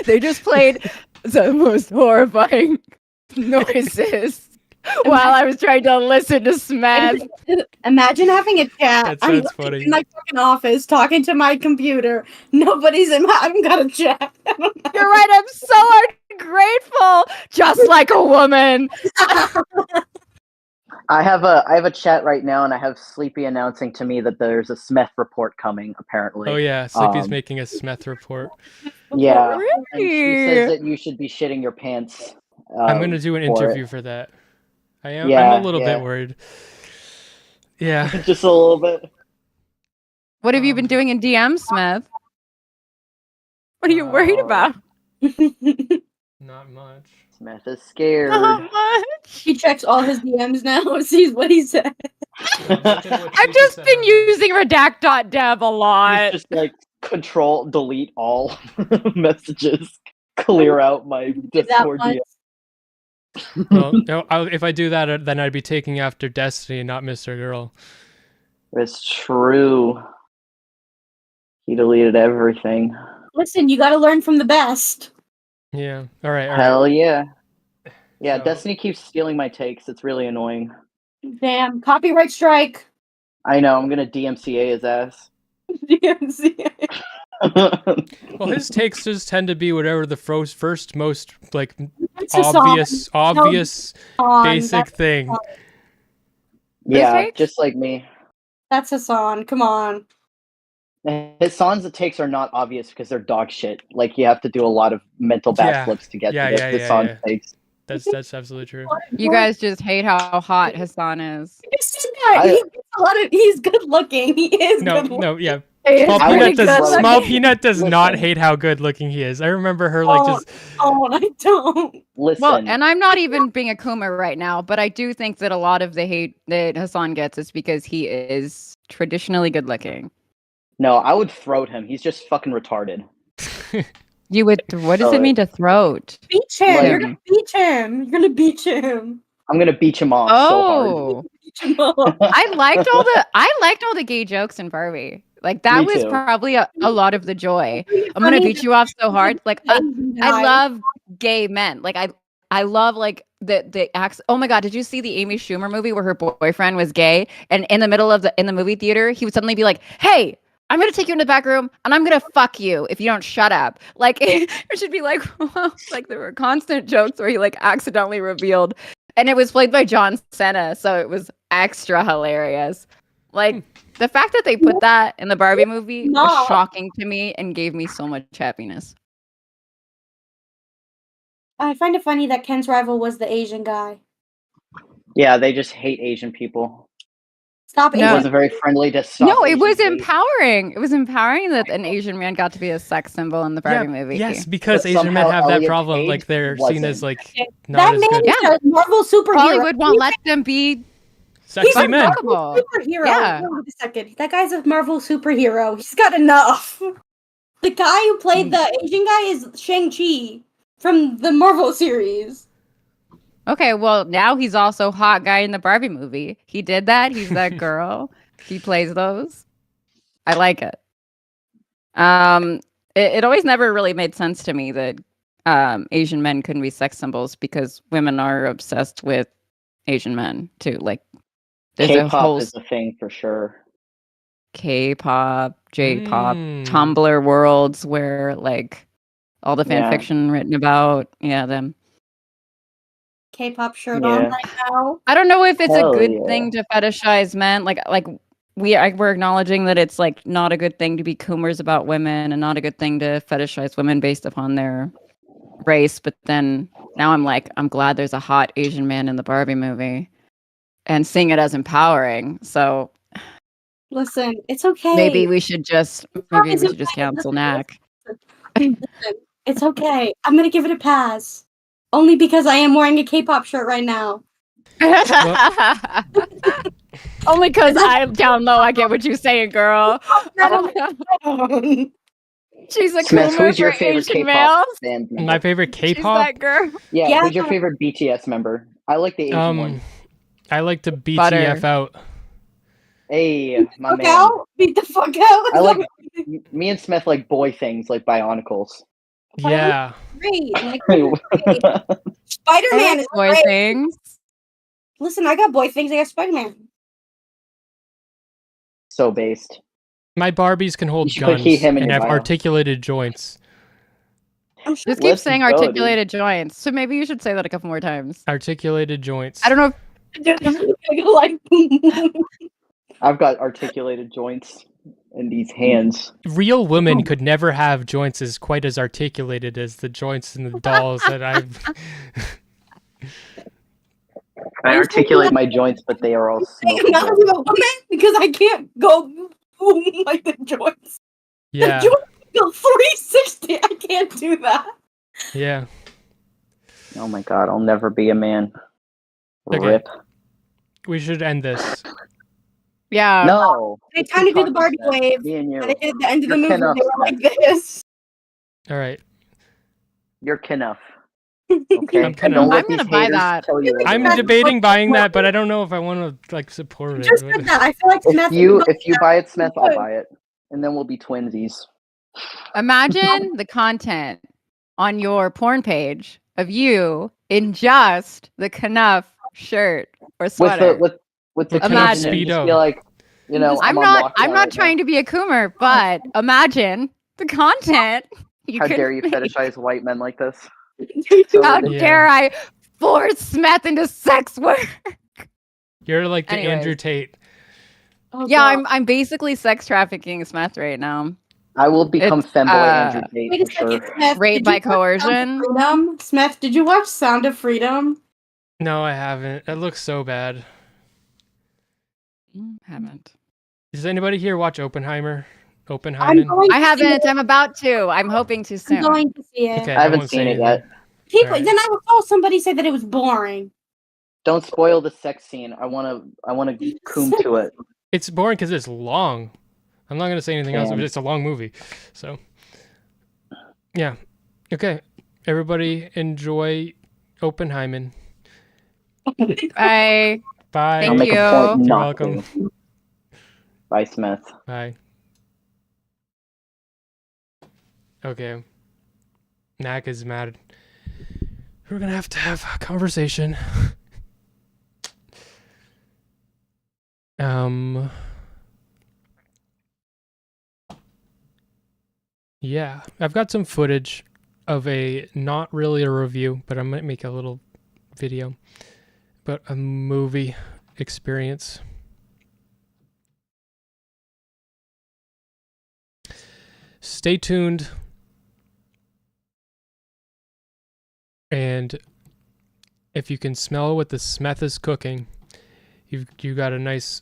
S2: They just played the most horrifying noises while I was trying to listen to Smeth.
S3: Imagine having a chat.
S1: That's funny.
S3: In my fucking office, talking to my computer. Nobody's in my. I haven't got a chat.
S2: You're right. I'm so ungrateful, just like a woman.
S4: I have a chat right now, and I have Sleepy announcing to me that there's a Smeth report coming. Apparently.
S1: Oh yeah, Sleepy's making a Smeth report.
S4: Yeah,
S2: really?
S4: and she says that you should be shitting your pants.
S1: I'm gonna do an interview for that. I'm a little bit worried. Yeah,
S4: just a little bit.
S2: What have you been doing in DMs, Smith? What are you worried about?
S1: Not much.
S4: Smith is scared.
S2: Not much.
S3: He checks all his DMs now, sees what he said.
S2: I've just been using redact.dev a lot.
S4: He's just like Control delete all messages. Clear out my Discord DM.
S1: Well, no, if I do that, then I'd be taking after Destiny, not Mr. Girl.
S4: It's true. He deleted everything.
S3: Listen, you got to learn from the best.
S1: Yeah. All right.
S4: Hell yeah. Yeah,
S1: So-
S4: Destiny keeps stealing my takes. It's really annoying.
S3: Damn, copyright strike.
S4: I know, I'm gonna DMCA his ass.
S3: DMCA.
S1: Well, his takes just tend to be whatever the first most like
S3: It's a song.
S1: obvious
S3: Song.
S1: basic thing.
S4: Yeah,
S2: takes?
S4: just like me.
S3: That's Hassan. Come on.
S4: His songs and takes are not obvious because they're dog shit. Like you have to do a lot of mental backflips to get to his song takes.
S1: That's absolutely true.
S2: You guys just hate how hot Hassan is.
S3: He's good looking. He is good looking.
S1: No, yeah.
S2: He is
S1: Small
S2: pretty
S1: Peanut
S2: good
S1: does.
S2: looking.
S1: Small Peanut does not
S4: Listen.
S1: hate how good looking he is. I remember her like just.
S3: Oh, I don't.
S4: Listen,
S2: Well, and I'm not even being a Kuma right now, but I do think that a lot of the hate that Hassan gets is because he is traditionally good looking.
S4: no, I would throat him. He's just fucking retarded.
S2: You would. What does it mean to throat?
S3: Beach him.
S4: Like-
S3: You're gonna beach him. You're gonna beach him.
S4: I'm gonna beach him off so hard.
S2: Oh,
S3: Beach him up.
S2: I liked all the gay jokes in Barbie. Like that
S4: Me
S2: was
S4: too.
S2: probably a lot of the joy. I'm gonna beat you off so hard. Like I love gay men. Like I love like the acts. Oh my god, did you see the Amy Schumer movie where her boyfriend was gay and in the middle of the movie theater he would suddenly be like, "Hey, I'm gonna take you in the back room and I'm gonna fuck you if you don't shut up." Like it should be like, like there were constant jokes where he like accidentally revealed, and it was played by John Cena, so it was extra hilarious. Like the fact that they put that in the Barbie movie was shocking to me and gave me so much happiness.
S3: I find it funny that Ken's rival was the Asian guy.
S4: Yeah, they just hate Asian people.
S3: Stop
S4: He
S2: No.
S4: wasn't very friendly to stop.
S2: No, it
S4: Asian
S2: was
S4: hate.
S2: empowering. It was empowering that an Asian man got to be a sex symbol in the Barbie movie.
S1: Yes, because
S4: But
S1: Asian men
S4: somehow
S1: have that
S4: Elliot
S1: problem.
S4: Page
S1: Like they're seen as
S4: wasn't.
S1: like not
S3: That
S1: as
S3: man
S1: good.
S3: is a Marvel superhero.
S2: Hollywood won't let them be
S1: Sexy men.
S2: fuckable.
S3: Superhero.
S2: Yeah.
S3: Wait a second. That guy's a Marvel superhero. He's got enough. The guy who played the Asian guy is Shang-Chi from the Marvel series.
S2: Okay, well, now he's also hot guy in the Barbie movie. He did that. He's that girl. He plays those. I like it. It always never really made sense to me that Asian men couldn't be sex symbols because women are obsessed with Asian men too. Like there's a
S4: K-pop
S2: whole
S4: is a thing for sure.
S2: K-pop, J-pop,
S1: Mm.
S2: Tumblr worlds where like all the fan
S4: Yeah.
S2: fiction written about them.
S3: K-pop shirt on
S4: Yeah.
S3: right now.
S2: I don't know if it's
S4: Hell
S2: a good
S4: yeah.
S2: thing to fetishize men. Like we're acknowledging that it's like not a good thing to be coomers about women and not a good thing to fetishize women based upon their race. But then now I'm glad there's a hot Asian man in the Barbie movie and seeing it as empowering. So
S3: Listen, it's okay.
S2: maybe we should just cancel Nac.
S3: It's okay. I'm gonna give it a pass. Only because I am wearing a K-pop shirt right now.
S2: Only because I'm down low. I get what you're saying, girl. She's a
S4: Smith,
S2: coomer
S4: who's your
S2: for
S4: favorite
S2: Asian
S4: K-pop
S2: males.
S4: band member?
S1: My favorite
S2: She's
S1: K-pop.
S2: that girl.
S4: Yeah,
S3: Yeah.
S4: who's your favorite BTS member? I like the Asian one.
S1: I like to BTF
S2: Butter.
S1: out.
S4: Hey, my
S3: Fuck
S4: man.
S3: out. Beat the fuck out.
S4: I like me and Smith like boy things like Bionicles.
S1: Yeah.
S3: Great. Like,
S2: I
S3: Spider-Man
S2: like
S3: is
S2: boy
S3: great.
S2: things.
S3: Listen, I got boy things. I got Spider-Man.
S4: So based.
S1: My Barbies can hold
S4: You should put
S1: guns
S4: him in
S1: and
S4: your
S1: have
S4: bio.
S1: articulated joints.
S3: I'm sure.
S2: Just keep
S4: Let's
S2: saying
S4: go, dude.
S2: articulated joints. So maybe you should say that a couple more times.
S1: Articulated joints.
S2: I don't know.
S3: like,
S4: I've got articulated joints in these hands.
S1: Real women could never have joints as quite as articulated as the joints in the dolls that I've.
S4: I articulate my joints, but they are all
S3: I'm not a
S4: smokable.
S3: real woman because I can't go like the joints.
S1: Yeah.
S3: The joints go 360. I can't do that.
S1: Yeah.
S4: Oh my god, I'll never be a man.
S1: Okay.
S4: Rip.
S1: We should end this.
S2: Yeah.
S4: No.
S3: It's time to do the Barbie
S4: Smith.
S3: wave.
S4: Me and you.
S3: And at the end of the
S4: You're
S3: movie,
S4: Kenough,
S3: they were like
S4: Smith.
S3: this.
S1: All right.
S4: You're Kenough. Okay.
S1: I'm
S4: And don't
S1: Kenough.
S4: let
S2: I'm
S4: these
S2: gonna buy
S4: haters
S2: that.
S4: tell you
S1: I'm
S4: otherwise.
S1: debating buying that, but I don't know if I want to like support it.
S3: Just said that. I feel like Smith.
S4: If you buy it, Smith, I'll buy it, and then we'll be twinsies.
S2: Imagine the content on your porn page of you in just the Kenough shirt or sweater.
S4: With the
S2: Kenough
S4: Canadian, and just
S1: Speedo.
S4: be like, you know,
S2: I'm
S4: on
S2: not
S4: lockdown right
S2: trying to be a coomer, but imagine the content you
S4: How
S2: could
S4: dare you
S2: make.
S4: fetishize white men like this?
S2: How
S1: Yeah.
S2: dare I force Smeth into sex work?
S1: You're like the
S2: Anyways.
S1: Andrew Tate.
S3: Oh,
S2: Yeah,
S3: God.
S2: I'm basically sex trafficking Smeth right now.
S4: I will become
S2: It's,
S4: femboy Andrew Tate
S3: Wait a
S4: for sure.
S3: second, Smith.
S2: Rape
S3: did
S2: by
S3: you watch Sound of
S2: coercion.
S3: Freedom? Smith, did you watch Sound of Freedom?
S1: No, I haven't. That looks so bad.
S2: Haven't.
S1: Does anybody here watch Oppenheimer?
S3: I'm
S1: Oppenheimer?
S3: going
S2: I
S3: to see
S2: haven't.
S3: it.
S2: I'm about to. I'm hoping to
S3: I'm
S2: soon.
S3: going to see it.
S1: Okay,
S4: I haven't
S1: won't say
S4: seen it
S1: anything.
S4: yet.
S3: People,
S1: Alright.
S3: then I saw somebody say that it was boring.
S4: Don't spoil the sex scene. I wanna coom to it.
S1: It's boring because it's long. I'm not gonna say anything else, but it's a long movie. So, yeah. Okay. Everybody enjoy Oppenheimer.
S2: Bye.
S1: Bye.
S2: Thank you.
S1: You're
S4: not
S1: welcome.
S4: to. Bye, Smith.
S1: Bye. Okay. Knack is mad. We're gonna have to have a conversation. Yeah, I've got some footage of a not really a review, but I might make a little video about a movie experience. Stay tuned. And if you can smell what the Smeth is cooking, you got a nice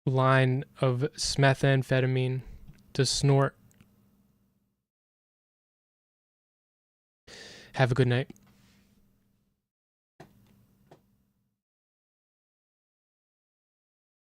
S1: line of methamphetamine to snort. Have a good night.